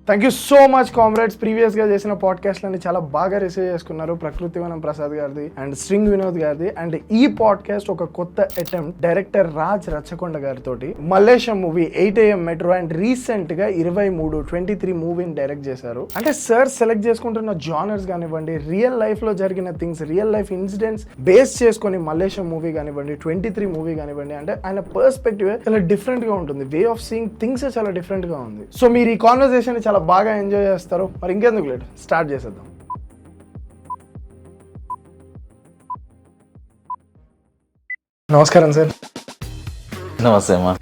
Thank you so much comrades. ప్రీవియస్గా చేసిన పాడ్కాస్ట్లని చాలా బాగా రిసీవ్ చేసుకున్నారు. ప్రకృతివనం ప్రసాద్ గారిది అండ్ స్ట్రింగ్ వినోద్ గారిది. అండ్ ఈ పాడ్కాస్ట్ ఒక కొత్త అటెంప్ట్ డైరెక్టర్ రాజ్ రచ్చకొండ గారితో Mallesham movie 8 AM metro and రీసెంట్గా 23 మూవీని డైరెక్ట్ చేశారు. అంటే సార్ సెలెక్ట్ చేసుకుంటున్న జానర్స్ కానివ్వండి, రియల్ లైఫ్లో జరిగిన things, real life incidents base చేసుకొని మల్లేశం మూవీ కానివ్వండి, 23 మూవీ కానివ్వండి, అంటే ఆయన పర్స్పెక్టివ్ చాలా డిఫరెంట్గా ఉంటుంది. వే ఆఫ్ సీయింగ్ థింగ్స్ చాలా డిఫరెంట్గా ఉంది. సో మీరు ఈ కాన్వర్సేషన్ చాలా బాగా ఎంజాయ్ చేస్తారు. మరి ఇంకెందుకు లేట్, స్టార్ట్ చేసేద్దాం. నమస్కారం సార్. నమస్తే అమ్మా.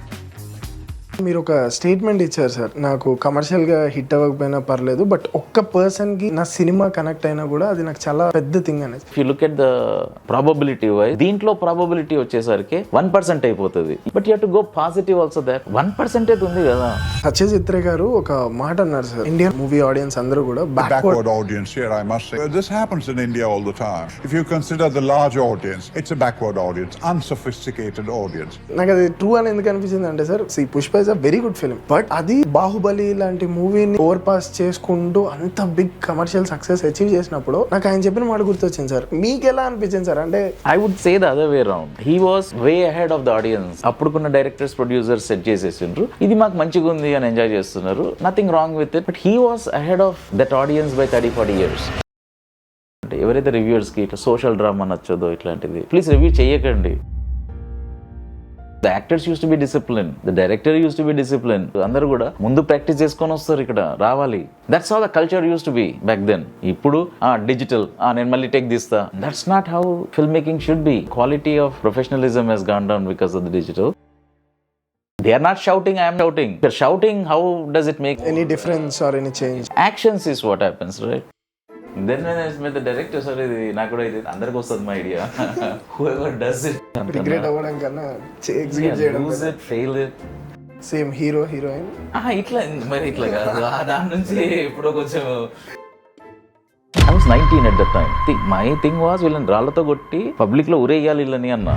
మీరు ఒక స్టేట్మెంట్ ఇచ్చారు సార్, నాకు కమర్షియల్గా హిట్ అవ్వకపోయినా పర్లేదు, బట్ ఒక్క పర్సన్కి నా సినిమా కనెక్ట్ అయినా కూడా అది నాకు చాలా పెద్ద థింగ్ అనేది. If you look at the probability wise, దీంట్లో ప్రాబబిలిటీ వచ్చేసరికి 1% అయిపోతుంది. But you have to go positive also. That 1% ఉంది కదా. సత్యజిత్ రే గారు ఒక మాట అన్నారు సార్, ఇండియన్ మూవీ ఆడియన్స్ అందరూ కూడా backward audience here, I must say. This happens in India all the time. If you consider the large audience, it's a backward audience, unsophisticated audience. నాకు అది true అని ఎందుకు అనిపించింది అంటే sir, Pushpa is a very good film, but అది బాహుబలి లాంటి మూవీని over pass చేసుకుంటూ అంత బిగ్ కమర్షియల్ సక్సెస్ అచీవ్ చేసినప్పుడు నాకు ఆయన చెప్పిన మాట గుర్తొచ్చింది సార్. మీకు ఎలా అనిపించింది సార్? అంటే I would say the other way round. He was way ahead of the audience. అప్పుడుకున్న డైరెక్టర్స్, ప్రొడ్యూసర్స్ సెట్ చేసేసిండ్రు, ఇది మాకు మంచిగా ఉంది అని ఎంజాయ్ చేస్తున్నారు. Nothing wrong with it, but he was ahead of that audience by 30-40 years. అంటే ఎవరైతే రివ్యూర్స్కి ఇట్లా సోషల్ డ్రామా నచ్చదో ఇట్లాంటిది, ప్లీజ్ రివ్యూ చేయకండి. The actors used to be disciplined. The director used to be disciplined. అందరూ కూడా ముందు ప్రాక్టీస్ చేసుకొని వస్తారు, ఇక్కడ రావాలి. That's how the culture used to be back then. ఇప్పుడు డిజిటల్, నేను మళ్ళీ టేక్ తీస్తా. That's not how filmmaking should be. Quality of professionalism has gone down because of the digital. They are not shouting, I am shouting. They're shouting, how does it make any difference or any change? actions is what happens, right? Then when I met the director, sir, ఇది నాకు కూడా ఇది అందరికి వస్తుంది మా idea. Whoever does it, regret అవ్వడం కన్నా execute చేయడం, lose it, fail it. Same hero heroine ఇట్లా మరి ఇట్లా కాదు. దాని నుంచి ఇప్పుడు కొంచెం I was 19 at that time. My thing was వీళ్ళని రాళ్లతో కొట్టి పబ్లిక్ లో ఊరేయాలి వీళ్ళని అన్న.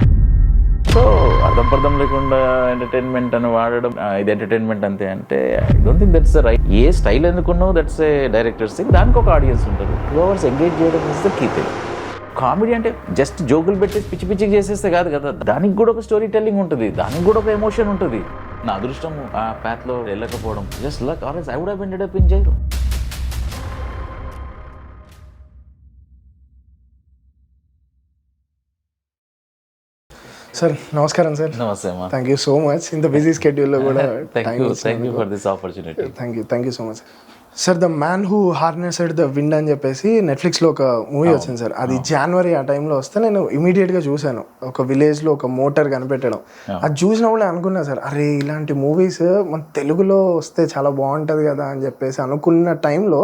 సో అర్థం పర్థం లేకుండా ఎంటర్టైన్మెంట్ అని వాడడం, ఇది ఎంటర్టైన్మెంట్ అంతే అంటే I don't think that's right. A style ఎందుకున్నావు, దట్స్ ఏ డైరెక్టర్స్ థింగ్. దానికి ఒక ఆడియన్స్ ఉంటారు. 2 hours ఎంగేజ్ చేయడం is the key thing. Comedy అంటే జస్ట్ జోకులు పెట్టి పిచ్చి పిచ్చికి చేసేస్తే కాదు కదా. దానికి కూడా ఒక స్టోరీ టెల్లింగ్ ఉంటుంది, దానికి కూడా ఒక ఎమోషన్ ఉంటుంది. నా అదృష్టం ఆ ప్యాత్లో వెళ్ళకపోవడం, just luck, or I would have ended up in jail. Sir నమస్కారం సార్. నమస్తే అమ్మా. Thank you so much. ఇంత బిజీ స్కెడ్యూల్లో కూడా thank you for this opportunity. Thank you so much sir. The man who harnessed the wind అని చెప్పేసి నెట్ఫ్లిక్స్లో ఒక మూవీ వచ్చింది సార్. అది జనవరి ఆ టైంలో వస్తే నేను ఇమీడియట్గా చూశాను. ఒక విలేజ్లో ఒక మోటార్ కనిపెట్టడం, అది చూసినప్పుడు అనుకున్నా సార్, అరే ఇలాంటి మూవీస్ మన తెలుగులో వస్తే చాలా బాగుంటుంది కదా అని చెప్పేసి అనుకున్న టైంలో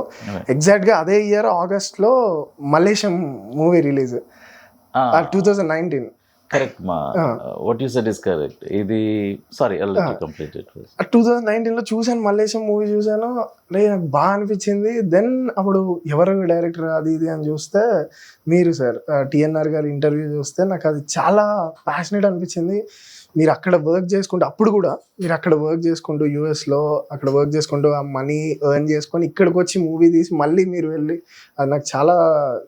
ఎగ్జాక్ట్గా అదే ఇయర్ ఆగస్ట్లో మల్లేశం మూవీ రిలీజ్ 2019. కరెక్ట్ మా what you said is correct. ఇది sorry I let you complete it. 2019లో చూశాను, మల్లేశం మూవీ చూశాను, నాకు బాగా అనిపించింది. దెన్ అప్పుడు ఎవరు డైరెక్టర్ అది ఇది అని చూస్తే మీరు సార్, TNR గారి ఇంటర్వ్యూ చూస్తే నాకు అది చాలా ప్యాషనేట్ అనిపించింది. మీరు అక్కడ వర్క్ చేసుకుంటూ, అప్పుడు కూడా మీరు అక్కడ వర్క్ చేసుకుంటూ యూఎస్లో అక్కడ వర్క్ చేసుకుంటూ ఆ మనీ ఎర్న్ చేసుకొని ఇక్కడికి వచ్చి మూవీ తీసి మళ్ళీ మీరు వెళ్ళి, అది నాకు చాలా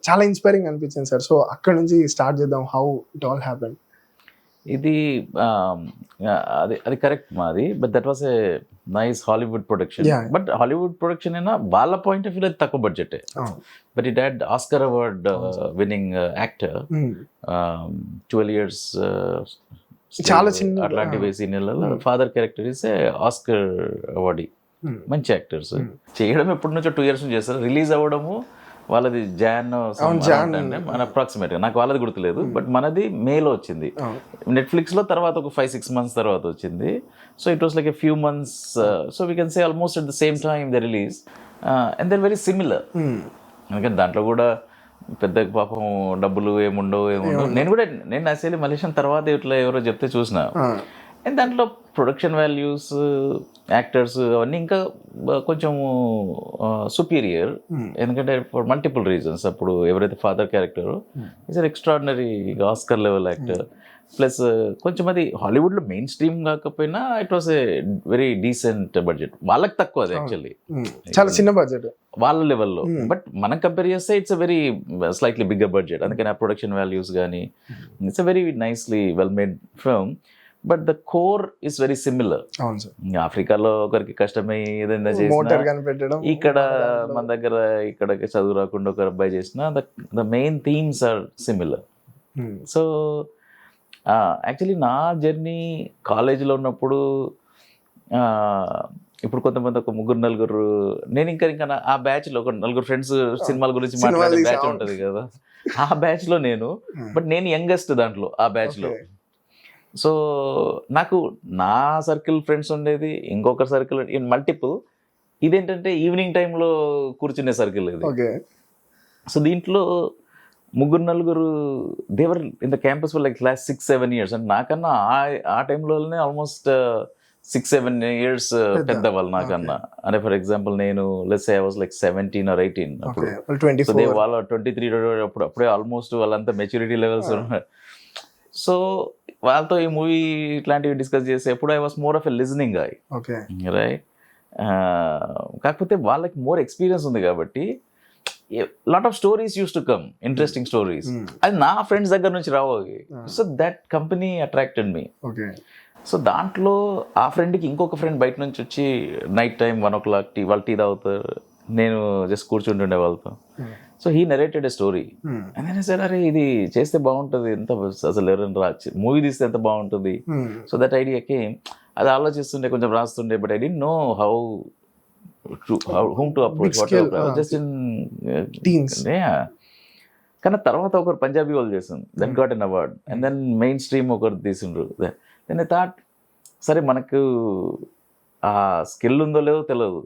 చాలా ఇన్స్పైరింగ్ అనిపించింది సార్. సో అక్కడ నుంచి స్టార్ట్ చేద్దాం, హౌ ఇట్ ఆల్ హ్యాపెన్. ఇది అది కరెక్ట్ మాది, but that was a nice Hollywood production. But Hollywood production అయినా వాళ్ళ పాయింట్ ఆఫ్ వ్యూలో తక్కువ budget, but it had Oscar award winning actor, 12 years చాలా చిన్న అట్లాంటి సీనియర్లలో father character is Oscar awardee. మంచి యాక్టర్స్ చేయడం ఎప్పటి నుంచో 2 years నుంచి చేస్తారు. రిలీజ్ అవ్వడము వాళ్ళది జాన్ మన అప్రాక్సిమేట్గా, నాకు వాళ్ళది గుర్తులేదు, బట్ మనది మేలో వచ్చింది. నెట్ఫ్లిక్స్లో తర్వాత ఒక 5-6 months తర్వాత వచ్చింది. So it was like a few months. So we can say almost at the same time the release, and then very similar. ఎందుకంటే దాంట్లో కూడా పెద్ద పాపం డబ్బులు ఏముండవు. నేను యాక్చువల్లీ మలేషియన్ తర్వాత ఇట్లా ఎవరో చెప్తే చూసిన, అండ్ దాంట్లో ప్రొడక్షన్ వాల్యూస్, యాక్టర్స్ అవన్నీ ఇంకా కొంచెం సుపీరియర్. ఎందుకంటే ఫర్ మల్టిపుల్ రీజన్స్. అప్పుడు ఎవరైతే father character is an extraordinary Oscar level actor, plus కొంచెం అది హాలీవుడ్లో మెయిన్ స్ట్రీమ్ కాకపోయినా it was a very decent budget. వాళ్ళకి తక్కువ అది యాక్చువల్లీ, చాలా చిన్న బడ్జెట్ వాళ్ళ లెవెల్లో. బట్ మనం కంపేర్ చేస్తే it's a very slightly bigger budget, అందుకని ఆ ప్రొడక్షన్ వాల్యూస్ కానీ it's a very nicely well made film. But the core is very similar. అవును సార్. ఆఫ్రికాలో ఒకరికి కష్టమై ఏదైనా మోటార్ చేసినా, కనిపెట్టడం, ఇక్కడ మన దగ్గర ఇక్కడ చదువు రాకుండా ఒక అబ్బాయి చేసిన the main themes are similar. So actually నా జర్నీ కాలేజీలో ఉన్నప్పుడు ఇప్పుడు కొంతమంది ఒక ముగ్గురు నలుగురు, నేను ఇంకా ఆ బ్యాచ్లో ఒక నలుగురు ఫ్రెండ్స్ సినిమాల గురించి మాట్లాడే బ్యాచ్ ఉంటుంది కదా, ఆ బ్యాచ్లో నేను. బట్ నేను యంగెస్ట్ దాంట్లో ఆ బ్యాచ్లో. సో నాకు నా సర్కిల్ ఫ్రెండ్స్ ఉండేది, ఇంకొక సర్కిల్ ఇన్ మల్టిపుల్. ఇదేంటంటే ఈవినింగ్ టైంలో కూర్చునే సర్కిల్ ఇది. సో దీంట్లో ముగ్గురు నలుగురు they were in the campus for like class 6-7 years. అంటే నాకన్నా ఆ టైంలోనే ఆల్మోస్ట్ 6-7 years పెద్దవాళ్ళు నాకన్నా. అంటే ఫర్ ఎగ్జాంపుల్ నేను let's say I was like 17 or 18 అప్పుడు. సో వాళ్ళ 23 అప్పుడే ఆల్మోస్ట్ వాళ్ళంతా మెచ్యూరిటీ లెవెల్స్ ఉన్నారు. సో వాళ్ళతో ఈ మూవీ ఇట్లాంటివి డిస్కస్ చేసేప్పుడు I was more of a listening guy, right. కాకపోతే వాళ్ళకి మోర్ ఎక్స్పీరియన్స్ ఉంది కాబట్టి lot of stories use to come, interesting stories. అది నా ఫ్రెండ్స్ దగ్గర నుంచి రావాలి. So that company attracted me. So దాంట్లో ఆ ఫ్రెండ్కి ఇంకొక ఫ్రెండ్ బయట నుంచి వచ్చి నైట్ టైం 1 o'clock వాళ్ళు టీ తాగుతారు, నేను జస్ట్ కూర్చుంటుండే వాళ్ళతో. So he narrated a story and then I said అరే ఇది చేస్తే బాగుంటుంది, ఎంత అసలు ఎవరైనా మూవీ తీస్తే ఎంత బాగుంటుంది. So that idea came. అది ఆలోచిస్తుండే, కొంచెం రాస్తుండే, but I don't know how to approach just in teens. కానీ తర్వాత ఒకరు పంజాబీ వాళ్ళు చేసింది, then got an award. And then mainstream ఒకరు తీసిండ్రు. దెన్ ఐ థాట్ సరే మనకు ఆ స్కిల్ ఉందో లేదో తెలియదు,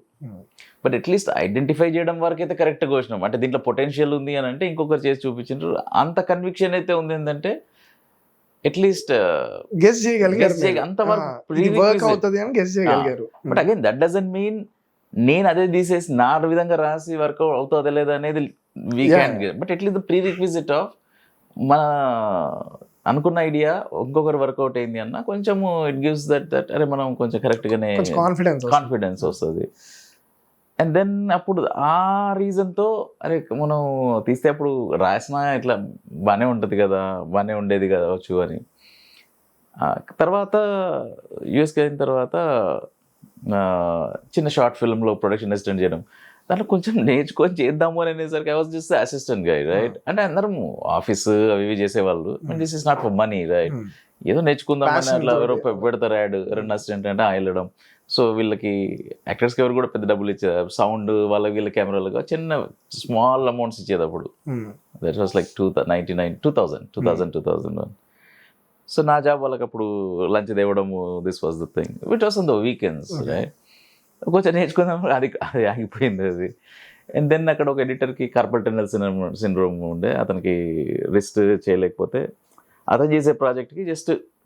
బట్ అట్లీస్ట్ ఐడెంటిఫై చేయడం వరకు అయితే కరెక్ట్గా వచ్చినాం. అంటే దీంట్లో పొటెన్షియల్ ఉంది అని అంటే ఇంకొకరు చేసి చూపించారు. అంత కన్విక్షన్ అయితే ఉంది ఏంటంటే అట్లీస్ట్ గెస్ చేయగలిగారు, but again that doesn't mean నేను అదే తీసేసి నా విధంగా రాసి వర్క్ అవుతుందా లేదా అనేది we can get. But at least the pre requisite of మన అనుకున్న ఐడియా ఇంకొకరు వర్కౌట్ అయింది అన్న కొంచెము ఇట్ గివ్స్ దట్ అరే మనం కొంచెం కరెక్ట్గానే కాన్ఫిడెన్స్ వస్తుంది. అండ్ దెన్ అప్పుడు ఆ రీజన్తో అరే మనం తీస్తే అప్పుడు రాసినా ఇట్లా బాగానే ఉంటుంది కదా, బాగానే ఉండేది కదా వచ్చు అని. తర్వాత యూఎస్కి అయిన తర్వాత చిన్న షార్ట్ ఫిల్మ్లో ప్రొడక్షన్ అసిస్టెంట్ చేయడం, దాంట్లో కొంచెం నేర్చుకొని చేద్దాము అని అనేసరికి I was just assistant guy, right. అంటే అందరం ఆఫీస్ అవి ఇవి చేసేవాళ్ళు. This is not for money, right. ఏదో నేర్చుకుందాం అని అట్లా ఎవరో పెడతారు యాడ్, ఎవరైనా అసిస్టెంట్ అంటే వెళ్ళడం. సో వీళ్ళకి యాక్టర్స్కి ఎవరు కూడా పెద్ద డబ్బులు ఇచ్చేది, సౌండ్ వాళ్ళకి వీళ్ళ కెమెరాలుగా చిన్న స్మాల్ అమౌంట్స్ ఇచ్చేది అప్పుడు. That was like 2001. సో నా జాబ్ వాళ్ళకి అప్పుడు లంచ్ తేవడము, this was the thing which was on the weekends, right. కొంచెం నేర్చుకుందాం, అది ఆగిపోయింది అది. అండ్ దెన్ అక్కడ ఒక ఎడిటర్కి కార్పల్ టన్నెల్ సిండ్రోమ్ ఉండే, అతనికి రిస్ట్ చేయలేకపోతే అతను చేసే ప్రాజెక్ట్కి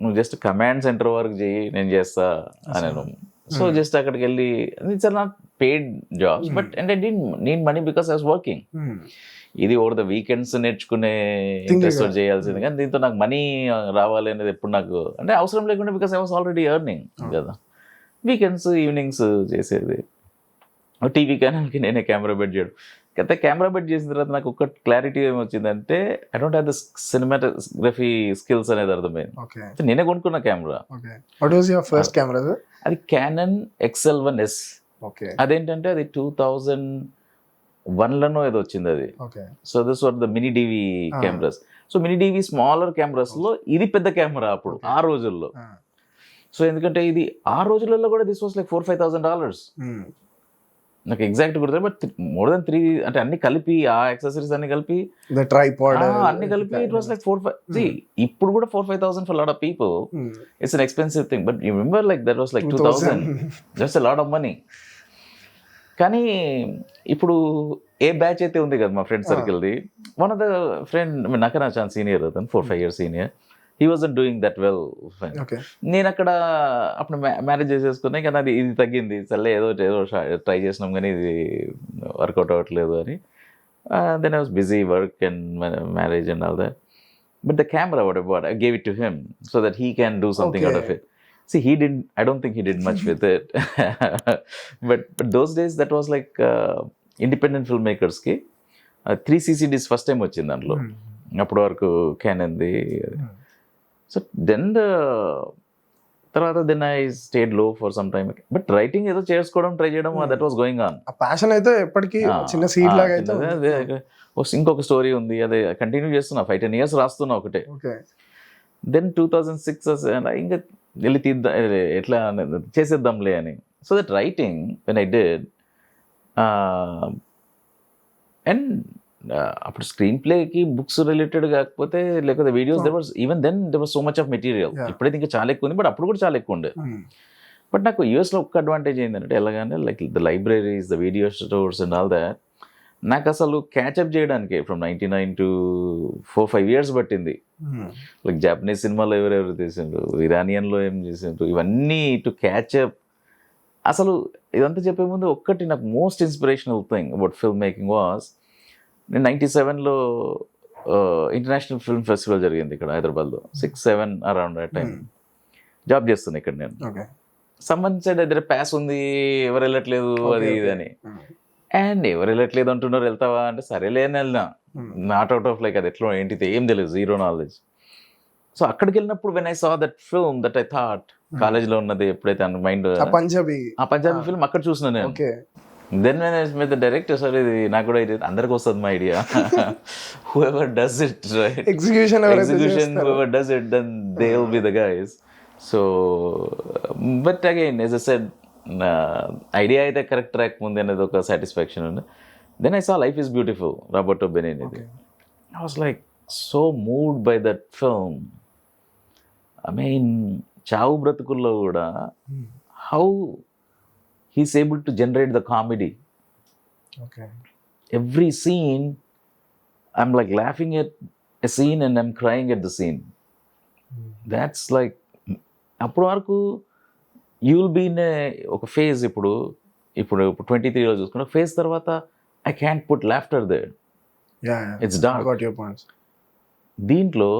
నువ్వు జస్ట్ కమాండ్ సెంటర్ వరకు చేయి, నేను చేస్తా అని. సో జస్ట్ అక్కడికి వెళ్ళి, it's are not paid jobs, but and I didn't need money because I was working. ఇది ఓవర్ ద వీకెండ్స్ నేర్చుకునే ఇంట్రెస్ట్ చేయాల్సింది, కానీ దీంతో నాకు మనీ రావాలి అనేది ఎప్పుడు నాకు అంటే అవసరం లేకుండా, because I was already earning కదా. వీకెండ్స్ ఈవినింగ్స్ చేసేది. టీవీ ఛానల్కి నేనే కెమెరా బెడ్ చేయడం. అయితే కెమెరా బెడ్ చేసిన తర్వాత నాకు ఒక క్లారిటీ ఏమొచ్చిందంటే I don't have the cinematography skills అనేది అర్థమైంది. నేనే కొనుక్కున్న కెమెరా. అది క్యానన్ XL1S. అదేంటంటే అది 2001 ఏదో వచ్చింది అది. So this were the mini DV cameras. So mini DV smaller cameras లో ఇది పెద్ద కెమెరా అప్పుడు ఆ రోజుల్లో. సో ఎందుకంటే ఇది ఆ రోజులలో కూడా దిస్ వాస్ లైక్ $4,000-5,000. నాకు ఎగ్జాక్ట్ గుర్తు, బట్ మోర్ దెన్ 3, అంటే అన్ని కలిపి ఆ యాక్సెసరీస్ అన్ని కలిపి అన్ని కలిపి ఇట్ వాస్ లైక్ 4-5. ఇప్పుడు కూడా 4,000-5,000 for lot of people it's an expensive thing, but you remember like that was like 2,000, just a lot of money. కానీ ఇప్పుడు ఏ బ్యాచ్ అయితే ఉంది కదా మా ఫ్రెండ్ సర్కిల్ది, వన్ ఆఫ్ ద ఫ్రెండ్ నాకన్నా చాలా సీనియర్, అతను 4-5 years senior. He wasn't doing that well. నేను అక్కడ అప్పుడు మ్యారేజ్ చేసేసుకున్నా, కానీ అది ఇది తగ్గింది, సర్లే ఏదో ట్రై చేసినాం కానీ ఇది వర్కౌట్ అవ్వట్లేదు అని. Then I was busy work and marriage and all that. But the camera, what I gave it to him so that he can do something out of it. See, I don't think he did much with it. but those days, that was like independent filmmakers ki 3 CCDs first time వచ్చింది దాంట్లో. అప్పటి వరకు క్యానన్ది. So then I stayed లో for some time. But writing ఏదో చేసుకోవడం try చేయడం that was going on. ఆ passion అయితే ఎప్పటికీ చిన్న సీడ్ లాగా అయితే ఇంకొక స్టోరీ ఉంది, అదే కంటిన్యూ చేస్తున్నా. 5-10 years రాస్తున్నా ఒకటే. దెన్ 2006 ఇంకా వెళ్ళి తీద్దాం, ఎట్లా చేసేద్దాంలే అని. So that writing when I did, and అప్పుడు స్క్రీన్ ప్లేకి బుక్స్ రిలేటెడ్ కాకపోతే లేకపోతే videos, there was so much of material. ఇప్పుడైతే ఇంకా చాలా ఎక్కువ ఉంది, బట్ అప్పుడు కూడా చాలా ఎక్కువ ఉండే. బట్ నాకు యూఎస్లో ఒక్క అడ్వాంటేజ్ ఏంటంటే ఎలాగంటే like the libraries, the video stores and all that, నాకు అసలు క్యాచప్ చేయడానికి ఫ్రమ్ 99 to 4-5 years పట్టింది. లైక్ జాపనీస్ సినిమాలో ఎవరెవరు తీసిండ్రు, ఇరానియన్లో ఏం చేసిండ్రు, ఇవన్నీ టు క్యాచప్. అసలు ఇదంతా చెప్పే ముందు ఒక్కటి నాకు most inspirational thing about film making was, నేను 97లో ఇంటర్నేషనల్ ఫిల్మ్ ఫెస్టివల్ జరిగింది ఇక్కడ హైదరాబాద్లో, 6-7 అరౌండ్ ఆ టైం. జాబ్ చేస్తాను ఇక్కడ నేను. సమ్మన్ సైడ్ దగ్గర ప్యాస్ ఉంది, ఎవరు వెళ్ళట్లేదు అది ఇది అని. అండ్ ఎవరు వెళ్ళట్లేదు అంటున్నారు, వెళ్తావా అంటే సరేలే అని వెళ్ళినా. నాట్ అవుట్ ఆఫ్ లైక్ అది ఎట్లా ఏంటి ఏం తెలియదు, జీరో నాలెడ్జ్. సో అక్కడికి వెళ్ళినప్పుడు when I saw that film that I thought కాలేజ్లో ఉన్నది ఎప్పుడైతే మైండ్, ఆ పంజాబీ ఫిల్మ్ అక్కడ చూసిన నేను. Then when I met the director, sir ఇది నాకు కూడా ఇది అందరికి వస్తుంది మా idea, whoever does it, right, execution whoever does it, then they'll be the guys. So but again, as I said, idea అయితే కరెక్ట్ ట్రాక్ ముందు అనేది ఒక సాటిస్ఫాక్షన్ ఉంది. Then I saw Life Is Beautiful, Roberto బెనినిది. I was like so moved by that film. I mean చావు బ్రతుకుల్లో కూడా how he's able to generate the comedy. Every scene I'm like laughing at a scene and I'm crying at the scene. That's like అప్పుడు వరకు you will be in ఒక phase, ఇప్పుడు 23లో చూసుకున్న phase తర్వాత I can't put laughter there. It's dark. I got your points. దీంట్లో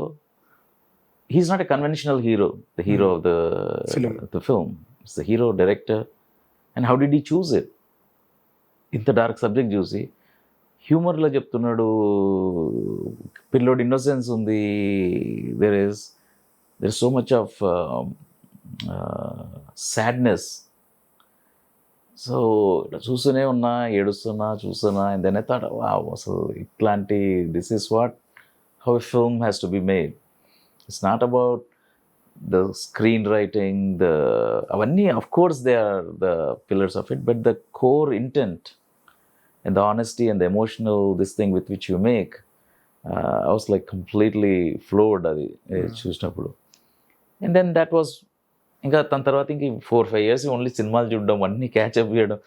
he's not a conventional hero, the hero of the film. It's the hero, director. And how did he choose it? ఇంత dark subject చూసి హ్యూమర్లో చెప్తున్నాడు, పిల్లోడు innocence ఉంది, there is so much of sadness. So చూస్తూనే ఉన్నా, ఏడుస్తున్నా, చూస్తున్నా. And then I thought, wow, అసలు ఇట్లాంటి this is what how a film has to be made. It's not about the screenwriting, avanni of course they are the pillars of it, but the core intent and the honesty and the emotional this thing with which you make, I was like completely floored adi chusnappudu. And then that was inga tan tarvata inki 4-5 years only సినిమాలు చూడడం, అన్ని catch up చేయడం.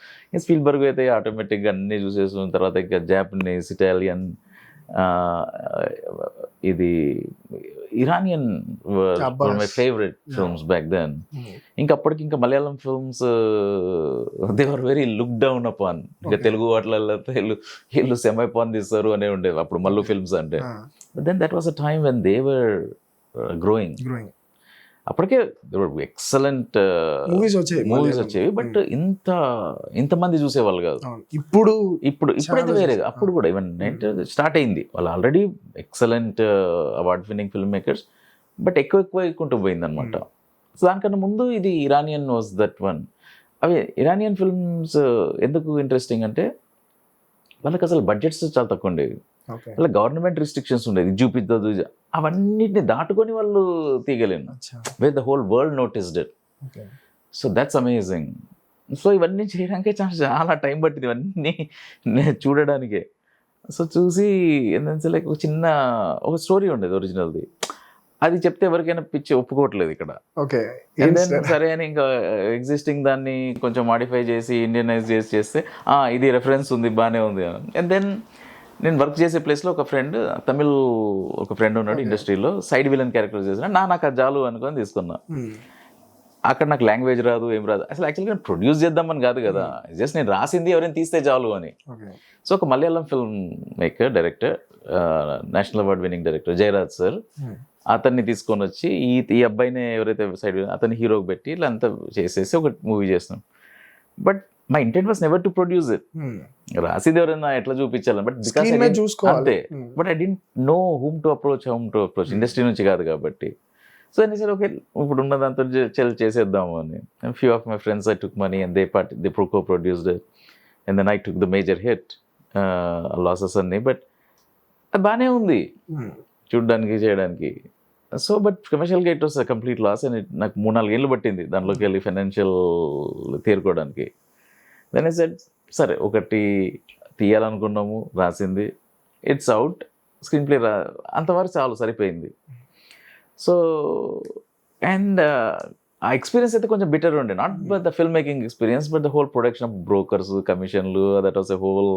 Spielberg అయితే ఆటోమేటిక్గా అన్ని చూసేసిన తర్వాత ఇంకా జాపనీస్, ఇటాలియన్, ఇది Iranian my favourite films back then. ఇంకా అప్పటికి ఇంకా Malayalam films they are very look down upon. ఇంకా తెలుగు వాటిలలో వీళ్ళు సెమై పాన్ తీస్తారు అనే ఉండేవి అప్పుడు మల్లు ఫిల్మ్స్ అంటే. But then that was a time when they were growing. అప్పటికే ఎక్సలెంట్ మూవీస్ వచ్చేవి, బట్ ఇంతమంది చూసేవాళ్ళు కాదు. ఇప్పుడైతే వేరే. అప్పుడు కూడా ఈవెన్ స్టార్ట్ అయింది, వాళ్ళు already excellent award winning film makers, but ఎక్కుంటూ పోయింది అనమాట. సో దానికన్నా ముందు ఇది ఇరానియన్ వాజ్ దట్ వన్. అవి ఇరానియన్ ఫిల్మ్స్ ఎందుకు ఇంట్రెస్టింగ్ అంటే వాళ్ళకి అసలు బడ్జెట్స్ చాలా తక్కువ ఉండేవి, వాళ్ళ గవర్నమెంట్ రిస్ట్రిక్షన్స్ ఉండేది, చూపిద్దు, అవన్నిటిని దాటుకొని వాళ్ళు తీయగలేను. Where the whole world noticed it. So that's amazing. So ఇవన్నీ చేయడానికే చాలా టైం పట్టింది ఇవన్నీ చూడడానికే. సో చూసి ఏంటంటే లైక్ ఒక స్టోరీ ఉండేది ఒరిజినల్ది, అది చెప్తే ఎవరికైనా పిచ్చి ఒప్పుకోవట్లేదు ఇక్కడ. సరే అని ఇంకా ఎగ్జిస్టింగ్ దాన్ని కొంచెం మాడిఫై చేసి ఇండియనైజ్ చేస్తే ఇది రెఫరెన్స్ ఉంది, బాగానే ఉంది. అండ్ దెన్ నేను వర్క్ చేసే ప్లేస్లో ఒక ఫ్రెండ్, తమిళ్ ఒక ఫ్రెండ్ ఉన్నాడు ఇండస్ట్రీలో, సైడ్ విలన్ క్యారెక్టర్ చేసిన. నాకు అది జాలు అనుకొని తీసుకున్నా. అక్కడ నాకు లాంగ్వేజ్ రాదు, ఏం రాదు. అసలు యాక్చువల్గా ప్రొడ్యూస్ చేద్దామని కాదు కదా, జస్ట్ నేను రాసింది ఎవరైనా తీస్తే చాలు అని. సో ఒక Malayalam film maker, director, national award winning director Jayaraj sir, అతన్ని తీసుకొని వచ్చి ఈ అబ్బాయిని ఎవరైతే సైడ్ అతన్ని హీరోకి పెట్టి ఇలా అంతా చేసేసి ఒక మూవీ చేస్తున్నాం. But my intent was never to produce it. రాసిది ఎవరైనా ఎట్లా చూపించాలని, బట్ బికాస్ అంతే. But I didn't know whom to approach industry నుంచి కాదు కాబట్టి. సో అని సార్ ఓకే ఇప్పుడు ఉన్న దాంతో చేసేద్దాము అని. Few of my friends I took money and they co-produced it, and then I took the major hit, losses అన్ని. బట్ అది బాగానే ఉంది చూడడానికి, చేయడానికి. సో బట్ కమర్షియల్గా ఇట్ వాస్ కంప్లీట్ లాస్. అండ్ నాకు 3-4 ఏళ్ళు పట్టింది దాంట్లోకి వెళ్ళి ఫైనాన్షియల్ తీరుకోవడానికి. దెన్ ఐ సెడ్ సరే ఒకటి తీయాలనుకున్నాము, రాసింది, ఇట్స్ అవుట్, స్క్రీన్ ప్లే అంతవరకు చాలు, సరిపోయింది. సో అండ్ ఆ ఎక్స్పీరియన్స్ అయితే కొంచెం బెటర్ ఉండే, not but the film making experience but the whole production of brokers, కమిషన్లు, దట్ వాస్ ఎ హోల్.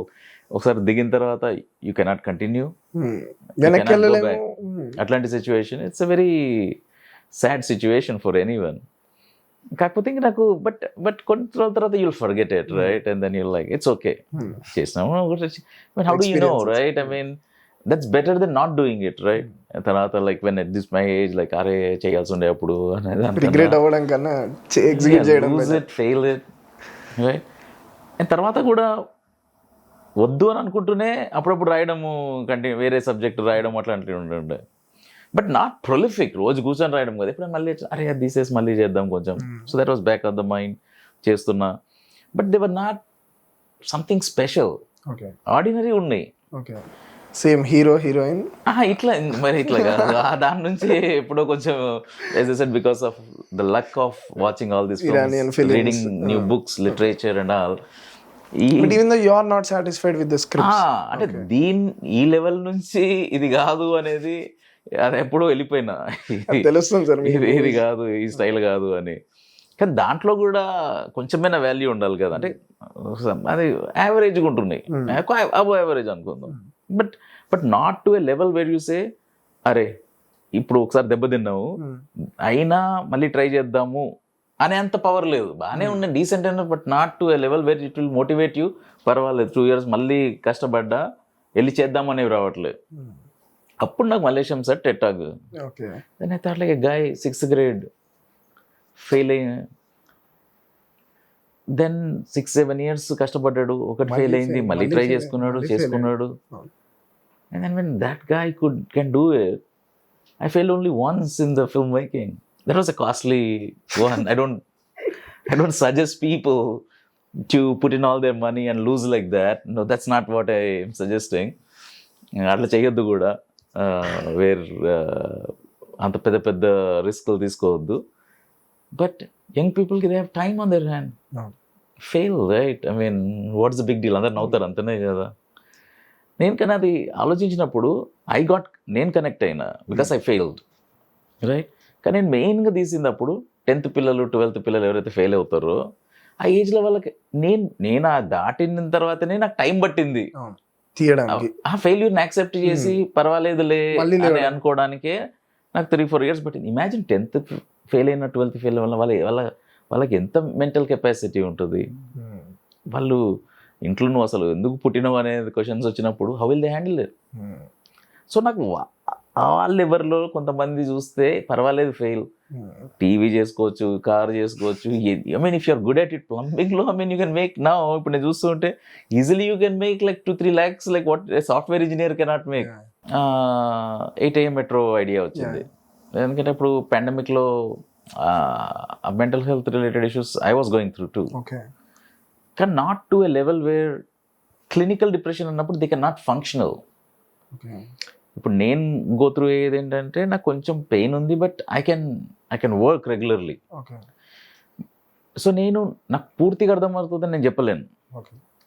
ఒకసారి దిగిన తర్వాత యూ కెనాట్ కంటిన్యూ, అట్లాంటి situation. It's a very sad situation for any one. కాకపోతే ఇంక నాకు బట్ కొన్ని రోజుల తర్వాత you'll forget it, right? And then you'll like it's okay, చేసినాము. How do you know, right? I mean that's better then not doing it, right? తర్వాత like when at this my age like అరే చేయాల్సి ఉండే అప్పుడు regret అవ్వడం కన్నా execute చేయడం, fail it, right? And తర్వాత కూడా వద్దు అని అనుకుంటూనే అప్పుడప్పుడు రాయడము, వేరే సబ్జెక్ట్ రాయడం అట్లాంటివి ఉంటుండే. బట్ నాట్ ప్రొలిఫిక్, రోజు కూర్చొని రాయడం కదా. ఎప్పుడైనా మళ్ళీ అరే అది తీసేసి మళ్ళీ చేద్దాం కొంచెం. So that was back of the mind, చేస్తున్నా. But they were not something special, ordinary ఉన్నాయి. సేమ్ హీరో హీరోయిన్ ఇట్లా మరి ఇట్లా కాదు. దాని నుంచి ఎప్పుడో కొంచెం because of the luck of watching all this, reading new books, literature and all. even though you are not satisfied with the scripts, అంటే ఈ లెవెల్ నుంచి ఇది కాదు అనేది అది ఎప్పుడో వెళ్ళిపోయినా, తెలుస్తుంది సార్ ఇది కాదు, ఈ స్టైల్ కాదు అని. కానీ దాంట్లో కూడా కొంచెమైనా వాల్యూ ఉండాలి కదా. అంటే అది యావరేజ్గా ఉంటున్నాయి, అబో యావరేజ్ అనుకుందాం. But not to a level where you say అరే ఇప్పుడు ఒకసారి దెబ్బతిన్నావు అయినా మళ్ళీ ట్రై చేద్దాము అనే అంత పవర్ లేదు. బాగానే ఉన్నాయి, డీసెంట్ అయినా, but not to a level where it will motivate you. పర్వాలేదు 2 years మళ్ళీ కష్టపడ్డా వెళ్ళి చేద్దామనేవి రావట్లేదు. అప్పుడు నాకు మలేషియం సార్ టెట్టాగ్, then I thought like a guy 6th grade fail అయ్యి, దెన్ 6-7 years కష్టపడ్డాడు, ఒకటి ఫెయిల్ అయింది, మళ్ళీ ట్రై చేసుకున్నాడు. And then when that guy can do it, I failed only once in the filmmaking. That was a costly one. I don't suggest people to put in all their money and lose like that. No, that's not what I am suggesting. అట్లా చేయొద్దు కూడా, wear అంత పెద్ద రిస్క్లు తీసుకోవద్దు. But young పీపుల్కి they have time on their hand. Fail, right? I mean what's the big deal? అందరు నవ్వుతారు అంతనే కదా. నేను కానీ అది ఆలోచించినప్పుడు నేను కనెక్ట్ అయినా బికాస్ ఐ ఫెయిల్డ్, రైట్? కానీ నేను మెయిన్గా తీసినప్పుడు 10th పిల్లలు 12th పిల్లలు ఎవరైతే ఫెయిల్ అవుతారో ఆ ఏజ్లో వాళ్ళకి నేను ఆ దాటిన తర్వాతనే నాకు టైం పట్టింది తీయడానికి, ఆ ఫెయిల్యూర్ని యాక్సెప్ట్ చేసి పర్వాలేదులే అని అనుకోవడానికే నాకు 3-4 years పట్టింది. ఇమాజిన్ 10th ఫెయిల్ అయిన 12th ఫెయిల్ వల్ల వాళ్ళకి ఎంత మెంటల్ కెపాసిటీ ఉంటుంది. వాళ్ళు ఇంట్లో నువ్వు అసలు ఎందుకు పుట్టినవు అనేది క్వశ్చన్స్ వచ్చినప్పుడు how will they handle it? So నాకు వాళ్ళు ఎవరిలో కొంతమంది చూస్తే పర్వాలేదు ఫెయిల్, టీవీ చేసుకోవచ్చు, కార్ చేసుకోవచ్చు. I mean if you're good at it, ప్లంబింగ్లో I mean you can make now. ఇప్పుడు నేను చూస్తుంటే easily you can make like 2-3 lakhs, like what software engineer cannot make. 8 AM metro idea వచ్చింది ఎందుకంటే ఇప్పుడు పాండమిక్లో mental health related issues I was going through too. కానీ not to a level where clinical depression అన్నప్పుడు they can not functional. ఇప్పుడు నేను go through అయ్యేది ఏంటంటే నాకు కొంచెం పెయిన్ ఉంది, but I can work regularly. So నాకు పూర్తిగా అర్థమవుతుందని నేను చెప్పలేను,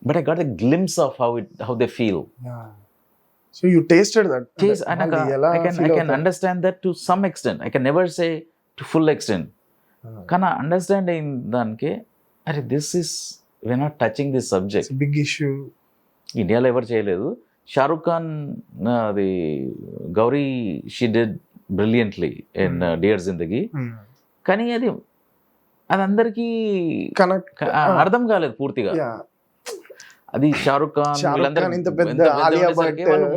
but I got a glimpse of how they feel. So you tasted that. I can understand that to some extent. I can never say to full extent. Kana understand in danke are this is we are not touching this subject. It's a big issue. India lo ever cheyaledu. Shah Rukh Khan the Gauri she did brilliantly in Dear Zindagi. Kani adi అది అందరికీ connect అర్థం కాలేదు పూర్తిగా. అది షారుఖ్ ఖాన్ వీళ్ళందరూ ఇంత పెద్ద ఆలియా భట్ వాళ్ళు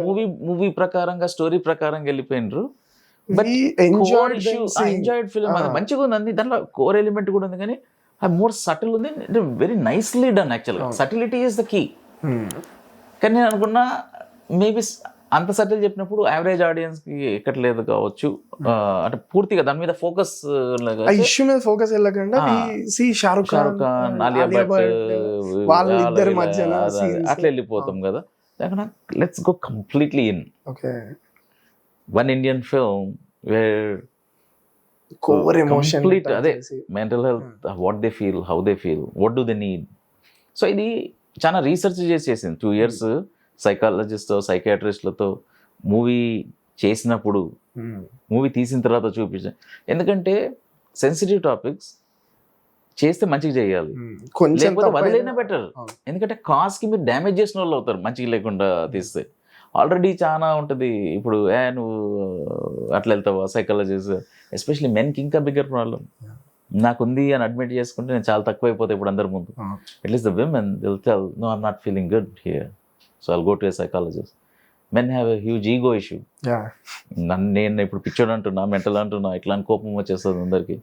మూవీ ప్రకారంగా స్టోరీ ప్రకారంగా వెళ్ళిపోయినరు. బట్ ఎంజాయ్డ్ ఫిల్మ్, అది మంచిగా ఉంది. అంది దాంట్లో కోర్ ఎలిమెంట్ కూడా ఉంది, కానీ అది మోర్ సటిల్ ఉంది, వెరీ నైస్లీ డన్. యాక్చువల్గా సటిలిటీ ఈస్ ద కీ. కానీ నేను అనుకున్నా మేబీ అంత సటిల్ చెప్పినప్పుడు యావరేజ్ ఆడియన్స్ కి ఎక్కట్లేదు కావచ్చు. అంటే పూర్తిగా దాని మీద ఫోకస్ ఇష్యూ మీద ఫోకస్ వెళ్ళకుండా షారుఖ్ ఖాన్ ఆలియా భట్ వాళ్ళిద్దరి మధ్యన అట్లా వెళ్ళిపోతాం కదా. Let's go completely in one Indian film where core emotion complete అదే mental health, what they feel, how they feel, what do they need. So ఇది చాలా రీసెర్చ్ చేసింది 2 years సైకాలజిస్ట్ సైకియాట్రిస్ట్లతో మూవీ చేసినప్పుడు, మూవీ తీసిన తర్వాత చూపించాను. ఎందుకంటే సెన్సిటివ్ టాపిక్స్ చేస్తే మంచిగా చేయాలి, లేకపోతే వదిలేనా బెటర్. ఎందుకంటే కాస్ట్కి మీరు డ్యామేజ్ చేసిన వాళ్ళు అవుతారు మంచిగా లేకుండా తీస్తే. ఆల్రెడీ చాలా ఉంటుంది. ఇప్పుడు నువ్వు అట్లా వెళ్తావా సైకాలజిస్ట్, ఎస్పెషలీ మెన్కి ఇంకా బిగ్గర్ ప్రాబ్లం. నాకుంది అని అడ్మిట్ చేసుకుంటే నేను చాలా తక్కువ అయిపోతాయి ఇప్పుడు అందరి ముందు. At least the women will tell, no I'm not feeling good here, so I'll go to a psychologist. Men have a huge ego issue. నేను ఇప్పుడు పిచ్చోడు అంటున్నా, మెంటల్ అంటున్నా, ఇట్లాంటి కోపం వచ్చేస్తుంది అందరికి.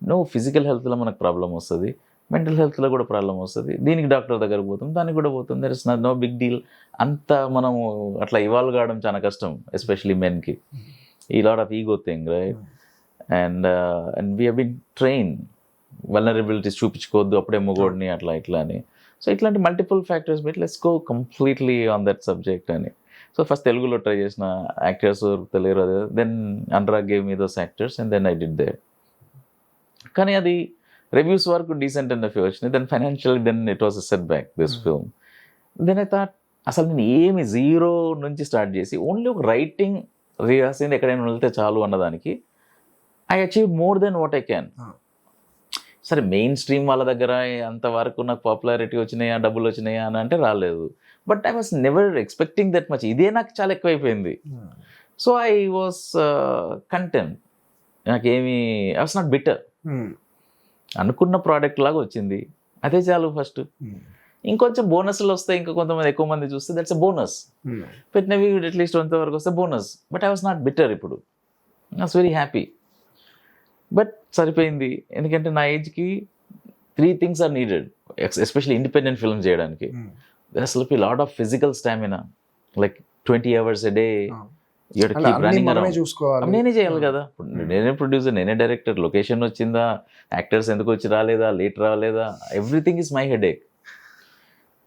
నువ్వు ఫిజికల్ హెల్త్లో మనకు ప్రాబ్లం వస్తుంది, మెంటల్ హెల్త్లో కూడా ప్రాబ్లం వస్తుంది. దీనికి డాక్టర్ దగ్గరకు పోతాం, దానికి కూడా పోతాం. There is no big deal. అంతా మనము అట్లా ఇవాల్వ్ కావడం చాలా కష్టం, ఎస్పెషలీ మెన్కి. ఈ lot of ego thing, right? And we have been train vulnerabilities చూపించుకోవద్దు అప్పుడే మొగోడిని అట్లా ఇట్లా అని. సో ఇట్లాంటి multiple factors but let's go completely on that subject అని. సో ఫస్ట్ తెలుగులో ట్రై చేసిన యాక్టర్స్ తెలియరు, then Anurag gave me those actors and then I did there. కానీ అది రివ్యూస్ వరకు డీసెంట్ అండ్ అఫీ వచ్చినాయి. Then financial then it was a set back this film. Then I thought అసలు నేను ఏమి జీరో నుంచి స్టార్ట్ చేసి ఓన్లీ ఒక రైటింగ్ రాసింది ఎక్కడైనా వెళ్తే చాలు అన్నదానికి I achieve more than what I can. సరే మెయిన్ స్ట్రీమ్ వాళ్ళ దగ్గర అంతవరకు నాకు పాపులారిటీ వచ్చినాయా, డబ్బులు వచ్చినాయా అని అంటే రాలేదు. But I was never expecting that much. ఇదే నాకు చాలా ఎక్కువైపోయింది. So I was content. నాకేమి ఐ వాస్ నాట్ బిటర్. అనుకున్న ప్రోడక్ట్ లాగా వచ్చింది, అదే చాలు. ఫస్ట్ ఇంకొంచెం బోనస్లు వస్తాయి, ఇంకా కొంతమంది ఎక్కువ మంది చూస్తే దట్స్ అ బోనస్. పెట్టినవి అట్లీస్ట్ కొంతవరకు వస్తే bonus. But I was not bitter. ఇప్పుడు I was very happy. But సరిపోయింది, ఎందుకంటే నా ఏజ్కి 3 things are needed, especially independent film చేయడానికి. దెర్ అసలు be lot of physical stamina, like 20 hours a day. నేనే చేయాలి కదా. నేనే ప్రొడ్యూసర్, నేనే డైరెక్టర్. లొకేషన్ వచ్చిందా, యాక్టర్స్ ఎందుకు వచ్చి రాలేదా, లేట్ రాలేదా, everything is my head ache.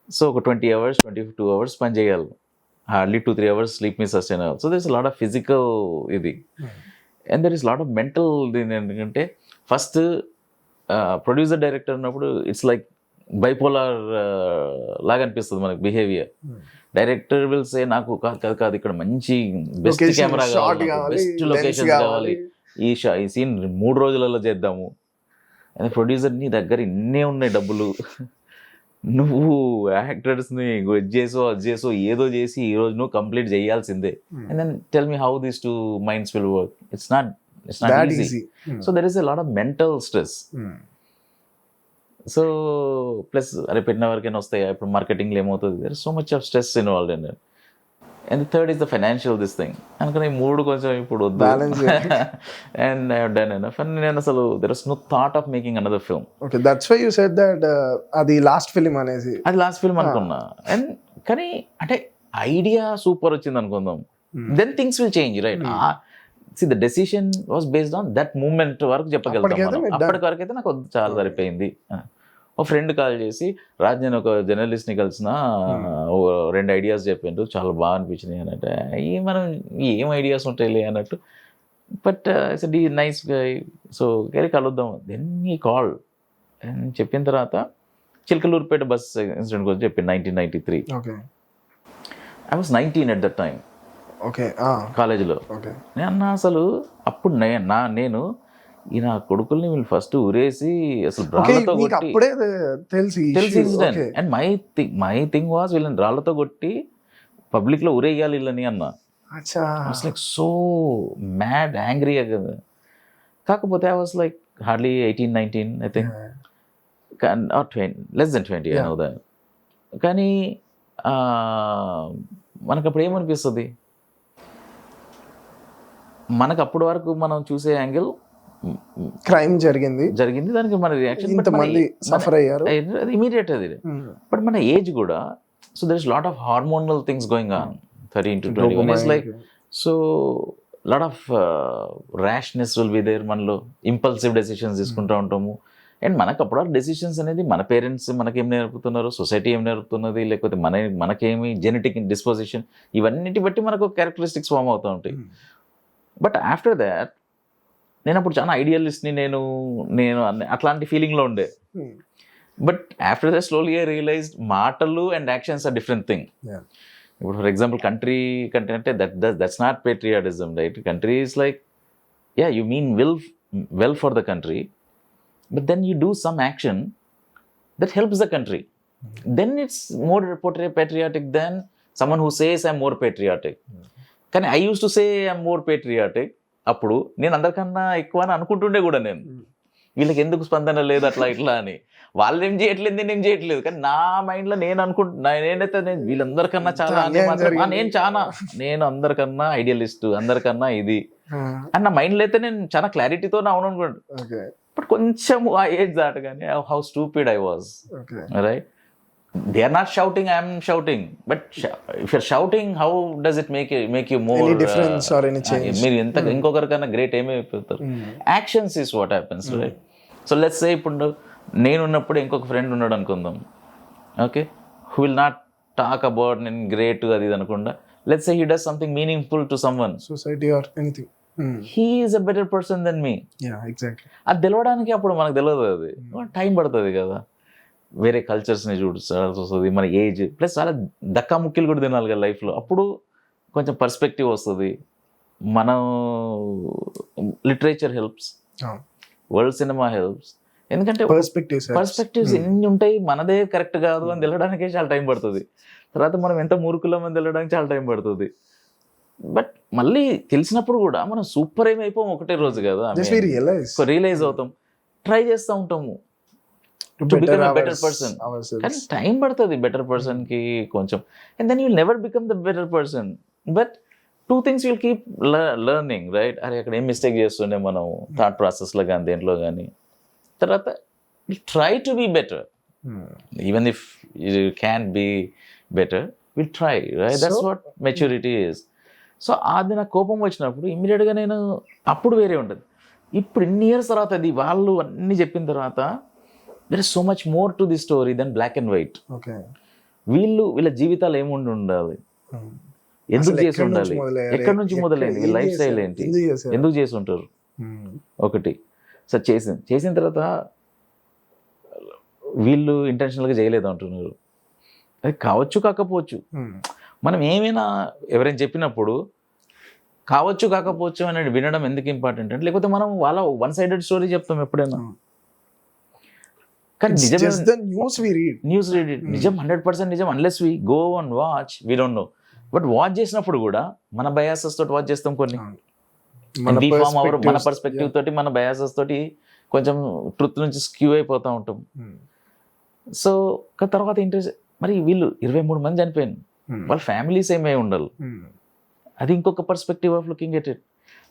So ఒక 20 hours 22 hours పని చేయాలి. హార్డ్లీ 2-3 hours స్లీప్ మీ సస్టైన్ అవ్వాలి. So there is lot of physical ఇది, and there is lot of mental. ఎందుకంటే ఫస్ట్ ప్రొడ్యూసర్ డైరెక్టర్ ఉన్నప్పుడు ఇట్స్ లైక్ బైపోలార్ లాగా అనిపిస్తుంది మనకు బిహేవియర్. డైరెక్టర్ విల్ సే నాకు కాదు ఇక్కడ మంచి బెస్ట్ కెమెరా కావాలి, బెస్ట్ లొకేషన్స్ కావాలి, ఈ సీన్ 3 రోజులలో చేద్దాము. అండ్ ప్రొడ్యూసర్ నీ దగ్గర ఇన్నే ఉన్నాయి డబ్బులు, నువ్వు యాక్టర్స్ని అది చేసో ఏదో చేసి ఈ రోజు నువ్వు కంప్లీట్ చేయాల్సిందే. And then tell me how these 2 minds will work. It's not easy. So there is a lot of mental stress. So plus అరే పెట్టిన వరకైనా వస్తాయా, ఇప్పుడు మార్కెటింగ్లో ఏమవుతుంది, there is so much of stress involved in it. And third is the financial this thing. అనుకుని 3 కొంచెం ఇప్పుడు వద్దు. And I have done enough. అండ్ నేను అసలు there is no thought of making another film. Okay, that's why you said that అది last film అనేసి. అది లాస్ట్ ఫిల్మ్ అనుకున్నా. అండ్ కానీ అంటే ఐడియా సూపర్ వచ్చింది అనుకుందాం, then things will change, right? See, the decision was based on that moment వరకు చెప్పగలుగుతాం. అప్పటి వరకు అయితే నాకు చాలా సరిపోయింది. ఒక ఫ్రెండ్ కాల్ చేసి, రాజ్ నేను ఒక జర్నలిస్ట్ని కలిసిన, 2 ideas చెప్పిండు, చాలా బాగా అనిపించినాయి అని అంటే, మనం ఏం ఐడియాస్ ఉంటాయిలే అన్నట్టు. But it's nice guy, so కానీ కలుద్దాం. దెన్ ఈ కాల్ అని చెప్పిన తర్వాత చిలకలూరుపేట బస్ ఇన్సిడెంట్ గురించి చెప్పింది 1993. I was 19 at that time. కాలేజీలో. నేను అసలు అప్పుడు నేను ఈ నా కొడుకుల్ని వీళ్ళు ఫస్ట్ ఊరేసి అసలు రాళ్లతో కొట్టి తెలిసి incident. And my thing was వీళ్ళని రాళ్లతో కొట్టి పబ్లిక్ లో ఊరేయాలి వీళ్ళని అన్నా. లైక్ సో మ్యాడ్ యాంగ్రీ కదా. కాకపోతే I was like hardly 18, 19 I think, or 20, less than 20, I know that. కానీ మనకు అప్పుడు ఏమనిపిస్తుంది, మనకు అప్పటి వరకు మనం చూసే యాంగిల్ క్రైమ్ జరిగింది, దానికి మన రియాక్షన్ ఇంతమంది సఫర్ అయ్యారు, అది ఇమీడియట్ అది. బట్ మన ఏజ్ కూడా, so there is lot of hormonal things going on 13 to 21 is like, so lot of rashness will be there, మనలో ఇంపల్సివ్ డెసిషన్స్ తీసుకుంటూ ఉంటాము. అండ్ మనకు అప్పుడు డెసిషన్స్ అనేది మన పేరెంట్స్ మనకేం నేర్పుతున్నారు, సొసైటీ ఏం నేర్పుతున్నది, లేకపోతే మనకేమి జెనెటిక్ డిస్పోజిషన్, ఇవన్నిటి బట్టి మనకు క్యారెక్టరిస్టిక్స్ ఫామ్ అవుతూ ఉంటాయి. బట్ ఆఫ్టర్ దాట్ నేను అప్పుడు చాలా ఐడియలిస్ట్ని, నేను అట్లాంటి ఫీలింగ్లో ఉండే. But after that slowly I realized మాటలు and actions are different thing. ఇప్పుడు ఫర్ ఎగ్జాంపుల్ కంట్రీ అంటే that's not patriotism, right? Country is like, yeah, you mean well for the country, but then you do some action that helps the country, then it's more patriotic than someone who says I'm more patriotic. కానీ I used to say I'm more patriotic, అప్పుడు నేను అందరికన్నా ఎక్కువ అని అనుకుంటుండే కూడా, నేను వీళ్ళకి ఎందుకు స్పందన లేదు అట్లా ఇట్లా అని. వాళ్ళు ఏం చేయట్లేదు, నేనేం చేయట్లేదు, కానీ నా మైండ్లో నేను అనుకుంటున్నా, నేనైతే వీళ్ళందరికన్నా చాలా నేను అందరికన్నా ఐడియలిస్ట్, అందరికన్నా ఇది అని నా మైండ్లో అయితే నేను చాలా క్లారిటీతో అవును అనుకుంటా. బట్ కొంచెం ఆ ఏజ్ దాటగానే how stupid I was, right? They are not shouting, I'm shouting, but if you're shouting, how does it make you more difference or any change? మీరు ఎంత ఇంకొకరికన్నా గ్రేట్ ఏమైపోతారు? Actions is what happens, right? So let's say ఇప్పుడు నేనున్నప్పుడు ఇంకొక friend ఉన్నాడు అనుకుందాం, okay, who will not talk about నేను గ్రేట్ అది ఇది అనకుండా, let's say he does something meaningful to someone, society or anything, he is a better person than me. Yeah, exactly. అది తెలవడానికి అప్పుడు మనకు తెలియదు, అది టైం పడుతుంది కదా. వేరే కల్చర్స్ని చూడాల్సి వస్తుంది, మన ఏజ్ ప్లస్ చాలా దక్కా ముక్కలు కూడా తినాలి కదా లైఫ్లో. అప్పుడు కొంచెం పర్స్పెక్టివ్ వస్తుంది. మనం literature helps, world cinema helps, ఎందుకంటే పర్స్పెక్టివ్స్ ఎన్ని ఉంటాయి, మనదే కరెక్ట్ కాదు అని తెలడానికే చాలా టైం పడుతుంది. తర్వాత మనం ఎంత మూర్ఖులం అని తెలడానికి చాలా టైం పడుతుంది. బట్ మళ్ళీ తెలిసినప్పుడు కూడా మనం సూపర్ ఏమైపోం ఒకటే రోజు కదా, రియలైజ్ అవుతాం, ట్రై చేస్తూ ఉంటాము to become a better person. కానీ టైం పడుతుంది బెటర్ పర్సన్ కి కొంచెం, and then you will never become the better person. But two things will keep learning, right? అరే అక్కడ ఏం మిస్టేక్ చేస్తుండే మనం థాట్ ప్రాసెస్లో కానీ దేంట్లో కానీ. తర్వాత try to be better, even if you can be better, will try, right? That's what maturity is. So అది నాకు కోపం వచ్చినప్పుడు ఇమ్మీడియట్గా నేను, అప్పుడు వేరే ఉంటుంది. ఇప్పుడు ఇన్ని ఇయర్స్ తర్వాత అది వాళ్ళు అన్నీ చెప్పిన తర్వాత, there is so much more to the story than black and white. వీళ్ళ జీవితాలు ఏముండి ఉండాలి, ఎందుకు చేసి ఉండాలి, ఎక్కడి నుంచి మొదలైంది, వీళ్ళ లైఫ్ స్టైల్ ఏంటి, ఎందుకు చేసి ఉంటారు ఒకటి. సో చేసిన తర్వాత వీళ్ళు ఇంటెన్షనల్గా చేయలేదు అంటున్నారు. అది కావచ్చు కాకపోవచ్చు, మనం ఏమైనా ఎవరైనా చెప్పినప్పుడు కావచ్చు కాకపోవచ్చు అనేది వినడం ఎందుకు ఇంపార్టెంట్ అంటే, లేకపోతే మనం వాళ్ళ వన్ సైడెడ్ స్టోరీ చెప్తాం ఎప్పుడైనా. కానీ న్యూస్ రీడ్ నిజం 100% నిజం, unless we go and watch we don't know. But watch చేసినప్పుడు కూడా మన బయాసెస్ తోటి వాచ్ చేస్తాం కొన్ని, మన పర్స్పెక్టివ్ తోటి, మన బయాసెస్ తోటి కొంచెం ట్రుత్ నుంచి స్క్యూ అయిపోతూ ఉంటాం. సో తర్వాత ఇంట్రెస్ట్, మరి వీళ్ళు 23 మంది చనిపోయాను, వాళ్ళ ఫ్యామిలీస్ ఏమై ఉండాలి, అది ఇంకొక perspective of looking at it.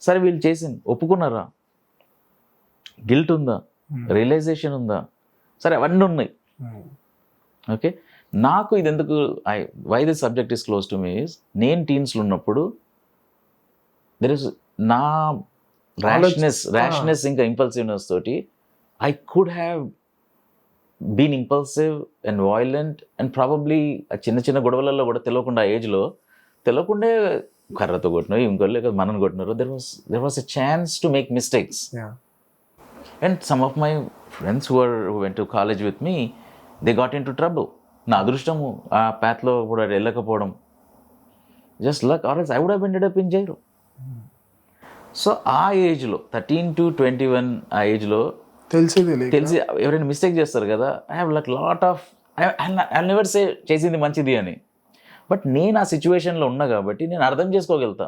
సరే వీళ్ళు చేసింది ఒప్పుకున్నారా, గిల్ట్ ఉందా, రియలైజేషన్ ఉందా, సరే అవన్నీ ఉన్నాయి. ఓకే, నాకు ఇది ఎందుకు, why this subject is close to me is, నేను టీన్స్లో ఉన్నప్పుడు దెర్ ఇస్ నా ర్యాష్నెస్ ఇంకా ఇంపల్సివ్నెస్ తోటి I could have been impulsive and violent and probably చిన్న చిన్న గొడవలలో కూడా తెలియకుండా, ఏజ్లో తెలియకుండా కర్రతో కొట్టినారు, ఇంకో లేక మనం కొట్టినారు. There was a chance to make mistakes. And some of my friends who went to college with me, they got in to trouble. నా అదృష్టము ఆ ప్యాత్లో కూడా వెళ్ళకపోవడం, just luck, or else I would have ended up in jail. So ఆ ఏజ్లో 13 to 21 ఆ ఏజ్లో తెలిసి ఎవరైనా మిస్టేక్ చేస్తారు కదా, I have like lot of, I never say చేసింది మంచిది అని, బట్ నేను ఆ సిచ్యువేషన్లో ఉన్నా కాబట్టి నేను అర్థం చేసుకోగలుగుతా.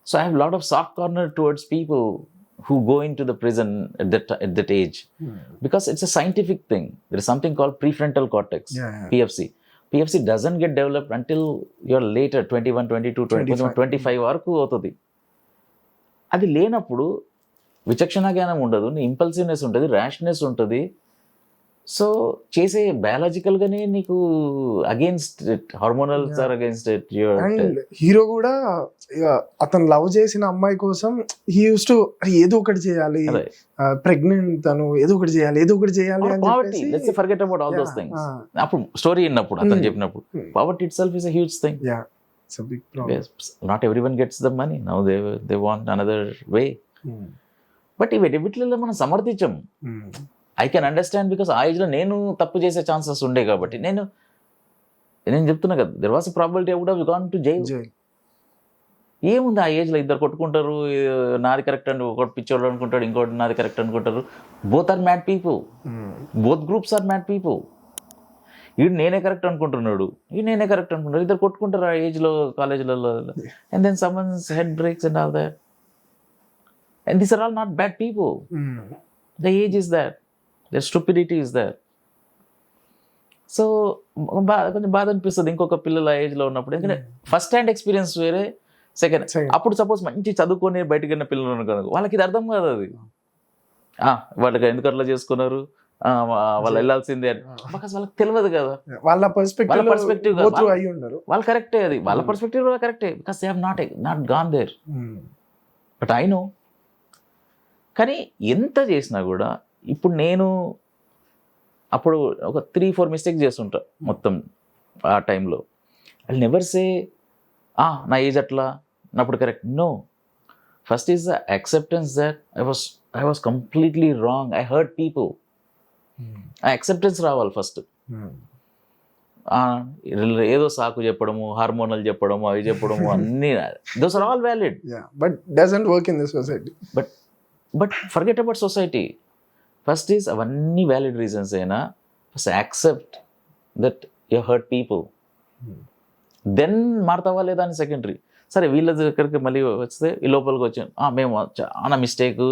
So I have lot of soft corner towards people who go into the prison at that age, because it's a scientific thing. There is something called prefrontal cortex, PFC doesn't get developed until you're later 21, 22, 25 వరకు అవుతుంది. అది లేనప్పుడు విచక్షణ జ్ఞానం ఉండదు, ఇంపల్సివ్నెస్ ఉంటుంది, rashness ఉంటుంది. So చేసే బయాలజికల్గానే నీకు against it, hormonals are against it. And hero కూడా అతను లవ్ చేసిన అమ్మాయి కోసం హీ యూస్ టు ఏదో ఒకటి చేయాలి, ప్రెగ్నెంట్ తను, ఏదో ఒకటి చేయాలి అని poverty, let's forget about all those things. అప్పుడు స్టోరీ విన్నప్పుడు అతను చెప్పినప్పుడు poverty it self is a huge thing. It's a big problem. Yes, not everyone gets the money. Now they want another way. But వీటిలో మనం సమర్థించం. I can understand, because ఆ ఏజ్లో నేను తప్పు చేసే ఛాన్సెస్ ఉండే కాబట్టి నేను చెప్తున్నా కదా, there was a probability I would have gone to jail. ఏముంది ఆ ఏజ్లో, ఇద్దరు కొట్టుకుంటారు, నాది కరెక్ట్ అని ఒకటి పిచ్చోడు అనుకుంటాడు, ఇంకోటి నాది కరెక్ట్ అనుకుంటారు. Both are mad people, both groups are mad people. వీడు నేనే కరెక్ట్ అనుకుంటున్నాడు, నేనే కరెక్ట్ అనుకుంటారు, ఇద్దరు కొట్టుకుంటారు ఆ ఏజ్లో, కాలేజీలలో. And then someone's head breaks and all that. And these are all not bad people. The age is that, the stupidity is that. So కొంచెం బాధ అనిపిస్తుంది ఇంకొక పిల్లలు ఆ ఏజ్లో ఉన్నప్పుడు. ఎందుకంటే ఫస్ట్ హ్యాండ్ ఎక్స్పీరియన్స్ వేరే, సెకండ్. అప్పుడు సపోజ్ మంచి చదువుకొని బయటకు వెళ్ళిన పిల్లలు అనుకో, వాళ్ళకి ఇది అర్థం కాదు. అది వాళ్ళకి ఎందుకు అట్లా చేసుకున్నారు, వాళ్ళు వెళ్ళాల్సిందే అని, బికాస్ వాళ్ళకి తెలియదు కదా, వాళ్ళ పర్స్పెక్టివ్ వాళ్ళు కరెక్టే, అది వాళ్ళ పర్స్పెక్టివ్ కరెక్టే, because they have not gone there. But I know. కానీ ఎంత చేసినా కూడా ఇప్పుడు నేను అప్పుడు ఒక 3-4 మిస్టేక్స్ చేస్తుంటా మొత్తం ఆ టైంలో. ఐ నెవర్ సే నా ఏజ్ అట్లా, నాప్పుడు correct. No, first is the acceptance that I was completely wrong, I hurt people. ఆ యాక్సెప్టెన్స్ రావాలి ఫస్ట్. ఏదో సాకు చెప్పడము, హార్మోనల్ చెప్పడము, అవి చెప్పడము అన్నీ, those are all valid, but doesn't work in this society. But forget about society. First is అవన్నీ వ్యాలిడ్ రీజన్స్ అయినా, first accept that you hurt people. Then మారుతావా లేదా అని సెకండరీ. సరే వీళ్ళ దగ్గరికి మళ్ళీ వస్తే ఈ లోపలికి వచ్చాను, మేము చాలా మిస్టేక్,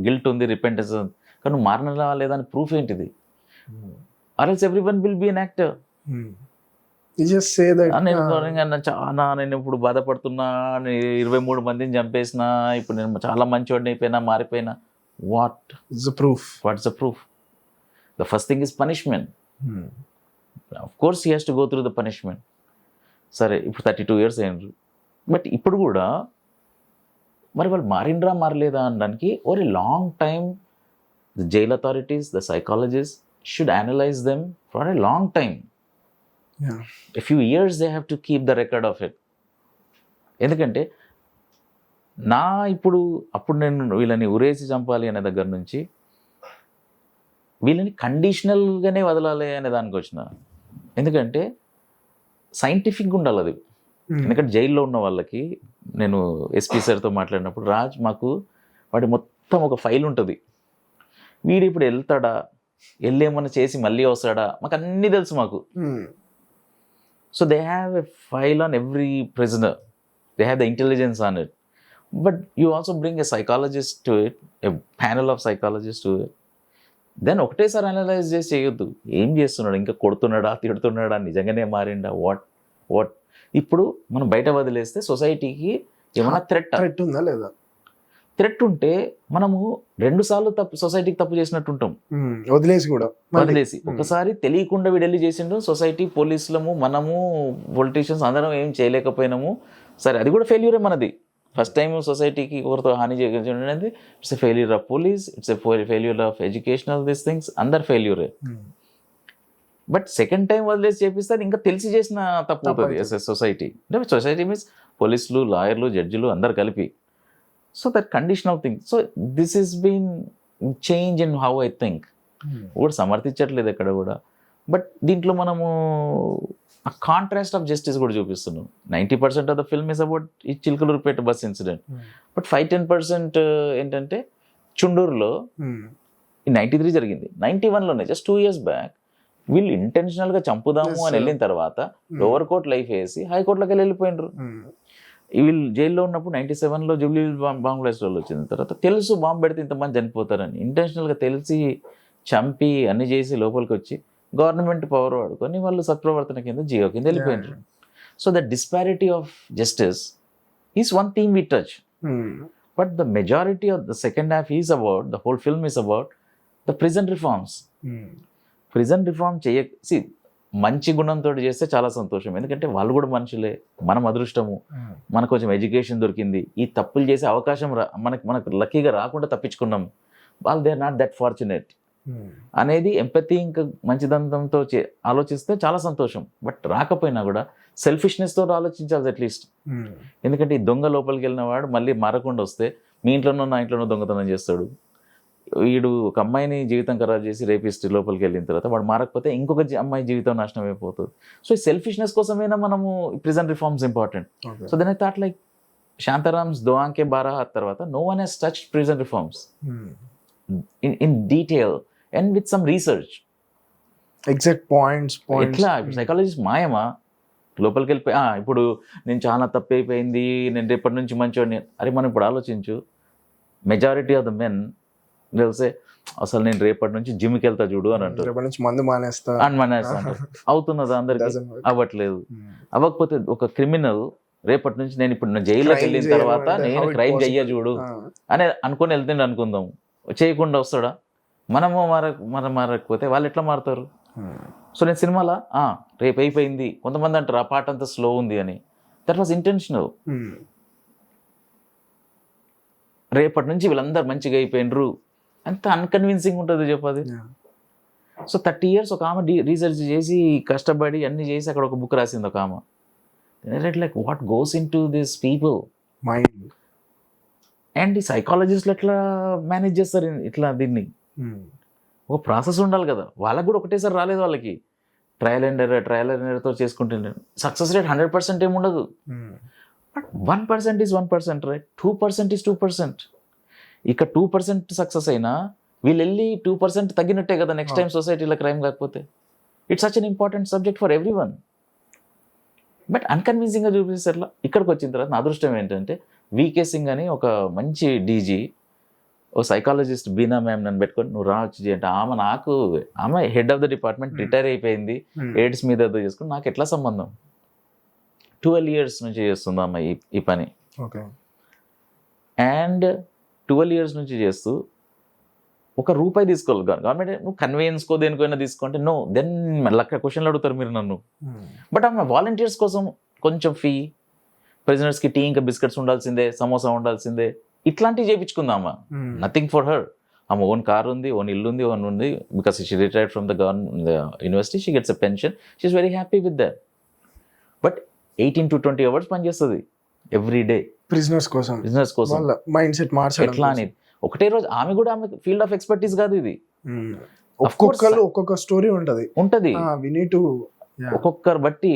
గిల్ట్ ఉంది, రిపెంటెన్స్ ఉంది, కానీ నువ్వు మారినా లేదా అని ప్రూఫ్ ఏంటిది? Or else everyone will be an actor. నేను ఇప్పుడు బాధపడుతున్నా, 23 మందిని చంపేసిన, ఇప్పుడు నేను చాలా మంచివాడిని అయిపోయినా, మారిపోయినా. What's the proof? The first thing is punishment. Of course he has to go through the punishment. సరే ఇప్పుడు 32 years అయినారు, బట్ ఇప్పుడు కూడా మరి వాళ్ళు మారిండ్రా మారలేదా అనడానికి only long time the jail authorities, the psychologists should analyze them for a long time. A few years they have to keep the record of it. ఎందుకంటే అప్పుడు నేను వీళ్ళని ఉరేసి చంపాలి అనే దగ్గర నుంచి వీళ్ళని కండిషనల్గానే వదలాలి అనే దానికి వచ్చిన. ఎందుకంటే సైంటిఫిక్గా ఉండాలి అది. ఎందుకంటే జైల్లో ఉన్న వాళ్ళకి నేను ఎస్పీ సార్తో మాట్లాడినప్పుడు, రాజ్ మాకు వాడి మొత్తం ఒక ఫైల్ ఉంటుంది, వీడు ఇప్పుడు వెళ్తాడా, వెళ్ళేమన్నా చేసి మళ్ళీ వస్తాడా, మాకు అన్నీ తెలుసు మాకు. So they have a file on every prisoner, they have the intelligence on it. But you also bring a psychologist to it, a panel of psychologist to it. Then ఒకటేసారి అనలైజ్ చేసి చేయొద్దు, ఏం చేస్తున్నాడు, ఇంకా కొడుతున్నాడా, తిడుతున్నాడా, నిజంగానే మారిండా, వాట్. ఇప్పుడు మనం బయట వదిలేస్తే సొసైటీకి ఏమైనా థ్రెట్ ఉందా లేదా? థ్రెట్ ఉంటే మనము 2 సార్లు సొసైటీకి తప్పు చేసినట్టు ఉంటాం. వదిలేసి ఒకసారి తెలియకుండా వీడెళ్ళి చేసిండు, సొసైటీ, పోలీసులము, మనము, పొలిటీషియన్స్ అందరం ఏం చేయలేకపోయినాము. సరే అది కూడా ఫెయిల్యూరే మనది. ఫస్ట్ టైం సొసైటీకి ఒకరితో హాని చేయగలిగినది it's a failure of police, it's a failure of educational this things, అందరు ఫెయిల్యూరే. బట్ సెకండ్ టైం వదిలేసి చేపిస్తే అది ఇంకా తెలిసి చేసిన తప్పు అవుతుంది ఎస్ ఎ సొసైటీ. అంటే సొసైటీ మీన్స్ పోలీసులు, లాయర్లు, జడ్జిలు అందరు కలిపి. So that condition of things. So this has been change in how I think. కూడా సమర్థించట్లేదు ఎక్కడ కూడా. బట్ దీంట్లో మనము ఆ కాంట్రాస్ట్ ఆఫ్ జస్టిస్ కూడా చూపిస్తున్నాం. 90% of the film is about ఈ చిలుకలూరుపేట బస్ ఇన్సిడెంట్. బట్ 5-10% ఏంటంటే చుండూరులో 93 జరిగింది, 91లోనే జస్ట్ 2 years బ్యాక్ వీళ్ళు ఇంటెన్షనల్గా చంపుదాము అని వెళ్ళిన తర్వాత లోవర్ కోర్ట్ లైఫ్ వేసి హైకోర్టులోకి వెళ్ళిపోయినారు. వీళ్ళు జైల్లో ఉన్నప్పుడు 97లో జూబ్లీ బాంబ్ బ్లాస్ట్ వాళ్ళు వచ్చిన తర్వాత తెలుసు బాంబు పెడితే ఇంతమంది చనిపోతారని, ఇంటెన్షనల్గా తెలిసి చంపి అన్ని చేసి లోపలికి వచ్చి గవర్నమెంట్ పవర్ వాడుకొని వాళ్ళు సత్ప్రవర్తన కింద జియో కింద వెళ్ళిపోయినారు. So the disparity of justice is one theme we touch, but the majority of the second half is about, the whole film is about the prison reforms. Prison reform మంచి గుణంతో చేస్తే చాలా సంతోషం, ఎందుకంటే వాళ్ళు కూడా మనుషులే, మనం అదృష్టము, మనకు కొంచెం ఎడ్యుకేషన్ దొరికింది, ఈ తప్పులు చేసే అవకాశం మనకు లక్కీగా రాకుండా తప్పించుకున్నాం, వాళ్ళు they are not that fortunate అనేది ఎంపతి ఇంకా మంచిదంతంతో ఆలోచిస్తే చాలా సంతోషం. బట్ రాకపోయినా కూడా సెల్ఫిష్నెస్ తోటి ఆలోచించాలి అట్లీస్ట్. ఎందుకంటే ఈ దొంగ లోపలికి వెళ్ళిన వాడు మళ్ళీ మారకుండా వస్తే మీ ఇంట్లోనో నా ఇంట్లోనో దొంగతనం చేస్తాడు, వీడు ఒక అమ్మాయిని జీవితం ఖరాబ్ చేసి రేపిస్ట్ లోపలికి వెళ్ళిన తర్వాత వాడు మారకపోతే ఇంకొక అమ్మాయి జీవితం నాశనం అయిపోతుంది. సో ఈ సెల్ఫిష్నెస్ కోసమైనా మనము prison reforms important. So then I thought like Shantaram's Do Aankhen Barah తర్వాత no one he's touched prison reforms in detail and with some research. Exact points ఎట్లా సైకాలజిస్ట్ మాయమా లోపలికి వెళ్ళిపోయి ఇప్పుడు నేను చాలా తప్పు అయిపోయింది, నేను రేపటి నుంచి మంచివాడిని. అరే మనం ఇప్పుడు ఆలోచించు, మెజారిటీ ఆఫ్ ద మెన్ తెలిసే అసలు నేను రేపటి నుంచి జిమ్కి వెళ్తా చూడు అని అంటారు, మందు మానేస్తా అంటారు. అవుతున్నదా అందరికి? అవ్వట్లేదు. అవ్వకపోతే ఒక క్రిమినల్ రేపటి నుంచి నేను ఇప్పుడు జైల్లోకి వెళ్ళిన తర్వాత నేను క్రైమ్ చెయ్య చూడు అని అనుకుని వెళ్తుండే అనుకుందాం, చేయకుండా వస్తాడా? మనం మారకపోతే వాళ్ళు ఎట్లా మారుతారు? సో నేను సినిమాలో రేపు అయిపోయింది, కొంతమంది అంటారు ఆ పాట అంతా స్లో ఉంది అని, దట్ వాజ్ ఇంటెన్షనల్. రేపటి నుంచి వీళ్ళందరూ మంచిగా అయిపోయినరు అంత అన్కన్విన్సింగ్ ఉంటుంది చెప్పది. సో 30 years ఒక ఆమె రీసెర్చ్ చేసి కష్టపడి అన్ని చేసి అక్కడ ఒక బుక్ రాసింది ఒక ఆమె. Like what goes in to this people mind and ఈ సైకాలజిస్టులు ఎట్లా మేనేజ్ చేస్తారు ఇట్లా దీన్ని? ఒక ప్రాసెస్ ఉండాలి కదా. వాళ్ళకి కూడా ఒకటేసారి రాలేదు, వాళ్ళకి ట్రయల్ అండ్ ఎర్రర్తో చేసుకుంటున్నారు. సక్సెస్ రేట్ 100% ఏముండదు, బట్ 1% ఈజ్ 1%, రైట్? 2% ఈజ్ 2%. ఇక 2% సక్సెస్ అయినా వీళ్ళు వెళ్ళి 2% తగ్గినట్టే కదా నెక్స్ట్ టైం సొసైటీలో క్రైమ్ కాకపోతే. It's such an important subject for every one. But అన్కన్విన్సింగ్గా చూపిస్తారు. ఇక్కడికి వచ్చిన తర్వాత నా అదృష్టం ఏంటంటే వికే సింగ్ అని ఒక మంచి డీజీ, ఓ సైకాలజిస్ట్ బీనా మ్యామ్ నన్ను పెట్టుకొని నువ్వు రావచ్చు అంటే ఆమె head of the department, retire అయిపోయింది, ఎయిడ్స్ మీద చేసుకుని నాకు ఎట్లా సంబంధం? 12 years నుంచి చేస్తుంది అమ్మ ఈ పని. అండ్ 12 years నుంచి చేస్తూ ₹1 తీసుకోవాలి గవర్నమెంట్. నువ్వు కన్వీనియన్స్కో దేనికైనా తీసుకుంటే నో, దెన్ లక్ష క్వశ్చన్లు అడుగుతారు మీరు నన్ను. బట్ ఆమె వాలంటీర్స్ కోసం కొంచెం ఫీ, ప్రిజనర్స్కి టీ ఇంకా బిస్కెట్స్ ఉండాల్సిందే, సమోసా ఉండాల్సిందే, ఇట్లాంటివి చేయించుకుందామా. Nothing for her. ఆమె ఓన్ కార్ ఉంది, ఓన్ ఇల్లు ఉంది, ఓన్ ఉంది. Because she retired from the university, she gets a pension, she is very happy with that. But 18 to 20 hours పనిచేస్తుంది ఎవ్రీ డే బిజినెస్ కోసం మైండ్ సెట్ మార్చాలి. ఎట్లా అని ఒకటే రోజు ఆమె కూడా ఆమె ఫీల్డ్ ఆఫ్ ఎక్స్పర్టీస్ కాదు ఇది. ఒక్కొక్క స్టోరీ ఉంటది. ఒక్కొక్కరు బట్టి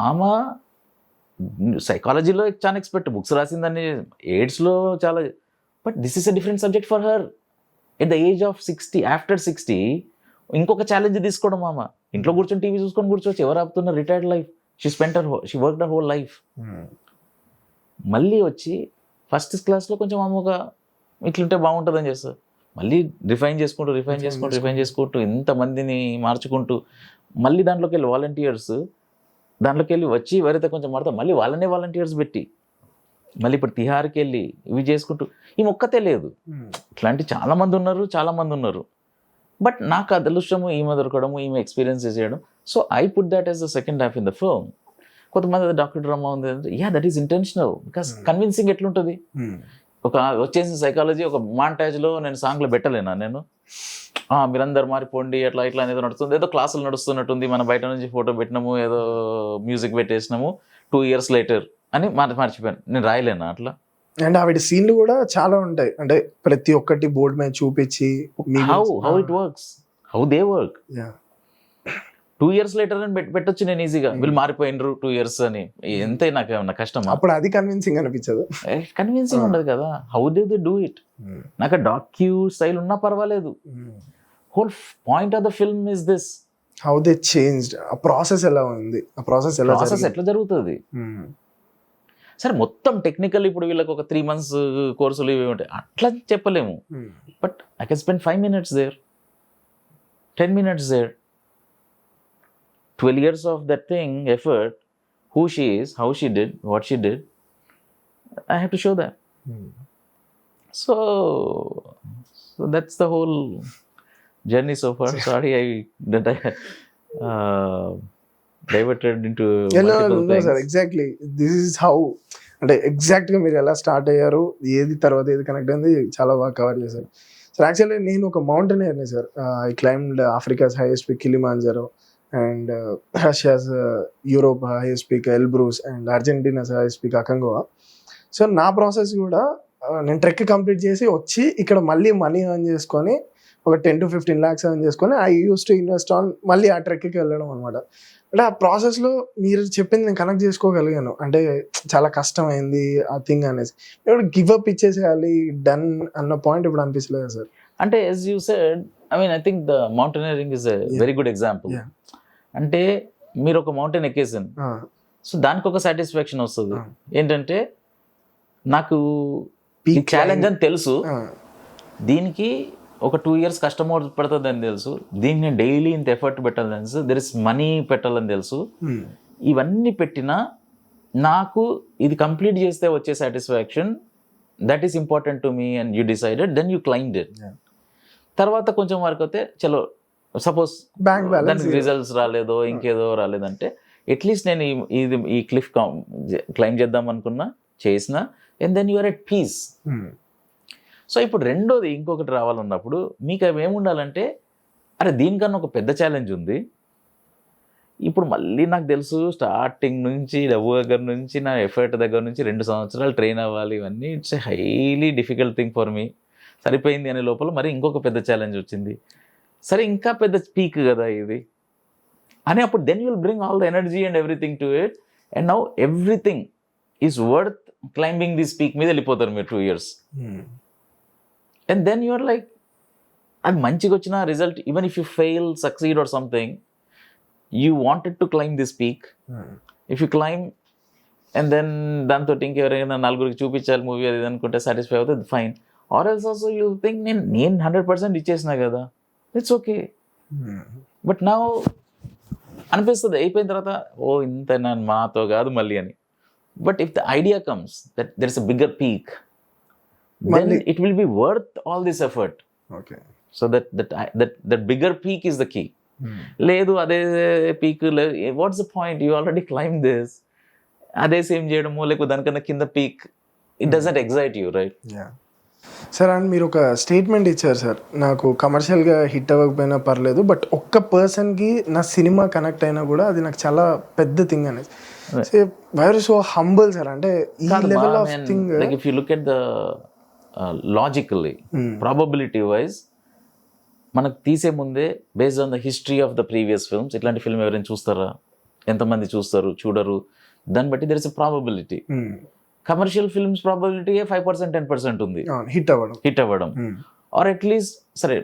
ఆమె సైకాలజీలో చాలా ఎక్స్పర్ట్, బుక్స్ రాసిందని, ఎయిడ్స్లో చాలా. But this is a different subject for her. At the age of 60, after 60 ఇంకొక ఛాలెంజ్ తీసుకోవడం. ఇంట్లో కూర్చొని టీవీ చూసుకొని కూర్చోవచ్చు, ఎవరు ఆపుతున్నారు? Retired life, she worked her whole life. మళ్ళీ వచ్చి ఫస్ట్ క్లాస్లో కొంచెం ఒక ఇట్లుంటే బాగుంటుందని చేస్తారు. మళ్ళీ రిఫైన్ చేసుకుంటూ ఇంతమందిని మార్చుకుంటూ మళ్ళీ దాంట్లోకి వెళ్ళి వాలంటీర్స్, దాంట్లోకి వెళ్ళి వచ్చి ఎవరైతే కొంచెం మారుతా మళ్ళీ వాళ్ళనే వాలంటీర్స్ పెట్టి మళ్ళీ ఇప్పుడు తిహార్కి వెళ్ళి ఇవి చేసుకుంటూ ఈమె ఒక్కతే లేదు. ఇట్లాంటి చాలా మంది ఉన్నారు. బట్ నాకు అదృష్టము ఈమె దొరకడము, ఈమె ఎక్స్పీరియన్స్ చేయడం. So I put that as the second half in the film. కొంతమంది డాక్టర్ డ్రామా ఉంది అంటే that is intentional, because convincing ఎట్లుంటుంది. ఒక వచ్చేసిన సైకాలజీ ఒక మాంటాజ్లో నేను సాంగ్లో పెట్టలేనా నేను? మీరందరు మారిపోండి అట్లా ఇట్లా అనేది నడుస్తుంది, ఏదో క్లాసులు నడుస్తున్నట్టుంది, మనం బయట నుంచి ఫోటో పెట్టినాము, ఏదో మ్యూజిక్ పెట్టేసినాము, 2 years later అని మర్చిపోయాను. నేను రాయలేనా అట్లా? అండ్ ఆవిడ సీన్లు కూడా చాలా ఉంటాయి, అంటే ప్రతి ఒక్కటి బోర్డు మీద చూపించి how it works, how they work. 2 years later అని పెట్టొచ్చు నేను ఈజీగా, వీళ్ళు మారిపోయినరు 2 years అని. ఎంత నాకు ఏమన్నా కష్టమా? అప్పుడు అది కన్విన్సింగ్ అనిపించదు. కన్విన్సింగ్ ఉండదు కదా. How they do it? నాకు డాక్యూ స్టైల్ ఉన్నా పర్వాలేదు. Whole point of the film is this, how they changed. ఆ ప్రాసెస్ ఎలా ఉంది, ఆ ప్రాసెస్ ఎట్లా జరుగుతుంది? సరే మొత్తం టెక్నికల్ ఇప్పుడు వీళ్ళకి ఒక 3 months కోర్సులు ఇవి ఉంటాయి అట్లా చెప్పలేము. But I can spend 5 minutes there, 10 minutes there, 12 years of that thing, effort, who she is, how she did, what she did, I have to show that. So that's the whole journey so far. Sorry that I diverted into multiple things. Sir exactly this is how అంటే ఎగ్జాక్ట్గా మీరు ఎలా start అయ్యారు, ఏది తర్వాత ఏది connect అయింది చాలా బాగా కవర్ చేశారు సార్. యాక్చువల్లీ నేను ఒక మౌంటైనర్ని sir. I climbed Africa's highest peak Kilimanjaro and Russia's Europe highest peak Elbrus and Argentina's highest peak Aconcagua. So నా ప్రాసెస్ కూడా నేను ట్రెక్ కంప్లీట్ చేసి వచ్చి ఇక్కడ మళ్ళీ మనీ ఎర్న్ చేసుకొని ఒక 10 to 15 lakhs ఎర్న్ చేసుకొని I use to invest on మళ్ళీ ఆ ట్రెక్కి వెళ్ళడం అనమాట. అంటే ఆ ప్రాసెస్లో మీరు చెప్పింది నేను కనెక్ట్ చేసుకోగలిగాను. అంటే చాలా కష్టమైంది ఆ థింగ్ అనేసి ఇప్పుడు గివ్ అప్ ఇచ్చేసేయాలి డన్ అన్న పాయింట్ ఇప్పుడు అనిపించలేదు సార్. అంటే as you said, I mean I think the mountaineering is a very good example. అంటే మీరు ఒక మౌంటైన్ ఎక్కేసాను, సో దానికి ఒక సాటిస్ఫాక్షన్ వస్తుంది. ఏంటంటే నాకు ఈ ఛాలెంజ్ అని తెలుసు, దీనికి ఒక 2 years కష్టం పడుతుందని తెలుసు, దీన్ని నేను డైలీ ఇంత ఎఫర్ట్ పెట్టాలని తెలుసు, దెర్ ఇస్ మనీ పెట్టాలని తెలుసు. ఇవన్నీ పెట్టినా నాకు ఇది కంప్లీట్ చేస్తే వచ్చే satisfaction, that is important to me and you decided, then you climbed it. తర్వాత కొంచెం వరకు అయితే చలో సపోజ్ దానికి రిజల్ట్స్ రాలేదో ఇంకేదో రాలేదంటే అట్లీస్ట్ నేను ఈ క్లిఫ్ క్లైమ్ చేద్దాం అనుకున్నా, చేసిన, and then you're at peace. సో ఇప్పుడు రెండోది ఇంకొకటి రావాలన్నప్పుడు మీకు అవి ఏముండాలంటే, అరే దీనికన్నా ఒక పెద్ద ఛాలెంజ్ ఉంది. ఇప్పుడు మళ్ళీ నాకు తెలుసు స్టార్టింగ్ నుంచి డబ్బు దగ్గర నుంచి నా ఎఫర్ట్ దగ్గర నుంచి 2 సంవత్సరాలు ట్రైన్ అవ్వాలి, ఇవన్నీ it's a highly difficult thing for me. సరిపోయింది అనే లోపల మరి ఇంకొక పెద్ద ఛాలెంజ్ వచ్చింది, సరే ఇంకా పెద్ద పీక్ కదా ఇది అని. అప్పుడు then you will bring all the energy and everything to it, and now everything is worth climbing this peak మీద వెళ్ళిపోతారు మీరు 2 years. And then you are like, అది మంచిగా వచ్చిన result, even if you fail succeed or something, you wanted to climb this peak. If you climb and then దాంతో ఇంకెవరైనా 4 చూపించాలి movie అది అనుకుంటే సాటిస్ఫై అవుతుంది, fine. Or else also you think నేను 100% ఇచ్చేసిన కదా, ఇట్స్ ఓకే. బట్ నా అనిపిస్తుంది అయిపోయిన తర్వాత, ఓ ఇంత నేను మాతో కాదు మళ్ళీ అని. But if the idea comes that there is a bigger peak, then it will be worth all this effort. Okay. So that bigger peak is the key. లేదు అదే peak, what's the point, you already climbed this, అదే same చేయడము లేకపోతే దానికన్నా కింద peak, it doesn't excite you, right? Yeah. Sir and మీరు ఒక statement ఇచ్చారు సార్, నాకు కమర్షియల్గా హిట్ అవ్వకపోయినా పర్లేదు, బట్ ఒక్క పర్సన్కి నా సినిమా కనెక్ట్ అయినా కూడా అది నాకు చాలా పెద్ద థింగ్ అనేది. సో హంబుల్ సార్, అంటే ఈ level of thing. Like if you look at the logically probability wise మనకు తీసే ముందే based on the history of the previous films, ఇట్లాంటి ఫిల్మ్ ఎవరైనా చూస్తారా, ఎంతమంది చూస్తారు, చూడరు, దాన్ని బట్టి there is a probability. Commercial films probability 5% 10% ఉంది హిట్ అవ్వడం, ఆర్ అట్లీస్ట్ సరే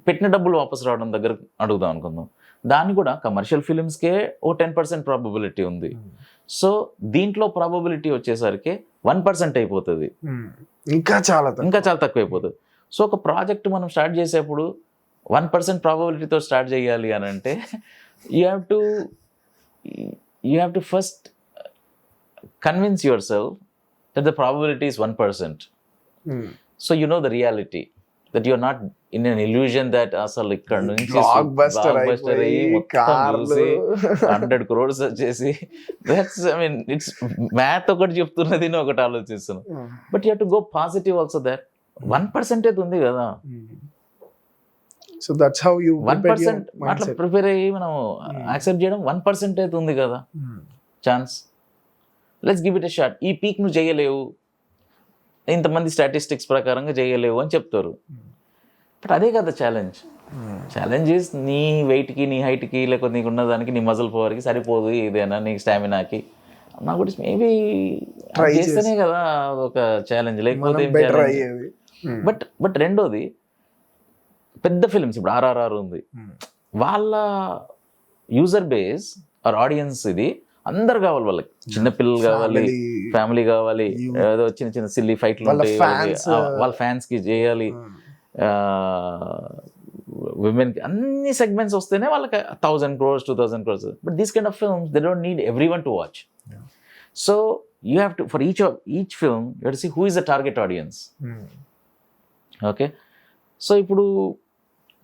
పెట్టిన డబ్బులు వాపస్ రావడం దగ్గర అడుగుదాం అనుకుందాం, దాన్ని కూడా కమర్షియల్ ఫిల్మ్స్కే ఓ 10% ప్రాబబిలిటీ ఉంది. సో దీంట్లో ప్రాబబిలిటీ వచ్చేసరికి 1% అయిపోతుంది, ఇంకా చాలా తక్కువ అయిపోతుంది. సో ఒక ప్రాజెక్ట్ మనం స్టార్ట్ చేసేప్పుడు 1% ప్రాబబిలిటీతో స్టార్ట్ చేయాలి అని అంటే you have to first convince yourself that the probability is 1%. So you know the reality, that you're not in an illusion that అసలు ఇక్కడ నుంచి బ్లాక్ బస్టర్ అయ్యి 100 crores వచ్చేసి, that's I mean it's math ఒకటి చెప్తున్నది ఒకటి ఆలోచిస్తున్నాం. But you have to go positive also, that 1% ఉంది కదా. సో దట్స్ హౌ యు 1% అట్లా ప్రిపేర్ అయ్యి మనం యాక్సెప్ట్ చేయడం 1% అయితే ఉంది కదా chance, let's give it a shot. ఈ పీక్ నువ్వు చేయలేవు, ఇంతమంది స్టాటిస్టిక్స్ ప్రకారంగా చేయలేవు అని చెప్తారు. బట్ అదే కదా ఛాలెంజ్. ఛాలెంజెస్ నీ వెయిట్కి, నీ హైట్కి, లేకపోతే నీకు ఉన్నదానికి, నీ మజిల్ పవర్కి సరిపోదు, ఏదైనా నీ స్టామినాకి. నాకు కూడా మేబీ చేస్తేనే కదా ఒక ఛాలెంజ్, లేకపోతే బట్ రెండోది పెద్ద ఫిల్మ్స్, ఇప్పుడు RRR ఉంది, వాళ్ళ యూజర్ బేస్ ఆర్ ఆడియన్స్ ఇది అందరు కావాలి వాళ్ళకి, చిన్న పిల్లలు కావాలి, ఫ్యామిలీ కావాలి, ఏదో చిన్న చిన్న సిల్లీ ఫైట్లు ఉంటాయి వాళ్ళ ఫ్యాన్స్ కి చేయాలి, విమెన్ కి, అన్ని సెగ్మెంట్స్ వస్తేనే వాళ్ళకి 1,000 crores 2,000 crores. But these kind of films they don't need everyone to watch. So you have to, for each film you have to see who is the target audience. Okay, so ఇప్పుడు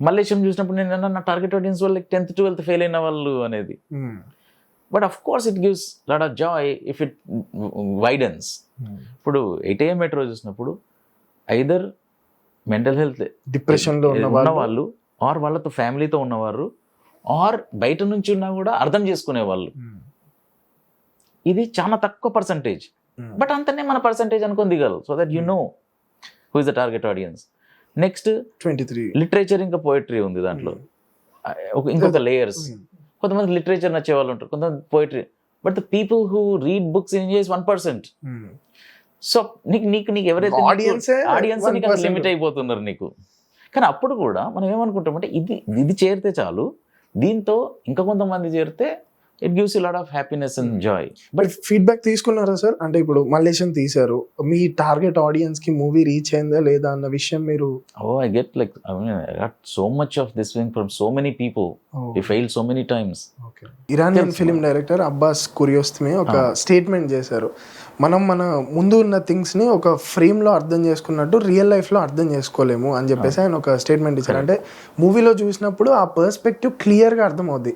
మల్లేశం చూసినప్పుడు నేను నా target audience వాళ్ళకి 10th 12th fail అయిన వాళ్ళు అనేది. But of course it gives lot of joy if it widens. ఇప్పుడు 8 AM metro చూసినప్పుడు ఐదర్ మెంటల్ హెల్త్ డిప్రెషన్లో ఉన్న వాళ్ళు, ఆర్ వాళ్ళతో ఫ్యామిలీతో ఉన్నవారు, ఆర్ బయట నుంచి ఉన్నా కూడా అర్థం చేసుకునే వాళ్ళు. ఇది చాలా తక్కువ పర్సంటేజ్, బట్ అంతనే మన పర్సంటేజ్ అనుకుని దిగాలి. So that you know who is the target audience. Next 23 literature, ఇంకా పోయిటరీ ఉంది దాంట్లో, ఇంకొక లేయర్స్. కొంతమంది లిటరేచర్ నచ్చే వాళ్ళు ఉంటారు, కొంతమంది poetry. But the people who read books in India is 1%. So నీకు ఎవరైతే ఆడియన్స్ లిమిట్ అయిపోతున్నారు నీకు. కానీ అప్పుడు కూడా మనం ఏమనుకుంటామంటే ఇది చేరితే చాలు, దీంతో ఇంకా కొంతమంది చేరితే it gives you lot of happiness and Joy. But feedback తీసుకున్నారా సార్? అంటే ఇప్పుడు మల్లేశం తీశారు, మీ టార్గెట్ ఆడియన్స్ కి మూవీ రీచ్ అయిందా లేదా అన్న విషయం మీరు? I get so much of this thing from so many people. They failed so many times. Okay. Iranian film director Abbas Kiarostami ఒక స్టేట్మెంట్ చేశారు, మనం మన ముందు ఉన్న థింగ్స్ ని ఒక ఫ్రేమ్ లో అర్థం చేసుకున్నట్టు రియల్ లైఫ్ లో అర్థం చేసుకోలేము అని చెప్పేసి ఆయన ఒక స్టేట్మెంట్ ఇచ్చారు. అంటే మూవీలో చూసినప్పుడు ఆ పర్స్పెక్టివ్ క్లియర్ గా అర్థం అవుద్ది,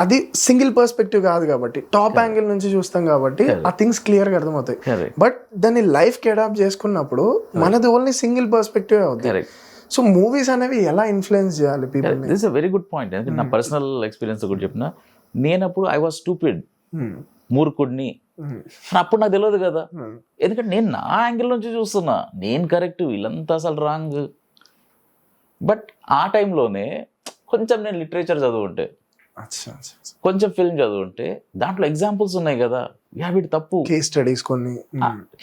అది సింగిల్ పర్స్పెక్టివ్ కాదు కాబట్టి, టాప్ యాంగిల్ నుంచి చూస్తాం కాబట్టి ఆ థింగ్స్ క్లియర్ గా అర్థమవుతాయి. బట్ దాన్ని లైఫ్ కి అడాప్ట్ చేసుకున్నప్పుడు మనది ఓన్లీ సింగిల్ పర్స్పెక్టివ్ అవుతుంది. సో మూవీస్ అనేవి ఎలా ఇన్ఫ్లుయెన్స్ చేయాలి people? This is a very good point. నా పర్సనల్ ఎక్స్పీరియన్స్ కూడా చెప్పిన, నేనప్పుడు ఐ వాజ్ స్టూపిడ్, మూర్ఖుడిని. అప్పుడు నాకు తెలియదు కదా, ఎందుకంటే నేను నా యాంగిల్ నుంచి చూస్తున్నా, నేను కరెక్ట్, వీళ్ళంతా అసలు రాంగ్. బట్ ఆ టైంలోనే కొంచెం నేను లిటరేచర్ చదువుంటే, కొంచెం ఫిల్మ్ చదువుంటే, దాంట్లో ఎగ్జాంపుల్స్ ఉన్నాయి కదా, వీటి తప్పు కేస్ స్టడీస్, కొన్ని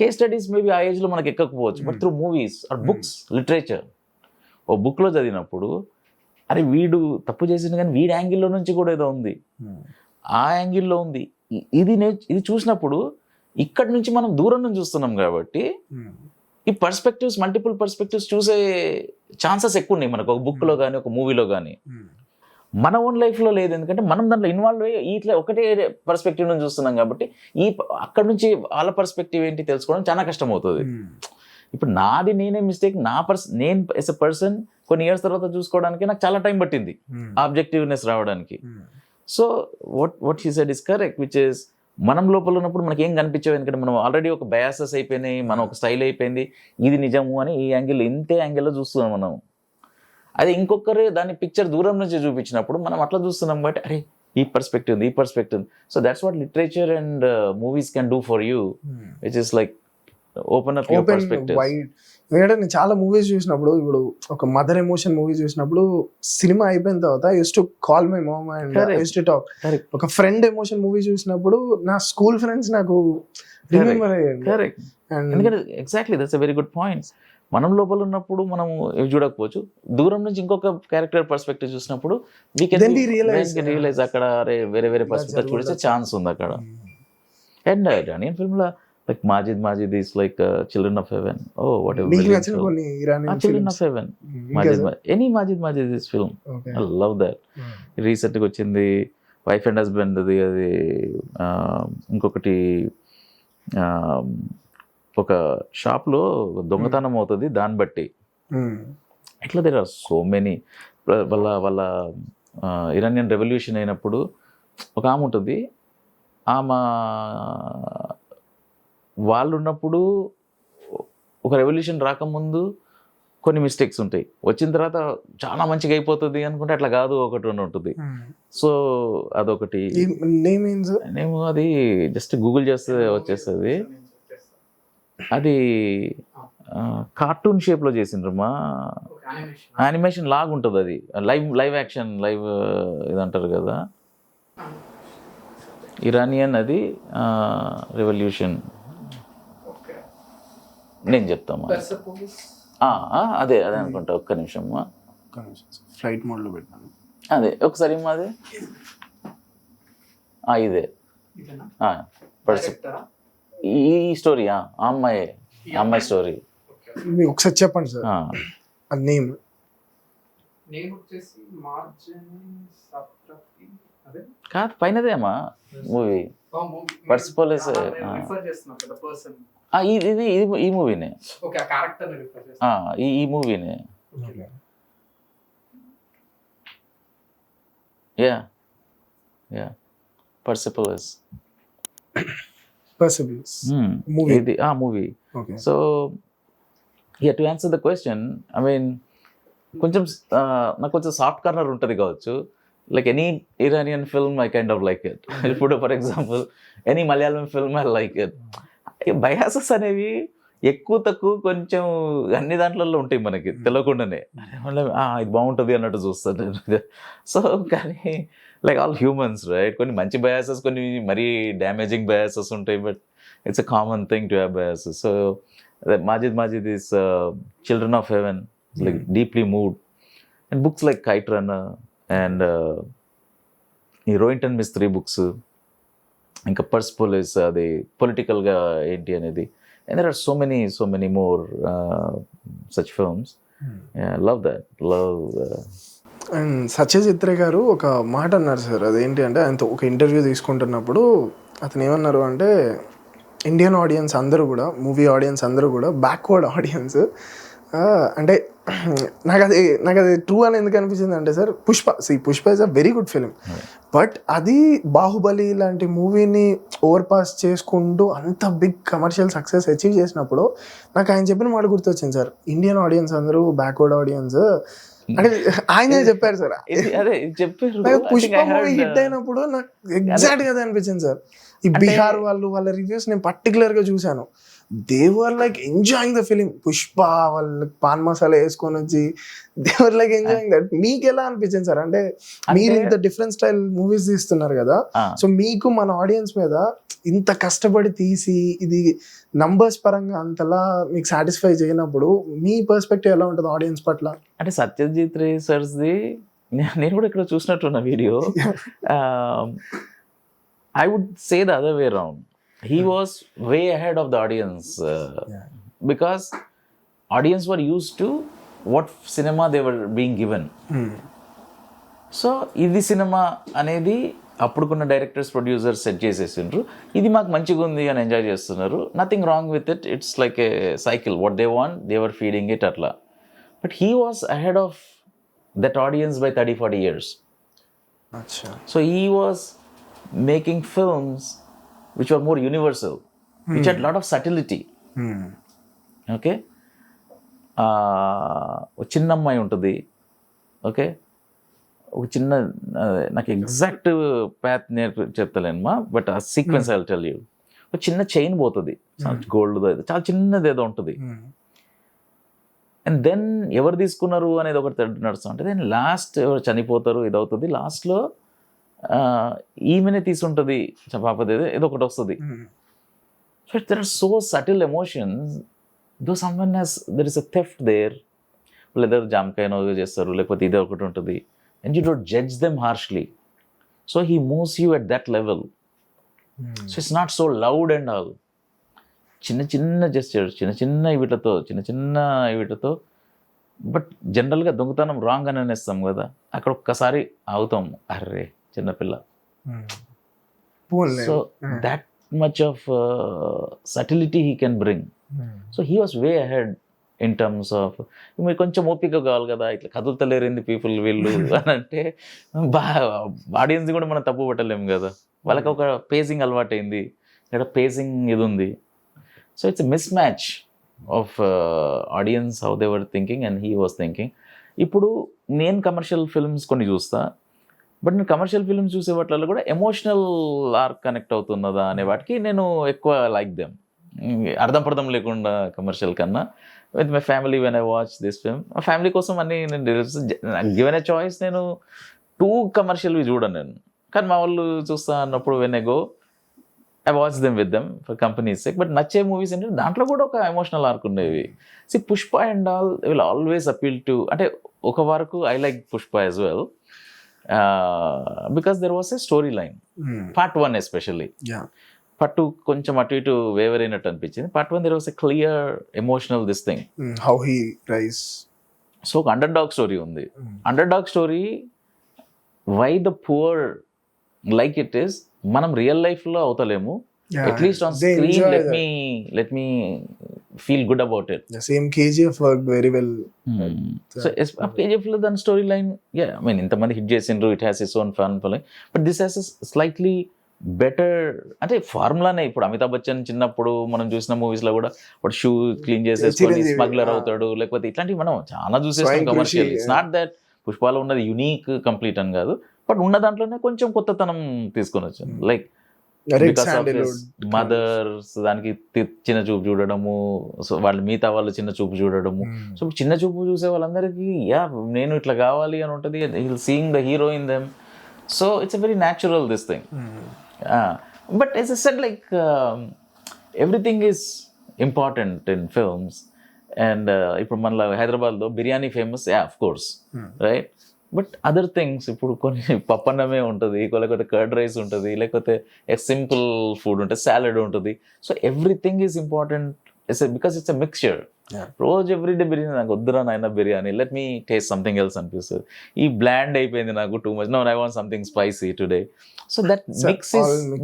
కేస్ స్టడీస్ మేబీ ఆ ఏజ్ లో మనకి ఎక్కకపోవచ్చు, but through movies or books, literature, ఓ బుక్ లో చదివినప్పుడు అరే వీడు తప్పు చేసింది కానీ వీడి యాంగిల్లో నుంచి కూడా ఏదో ఉంది, ఆ యాంగిల్లో ఉంది, ఇది చూసినప్పుడు ఇక్కడి నుంచి మనం దూరం నుంచి చూస్తున్నాం కాబట్టి ఈ పర్స్పెక్టివ్స్, మల్టిపుల్ పర్స్పెక్టివ్స్ చూసే ఛాన్సెస్ ఎక్కువ ఉన్నాయి మనకు, ఒక బుక్ లో కానీ ఒక మూవీలో కానీ. మన ఓన్ లైఫ్ లో లేదు, ఎందుకంటే మనం దాంట్లో ఇన్వాల్వ్ అయ్యి ఇట్లా ఒకటే పర్స్పెక్టివ్ నుంచి చూస్తున్నాం కాబట్టి అక్కడ నుంచి వాళ్ళ పర్స్పెక్టివ్ ఏంటి తెలుసుకోవడం చాలా కష్టం అవుతుంది. ఇప్పుడు నాది నేనే మిస్టేక్, నేను ఎస్ ఎ పర్సన్ కొన్ని ఇయర్స్ తర్వాత చూసుకోవడానికి నాకు చాలా టైం పట్టింది ఆబ్జెక్టివ్నెస్ రావడానికి. So what he said is correct, which is మనం లోపల ఉన్నప్పుడు మనకి ఏం కనిపించవు, ఎందుకంటే మనం ఆల్రెడీ ఒక బయాసెస్ అయిపోయినాయి, మనం ఒక స్టైల్ అయిపోయింది, ఇది నిజము అని ఈ యాంగిల్, ఇంతే యాంగిల్లో చూస్తున్నాం మనం. అదే ఇంకొకరు దాని పిక్చర్ దూరం నుంచి చూపించినప్పుడు మనం అట్లా చూస్తున్నాం కాబట్టి అరే ఈ పర్స్పెక్టివ్ ఉంది, ఈ perspective. So that's what literature and movies can do for you, which is like open up your perspective. ఎందుకంటే నేను చాలా మూవీస్ చూసినప్పుడు, ఇప్పుడు ఒక మదర్ ఎమోషన్ మూవీ చూసినప్పుడు, సినిమా అయిపోయిన తర్వాత I use to call my mom and I use to talk. ఒక ఫ్రెండ్ ఎమోషన్ మూవీ చూసినప్పుడు నా స్కూల్ ఫ్రెండ్స్ నాకు రిమెంబర్ అయ్యారు. ఎందుకంటే exactly that's a very good point. మనం లోపల ఉన్నప్పుడు మనం చూడకపోవచ్చు, దూరం నుంచి ఇంకొక క్యారెక్టర్ పర్స్పెక్టివ్ చూసినప్పుడు రియలైజ్ అక్కడ వేరే వేరే పర్స్పెక్టివ్ చూసే ఛాన్స్ ఉంది అక్కడ. అండ్ ఇరానియన్ ఫిల్మ్ లో like Majid is like Children of Heaven. Oh, whatever. Children of Heaven. Any Majid is film. Okay. I love that. Recent గా వచ్చింది వైఫ్ అండ్ హస్బెండ్, అది ఇంకొకటి ఒక షాప్ లో దొంగతనం అవుతుంది, దాన్ని బట్టి ఇట్లా దేర్ ఆర్ సో మెనీ. వాళ్ళ ఇరానియన్ రెవల్యూషన్ అయినప్పుడు ఒక ఆమె ఉంటుంది, ఆమె వాళ్ళు ఉన్నప్పుడు ఒక రెవల్యూషన్ రాకముందు కొన్ని మిస్టేక్స్ ఉంటాయి, వచ్చిన తర్వాత చాలా మంచిగా అయిపోతుంది అనుకుంటే అట్లా కాదు, ఒకటి ఉంటుంది. సో అదొకటి నేమ్, అది జస్ట్ గూగుల్ చేస్తే వచ్చేస్తుంది. అది కార్టూన్ షేప్ లో చేసిండ్రమ్మా, యానిమేషన్ లాగా ఉంటుంది, అది లైవ్ యాక్షన్ ఇది అంటారు కదా, ఇరానియన్, అది రెవల్యూషన్. నేను చెప్తామా, అదే అనుకుంటా, ఒక్క నిమిషం ఫ్లైట్ మోడ్ లో పెట్టాను, అదే ఒకసారి అదే ఇదే ఈ స్టోరీ ఆ అమ్మాయి స్టోరీ మీరు ఒకసారి చెప్పండి సార్ ఆ నేమ్. నేను వచ్చేసి కాదు పైనదేమా మూవీ పర్సిపోలిస్ ఇది ఈ మూవీనే ఈ మూవీనే పర్సిపోలిస్ ఇది ఆ movie. So to answer the question I mean కొంచెం నాకు కొంచెం సాఫ్ట్ కార్నర్ ఉంటుంది కావచ్చు. Like any Iranian film I kind of like it. ఇప్పుడు for example any Malayalam film I like it. Biases అనేవి ఎక్కువ తక్కువ కొంచెం అన్ని దాంట్లలో ఉంటాయి మనకి తెలియకుండానే. ఇది బాగుంటుంది అన్నట్టు చూస్తాను. సో కానీ లైక్ ఆల్ హ్యూమన్స్ రైట్, కొన్ని మంచి బయాసెస్ కొన్ని మరీ డ్యామేజింగ్ బయాసెస్ ఉంటాయి. But it's a common thing to have biases. So Majid is children of haven, like deeply moved, and books like Kite Runner and Rohinton Mistry books ఇంకా Persepolis అది political గా ఏంటి అనేది, and there are so many more such films. Love that. And Satyajit Ray garu ఒక మాట అన్నారు sir, అదేంటి అంటే ఆయనతో ఒక ఇంటర్వ్యూ తీసుకుంటున్నప్పుడు అతను ఏమన్నారు అంటే ఇండియన్ ఆడియన్స్ అందరూ కూడా, మూవీ ఆడియన్స్ అందరూ కూడా బ్యాక్వర్డ్ ఆడియన్స్. అంటే నాకు అది ట్రూ అని ఎందుకు అనిపించింది అంటే sir, Pushpa is a very good film, but అది బాహుబలి లాంటి మూవీని ఓవర్ పాస్ చేసుకుంటూ అంత బిగ్ కమర్షియల్ సక్సెస్ అచీవ్ చేసినప్పుడు నాకు ఆయన చెప్పిన మాట గుర్తొచ్చింది సార్, ఇండియన్ ఆడియన్స్ అందరూ బ్యాక్వర్డ్ ఆడియన్స్ అంటే ఆయనే చెప్పారు సార్. పుష్ప మూవీ హిట్ అయినప్పుడు నాకు ఎగ్జాక్ట్ గా అనిపించింది సార్. ఈ బీహార్ వాళ్ళ రివ్యూస్ నేను పర్టికులర్ గా చూసాను. They were like enjoying the film. Pushpa వాళ్ళు పాన్ మసాలా వేసుకొని వచ్చి they were like enjoying that. మీకు ఎలా అనిపించింది సార్? అంటే మీరు ఇంత డిఫరెంట్ స్టైల్ మూవీస్ తీస్తున్నారు కదా, సో మీకు మన ఆడియన్స్ మీద ఇంత కష్టపడి తీసి ఇది నంబర్స్ పరంగా అంతలా మీకు సాటిస్ఫై చేయనప్పుడు మీ పర్స్పెక్టివ్ ఎలా ఉంటుంది ఆడియన్స్ పట్ల? అంటే సత్యజిత్ రే సర్స్ది నేను కూడా ఇక్కడ చూసినట్టున్న video, I would say the other way around. He was way ahead of the audience because audience were used to what cinema they were being given. సో ఇది సినిమా అనేది అప్పుడుకున్న డైరెక్టర్స్ ప్రొడ్యూసర్స్ సెట్ చేసేసిండ్రు, ఇది మాకు మంచిగా ఉంది అని ఎంజాయ్ చేస్తున్నారు. Nothing wrong with it, it's like a cycle. What they want they were feeding it అట్లా. But he was ahead of that audience by 30-40 years. సో హీ వాస్ making films which were more universal, which had a lot of subtlety. Okay, ఒక చిన్న అమ్మాయి ఉంటుంది, okay, ఒక చిన్న నాకు ఎగ్జాక్ట్ ప్యాత్ నేను చెప్తలేనమ్మా, బట్ ఆ sequence I will tell you. ఒక చిన్న చైన్ పోతుంది, గోల్డ్ చాలా చిన్నది ఏదో ఉంటుంది, అండ్ దెన్ ఎవరు తీసుకున్నారు అనేది ఒకటి నడుస్తూ ఉంటుంది. దెన్ లాస్ట్ ఎవరు చనిపోతారు, ఇది అవుతుంది, లాస్ట్లో ఈమెనే తీసుంటుంది పాపది ఏదో ఒకటి వస్తుంది. So there are so subtle emotions. Though someone has there is a theft there, లేదా జామకాయనో చేస్తారు, లేకపోతే ఇదే ఒకటి ఉంటుంది, and you don't judge them harshly. So he moves you at that level. So it's not so loud and all. చిన్న gestures, చిన్న వీటితో బట్ జనరల్గా దొంగతనం రాంగ్ అని అనేస్తాం కదా, అక్కడ ఒక్కసారి ఆగుతాం, అర్రే చిన్నపిల్ల. So that much of subtlety he can bring. So he was way ahead in terms of, మీరు కొంచెం ఓపిక కావాలి కదా, ఇట్లా కదులుతలేరింది పీపుల్ వీళ్ళు అని అంటే ఆడియన్స్ కూడా మనం తప్పు పట్టలేము కదా, వాళ్ళకి ఒక పేసింగ్ అలవాటైంది, ఇక్కడ పేసింగ్ ఇది ఉంది. So it's a miss match of audience how they were thinking and he was thinking. ఇప్పుడు నేను కమర్షియల్ ఫిల్మ్స్ కొన్ని చూస్తా, బట్ నేను కమర్షియల్ ఫిల్మ్స్ చూసే వాటిలో కూడా ఎమోషనల్ ఆర్క్ కనెక్ట్ అవుతున్నదా అనే వాటికి నేను ఎక్కువ లైక్ దెమ్. అర్థం లేకుండా కమర్షియల్ కన్నా with my family when I watch this film, మా ఫ్యామిలీ కోసం అన్ని నేను గివెన్ ఎ చాయిస్, నేను టూ కమర్షియల్వి చూడను నేను, కానీ మా వాళ్ళు చూస్తా అన్నప్పుడు when I go I watch them with them for company's sake. But నచ్చే మూవీస్ ఏంటంటే దాంట్లో కూడా ఒక ఎమోషనల్ ఆర్క్ ఉండేవి. See Pushpa and all will always appeal to, అంటే ఒక వరకు I like Pushpa as well, because there was a storyline. Part 1 especially. Yeah part 2 కొంచెం అటు ఇటు వేవరైనట్టు అనిపించింది. Part 1 there was a clear emotional this thing. How he rise. So ఒక underdog story ఉంది. Underdog story why the poor like it is మనం real life లో అవుతలేము. At least on they screen enjoy let me feel good about it. The same KGF worked very well. So KGF లో దాని story line I mean ఇంతమంది hit చేసిండ్రు, it has its own fun following, but this has slightly better. అంటే ఫార్ములానే ఇప్పుడు అమితాబ్ బచ్చన్ చిన్నప్పుడు మనం చూసిన movies లో కూడా వాడు షూ క్లీన్ చేసేసుకొని చిరంజీవి, స్మగ్లర్ అవుతాడు, లేకపోతే ఇట్లాంటివి మనం చాలా చూసేస్తాం కమర్షియల్. ఇట్స్ నాట్ దట్ పుష్పాలో ఉన్నది యునీక్ కంప్లీట్ అని కాదు, బట్ ఉన్న దాంట్లోనే కొంచెం కొత్తతనం తీసుకొని వచ్చాను. లైక్ మదర్స్ దానికి చిన్న చూపు చూడడము, సో వాళ్ళు మిగతా వాళ్ళు చిన్న చూపు చూడడము. సో చిన్న చూపు చూసే వాళ్ళందరికీ యా నేను ఇట్లా కావాలి అని ఉంటుంది. Seeing the hero in them, so it's a very natural this thing. But as I said like everything is important in films. And ఇప్పుడు మన హైదరాబాద్లో biryani famous, yeah of course, right. But other things ఇప్పుడు కొన్ని పప్పన్నమే ఉంటుంది, లేకపోతే curd rice ఉంటుంది, లేకపోతే simple food ఉంటుంది, సాలడ్ ఉంటుంది. So everything is important because it's a mixture. రోజు ఎవ్రీడే బిర్యానీ నాకు వద్దురా నాయన biryani, let me taste something else అనిపిస్తుంది. ఈ బ్లాండ్ అయిపోయింది నాకు too much, no I want something spicy today. So that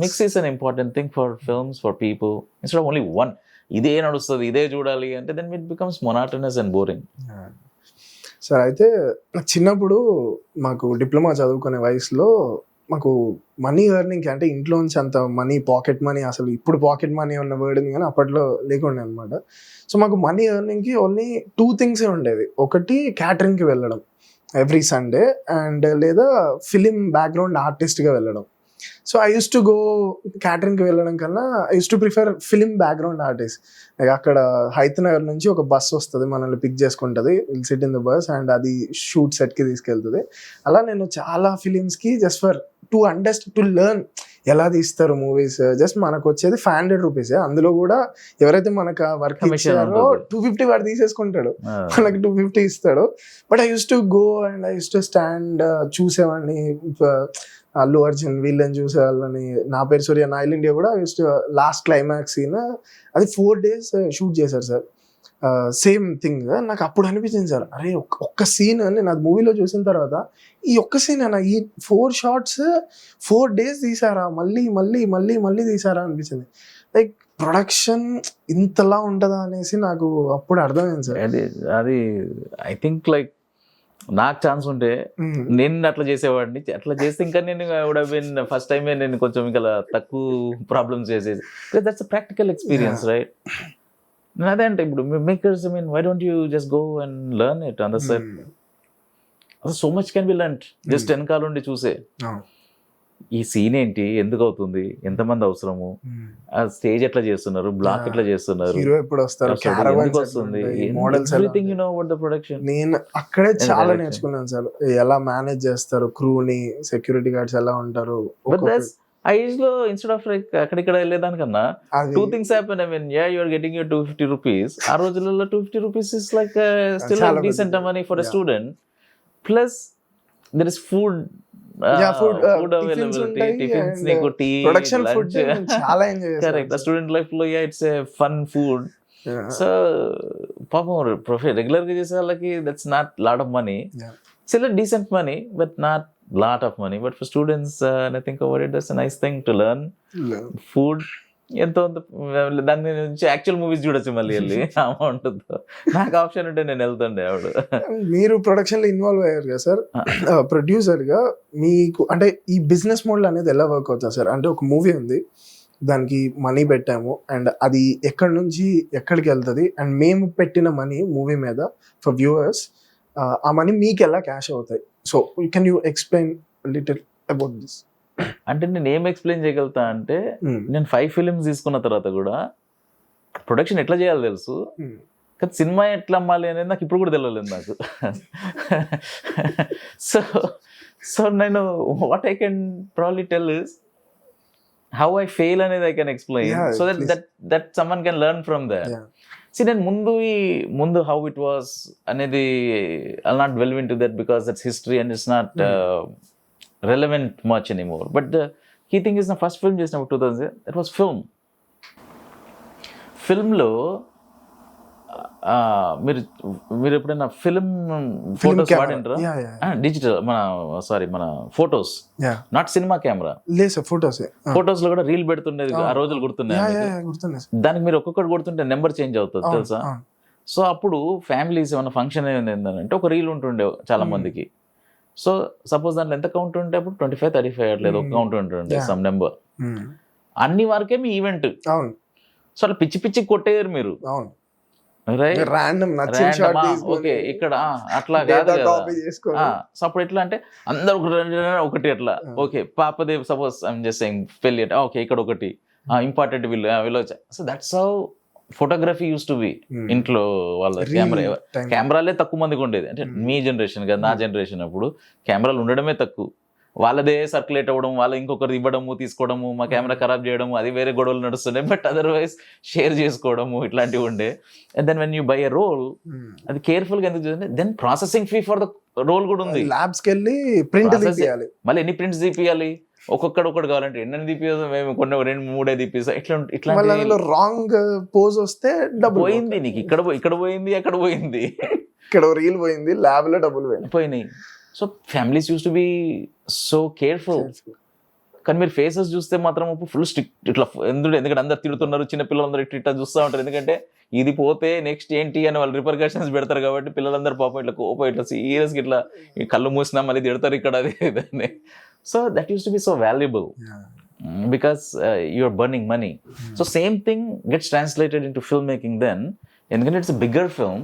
mix is an important thing for films, for people. Instead of only one, ఇదే నడుస్తుంది ఇదే చూడాలి అంటే then it becomes monotonous and boring. Sir అయితే నాకు చిన్నప్పుడు మాకు డిప్లొమా చదువుకునే వయసులో మాకు మనీ ఎర్నింగ్ అంటే ఇంట్లోంచి అంత మనీ, పాకెట్ మనీ, అసలు ఇప్పుడు పాకెట్ మనీ ఉన్న వర్డ్ ఉంది కానీ అప్పట్లో లేకుండే అనమాట. సో మాకు మనీ ఎర్నింగ్కి ఓన్లీ 2 థింగ్సే ఉండేవి. ఒకటి క్యాటరింగ్కి వెళ్ళడం ఎవ్రీ సండే, అండ్ లేదా ఫిలిం బ్యాక్గ్రౌండ్ ఆర్టిస్ట్గా వెళ్ళడం. So I use to go క్యాటరింగ్కి వెళ్ళడం కన్నా I use to prefer film background artist. Like అక్కడ హైతనగర్ నుంచి ఒక బస్ వస్తుంది, మనల్ని పిక్ చేసుకుంటుంది, will sit in the bus, and అది షూట్ సెట్కి తీసుకెళ్తుంది. అలా నేను చాలా ఫిలిమ్స్కి జస్ట్ ఫర్ టు లెర్న్ ఎలా తీస్తారు మూవీస్. జస్ట్ మనకు వచ్చేది 500 రూపీస్. అందులో కూడా ఎవరైతే మనకు వర్క్ ఇచ్చారో 250 వాడు తీసేసుకుంటాడు, మనకి 250 ఇస్తాడు. But I use to go and I use to stand, చూసేవాడిని అల్లు అర్జున్ వీళ్ళని చూసేవాళ్ళని. నా పేరు సూర్య, నా ఇల్ ఇండియా కూడా లాస్ట్ క్లైమాక్స్ సీన్ అది 4 days షూట్ చేశారు సార్. సేమ్ థింగ్ నాకు అప్పుడు అనిపించింది సార్, అరే ఒక్క సీన్ నేను అది మూవీలో చూసిన తర్వాత ఈ ఒక్క సీన్ అన్న ఈ 4 shots 4 days తీసారా, మళ్ళీ మళ్ళీ మళ్ళీ మళ్ళీ తీసారా అనిపించింది. లైక్ ప్రొడక్షన్ ఇంతలా ఉంటుందా అనేసి నాకు అప్పుడు అర్థమైంది సార్. అది ఐ థింక్ లైక్ నాకు ఛాన్స్ ఉంటే నేను అట్లా చేసేవాడిని. అట్లా చేస్తే ఇంకా నేను ఫస్ట్ టైమే నేను కొంచెం ఇంకా తక్కువ ప్రాబ్లమ్స్ చేసేది. That's practical experience, right. అదే అంటే ఇప్పుడు makers, I mean why don't you just go and learn it on the set. So much can be learned just వెనకాల ఉండి చూసే. ఈ సీన్ ఏంటి, ఎందుకు అవుతుంది, ఎంతమంది అవసరము, ఆ స్టేజ్ ఎట్లా చేస్తున్నారు, బ్లాక్ ఎట్లా చేస్తున్నారు, హీరో ఎప్పుడు వస్తారు, ఎందుకు వస్తుంది, everything you know about the production. నేను అక్కడే చాలా నేర్చుకున్నాను సార్, ఎలా మేనేజ్ చేస్తారు క్రూని, సెక్యూరిటీ గార్డ్స్ ఎలా ఉంటారు. ఆ ఏజ్ లో ఇన్స్టెడ్ ఆఫ్ లైక్ అక్కడిక్కడ వెళ్ళేదానికన్నా 2 things happen. I mean, yeah, you are getting your 250 rupees. ఆ రోజులలో 250 rupees is like still a decent money for a student. Plus there is food. Food availability, tiffins, నీకు tea, production food చాలా enjoy చేస్తాను. Correct. Student life లో it's a fun food. So పాపం regular గా చేసే వాళ్ళకి that's not lot of money, still decent money but not lot of money. But for students, and I think about it, that's a nice thing to learn. Food ఎంతో దాని నుంచి actual movies చూడొచ్చు మళ్ళీ వెళ్ళి amount. నాకు option ఉంటే నేను వెళ్తుండే. ఆవిడ మీరు ప్రొడక్షన్ లో ఇన్వాల్వ్ అయ్యారు కదా సార్, ప్రొడ్యూసర్ గా మీకు అంటే ఈ బిజినెస్ మోడల్ అనేది ఎలా వర్క్ అవుతుంది సార్? అంటే ఒక మూవీ ఉంది, దానికి మనీ పెట్టాము అండ్ అది ఎక్కడి నుంచి ఎక్కడికి వెళ్తుంది, అండ్ మేము పెట్టిన మనీ మూవీ మీద ఫర్ వ్యూవర్స్, ఆ మనీ మీకు ఎలా క్యాష్ అవుతాయి? So can you explain little about this? అంటే నేను ఏం ఎక్స్ప్లెయిన్ చేయగలుగుతా అంటే, నేను 5 films తీసుకున్న తర్వాత కూడా ప్రొడక్షన్ ఎట్లా చేయాలో తెలుసు, కానీ సినిమా ఎట్లా అమ్మాలి అనేది నాకు ఇప్పుడు కూడా తెలియలేదు నాకు. సో నేను what I can probably tell is how I fail అనేది I can explain, so that someone can learn from that. నేను ముందు హౌ ఇట్ వాస్ అనేది I'll not delve into that because that's history and it's not relevant much anymore. But the key thing is, the first film చేసినప్పుడు 2000, that was film. ఫిల్మ్లో మీరు ఎప్పుడైనా film photos వాడింటారా? Digital మన photos, not cinema camera. లేదు sir, photos లో కూడా reel పెడుతుండేది ఆ రోజులు గుర్తున్నాయి. దానికి మీరు ఒక్కొక్కటి కొడుతుంటే నెంబర్ చేంజ్ అవుతుంది తెలుసా. సో అప్పుడు ఫ్యామిలీస్ ఏమైనా ఫంక్షన్ ఏంటంటే ఒక రీల్ ఉంటుండే చాలా మందికి. సో సపోజ్ దాంట్లో ఎంత కౌంట్ ఉంటే అప్పుడు 25, 35 అట్లేదు ఒక కౌంట్ ఉంటుండే సమ్ నెంబర్. అన్ని వరకే మీ ఈవెంట్. సో అట్లా పిచ్చి పిచ్చి కొట్టేయరు మీరు. ఓకే, ఇక్కడ అట్లా కాదు కదా. సో అప్పుడు ఎట్లా అంటే అందరు ఒకటి అట్లా. ఓకే, పాపదే సపోజ్ ఐఎమ్ జస్ట్ సేయింగ్ పెళ్లి, ఓకే ఇక్కడ ఒకటి ఇంపార్టెంట్ వీళ్ళు. So that's how photography use to be. ఇంట్లో వాళ్ళ కెమెరాలే తక్కువ మందికి ఉండేది. అంటే మీ జనరేషన్ కదా, నా జనరేషన్ అప్పుడు కెమెరాలు ఉండడమే తక్కువ. వాళ్ళదే సర్క్యులేట్ అవ్వడం, వాళ్ళ ఇంకొకరు ఇవ్వడము తీసుకోవడము, మా కెమెరా ఖరాబ్ చేయడము, అది వేరే గొడవలు నడుస్తున్నాయి. బట్ అదర్వైజ్ షేర్ చేసుకోవడము ఇట్లాంటివి ఉండే. And then when you buy a role, అది కేర్ఫుల్ గా ఎందుకు చూడండి. Then processing fee for the role కూడా ఉంది. ల్యాబ్స్ కి వెళ్ళి ప్రింట్ తీయాలి, మళ్ళీ ఎన్ని ప్రింట్స్ తీపియాలి, ఒకటి కావాలంటే ఎన్ని తీపియాలి, మేము కొన్ని 2-3 తీపిస్తాం. ఇట్లా రాంగ్ పోజ్ వస్తే డబ్బులు పోయింది నీకు. ఇక్కడ పోయింది, అక్కడ పోయింది, ఇక్కడ రీల్ పోయింది, ల్యాబ్ లో డబ్బులు పోయినాయి. So families use to B so careful. కానీ మీరు ఫేసెస్ చూస్తే మాత్రం ఫుల్ స్ట్రిక్ట్ ఇట్లా. ఎందుకంటే అందరు తిడుతున్నారు, చిన్న పిల్లలందరూ ఇట్లా చూస్తూ ఉంటారు. ఎందుకంటే ఇది పోతే నెక్స్ట్ ఏంటి అని వాళ్ళు రిపర్కషన్స్ పెడతారు కాబట్టి పిల్లలందరూ పాపం ఇట్లా కోపం ఇట్లా సీరియస్గా ఇట్లా కళ్ళు మూసినా మళ్ళీ తిడతారు ఇక్కడ అది దాన్ని. So that use to B so valuable because you are burning money. So same thing gets translated into filmmaking then. And it's a bigger film,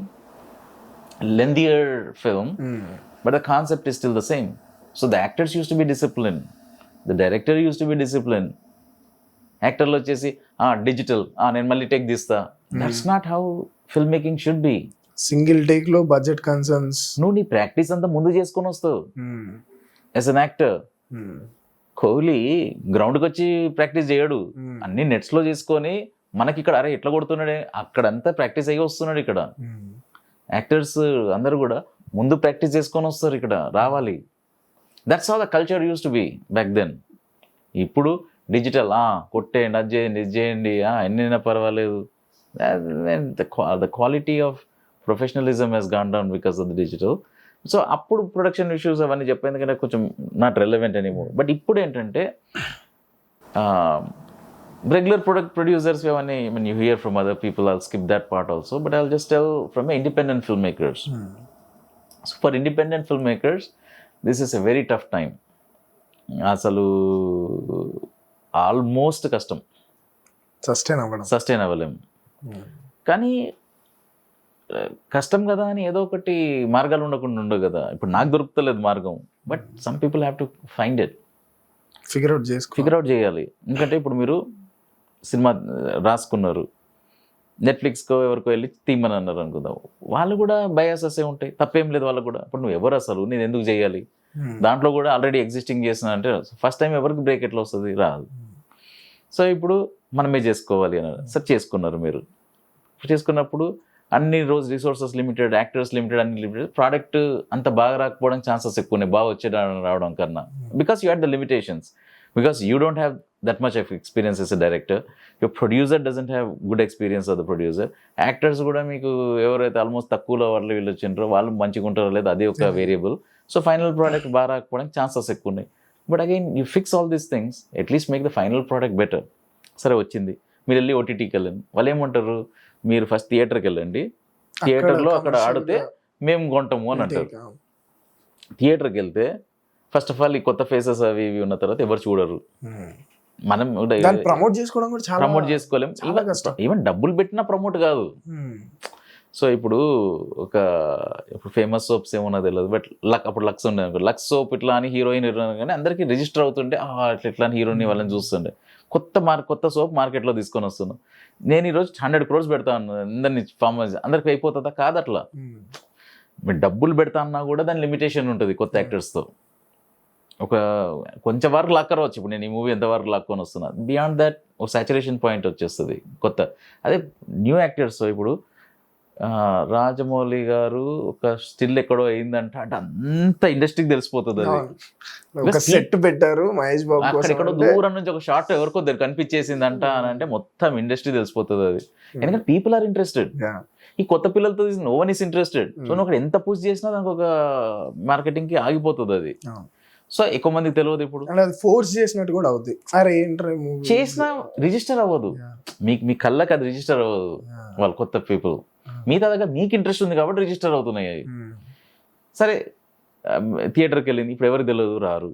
lengthier film, but the concept is still the same. So the actors used to be disciplined, the director used to be disciplined. Actor lo chesi digital nen malli take dista. That's not how filmmaking should be. Single take lo budget concerns. No, nee practice anta mundu cheskoni vastavu as an actor. Kohli గ్రౌండ్కి వచ్చి practice చేయడు, అన్ని nets లో చేసుకొని మనకి ఇక్కడ అరే ఎట్లా కొడుతున్నాడే అక్కడంతా ప్రాక్టీస్ అయ్యి వస్తున్నాడు. ఇక్కడ యాక్టర్స్ అందరు కూడా ముందు ప్రాక్టీస్ చేసుకొని వస్తారు, ఇక్కడ రావాలి. That's how the culture used to be back then. ఇప్పుడు డిజిటల్ కొట్టేయండి, అది చేయండి, ఇది చేయండి, ఎన్నైనా పర్వాలేదు. The quality of professionalism has gone down because of the digital. So అప్పుడు ప్రొడక్షన్ ఇష్యూస్ అవన్నీ చెప్పేందు కంటే కొంచెం నాట్ రెలవెంట్ ఎనీమోర్. బట్ ఇప్పుడు ఏంటంటే రెగ్యులర్ ప్రొడ్యూసర్స్ అవన్నీ you here from other people, I'll skip that part also. But I'll just tell from independent film makers. So for independent film makers this is a very tough time. అసలు almost కష్టం, sustain అవ్వలేము. కానీ కష్టం కదా అని ఏదో ఒకటి మార్గాలు ఉండకుండా ఉండవు కదా. ఇప్పుడు నాకు దొరుకుతలేదు మార్గం, but some people have to find it, figure out చేయాలి. ఎందుకంటే ఇప్పుడు మీరు సినిమా రాసుకున్నారు, నెట్ఫ్లిక్స్కో ఎవరికో వెళ్ళి తీయమని అన్నారు అనుకుందాం, వాళ్ళు కూడా బయాసెస్ ఉంటాయి, తప్పేం లేదు వాళ్ళకు కూడా. ఇప్పుడు నువ్వు ఎవరు అసలు, నేను ఎందుకు చేయాలి, దాంట్లో కూడా ఆల్రెడీ ఎగ్జిస్టింగ్ చేసిన అంటే ఫస్ట్ టైం ఎవరికి బ్రేక్ ఎట్లా వస్తుంది, రాదు. సో ఇప్పుడు మనమే చేసుకోవాలి అన్నారు. సార్ చేసుకున్నారు మీరు. చేసుకున్నప్పుడు అన్ని రోజు రిసోర్సెస్ లిమిటెడ్, యాక్టర్స్ లిమిటెడ్, అన్ని లిమిటెడ్. ప్రోడక్ట్ అంత బాగా రాకపోవడానికి ఛాన్సెస్ ఎక్కువ ఉన్నాయి, బాగా వచ్చే రావడం కన్నా. Because you had the limitations, because you don't have that much of experience as a director. Your producer doesn't have good experience of the producer. Actors కూడా మీకు ఎవరైతే ఆల్మోస్ట్ తక్కువలో వాళ్ళు వీళ్ళు వచ్చింటారో వాళ్ళు మంచిగా ఉంటారో లేదు, అదే ఒక వేరియబుల్. సో ఫైనల్ ప్రోడక్ట్ బాగా రాకపోవడానికి ఛాన్సెస్ ఎక్కువ ఉన్నాయి. But again you fix all these things, at least make the final product better. సరే వచ్చింది, మీరు వెళ్ళి ఓటీటీకి వెళ్ళండి, వాళ్ళు ఏమంటారు, మీరు ఫస్ట్ థియేటర్కి వెళ్ళండి, థియేటర్లో అక్కడ ఆడితే మేము కొంటాము అని అంటారు. థియేటర్కి వెళ్తే ఫస్ట్ ఆఫ్ ఆల్ ఈ కొత్త ఫేసెస్ అవి ఇవి ఉన్న తర్వాత ఎవరు చూడరు, మనం ప్రమోట్ చేసుకోలేం. ఈవెన్ డబ్బులు పెట్టినా ప్రమోట్ కాదు. సో ఇప్పుడు ఫేమస్ సోప్స్ ఏమన్నా తెలియదు, బట్ అప్పుడు లక్స్ ఉండే అనుకో, లక్స్ సోప్ ఇట్లా అని హీరోయిన్ కానీ అందరికీ రిజిస్టర్ అవుతుండే, ఇట్లా అని హీరోయిన్ వాళ్ళని చూస్తుండే. కొత్త సోప్ మార్కెట్లో తీసుకొని వస్తున్నాం. నేను ఈరోజు 100 crores పెడతాను అందరినీ ఫామ్ అందరికి అయిపోతుందా, కాదు అట్లా. మీరు డబ్బులు పెడతా అన్నా కూడా దాని లిమిటేషన్ ఉంటుంది. కొత్త యాక్టర్స్తో కొంచెం వరకు లాక్కరవచ్చు. ఇప్పుడు నేను ఈ మూవీ ఎంతవరకు లాక్కొని వస్తున్నా, బియాండ్ దట్ ఒక సాచురేషన్ పాయింట్ వచ్చేస్తుంది కొత్త. అదే న్యూ యాక్టర్స్ ఇప్పుడు రాజమౌళి గారు ఒక స్టిల్ ఎక్కడో అయిందంట అంటే అంత ఇండస్ట్రీకి తెలిసిపోతుంది అది. ఒక సెట్ పెట్టారు మహేష్ బాబు అక్కడ కోసం ఎక్కడో అంటే, దూరం నుంచి ఒక షార్ట్ ఎవరికో దగ్గర కనిపించేసిందంట అని అంటే మొత్తం ఇండస్ట్రీ తెలిసిపోతుంది అది. ఎందుకంటే పీపుల్ ఆర్ ఇంట్రెస్టెడ్. yeah. ఈ కొత్త పిల్లలతో no one is interested. So నువ్వు అక్కడ ఎంత పుష్ చేసినా దానికి ఒక మార్కెటింగ్ కి ఆగిపోతుంది అది. అవును. సో ఎక్కువ మందికి తెలియదు ఇప్పుడు. అండ్ అది ఫోర్స్ చేసినట్టు కూడా అవుతుంది. అరే ఏంట్రా మూవీ చేసినా రిజిస్టర్ అవ్వదు. మీ కళ్ళకి అది రిజిస్టర్ అవ్వదు. వాళ్ళు కొత్త పీపుల్ మిగతా దగ్గర మీకు ఇంట్రెస్ట్ ఉంది కాబట్టి రిజిస్టర్ అవుతున్నాయి అవి. సరే థియేటర్కి వెళ్ళింది ఇప్పుడు ఎవరికి తెలియదు రారు.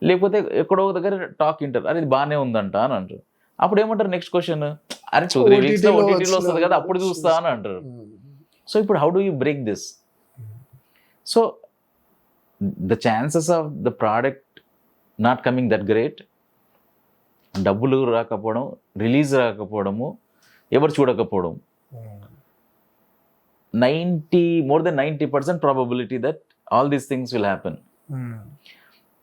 లేకపోతే ఎక్కడో దగ్గర టాక్ వింటారు అరే ఇది బాగానే ఉందంట అని అంటారు. అప్పుడు ఏమంటారు నెక్స్ట్ క్వశ్చన్ అరే 2-3 weeks లో ఓటీటీలో వస్తుంది కదా అప్పుడు చూస్తా అని అంటారు. సో ఇప్పుడు how do you break this? So the chances of the product not coming that great, డబ్బులు రాకపోవడం, రిలీజ్ రాకపోవడము, ఎవరు చూడకపోవడం, more than 90% probability that all these things will happen.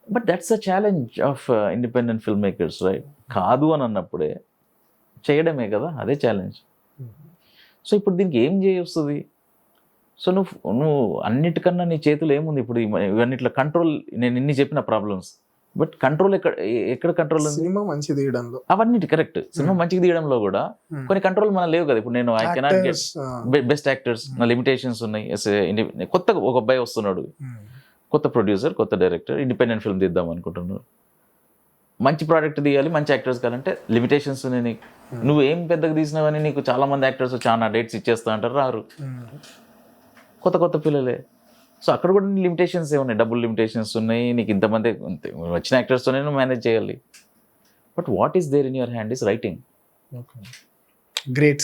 But that's the challenge of independent filmmakers, right? కాదు అని అన్నప్పుడే చేయడమే కదా, అదే challenge. So ఇప్పుడు దీనికి ఏం చేయొస్తుంది? సో నువ్వు అన్నిటికన్నా నీ చేతులు ఏముంది ఇప్పుడు? ఇవన్నిట్లో కంట్రోల్, నేను ఇన్ని చెప్పిన ప్రాబ్లమ్స్, బట్ కంట్రోల్ ఎక్కడ కంట్రోల్ ఉంది? సినిమా మంచి తీయడంలో అవన్నీ కరెక్ట్. సినిమా మంచిగా తీయడంలో కూడా కొన్ని కంట్రోల్ మన లేవు కదా. ఇప్పుడు నేను I cannot get best actors, నా లిమిటేషన్స్ ఉన్నాయి. కొత్త ఒక అబ్బాయి వస్తున్నాడు, కొత్త ప్రొడ్యూసర్, కొత్త డైరెక్టర్, ఇండిపెండెంట్ ఫిల్మ్ తీద్దాం అనుకుంటున్నారు, మంచి ప్రోడక్ట్ తీయాలి, మంచి యాక్టర్స్ కావాలంటే లిమిటేషన్స్ ఉన్నాయి నీకు. నువ్వు ఏం పెద్దగా తీసినావని నీకు చాలా మంది యాక్టర్స్ చాలా డేట్స్ ఇచ్చేస్తా అంటారు, రారు. కొత్త పిల్లలే. సో అక్కడ కూడా లిమిటేషన్స్ ఏమున్నాయి, డబుల్ లిమిటేషన్స్ ఉన్నాయి. నీకు ఇంతమంది వచ్చిన యాక్టర్స్తోనే నువ్వు మేనేజ్ చేయాలి. But what is there in your hand is writing. Great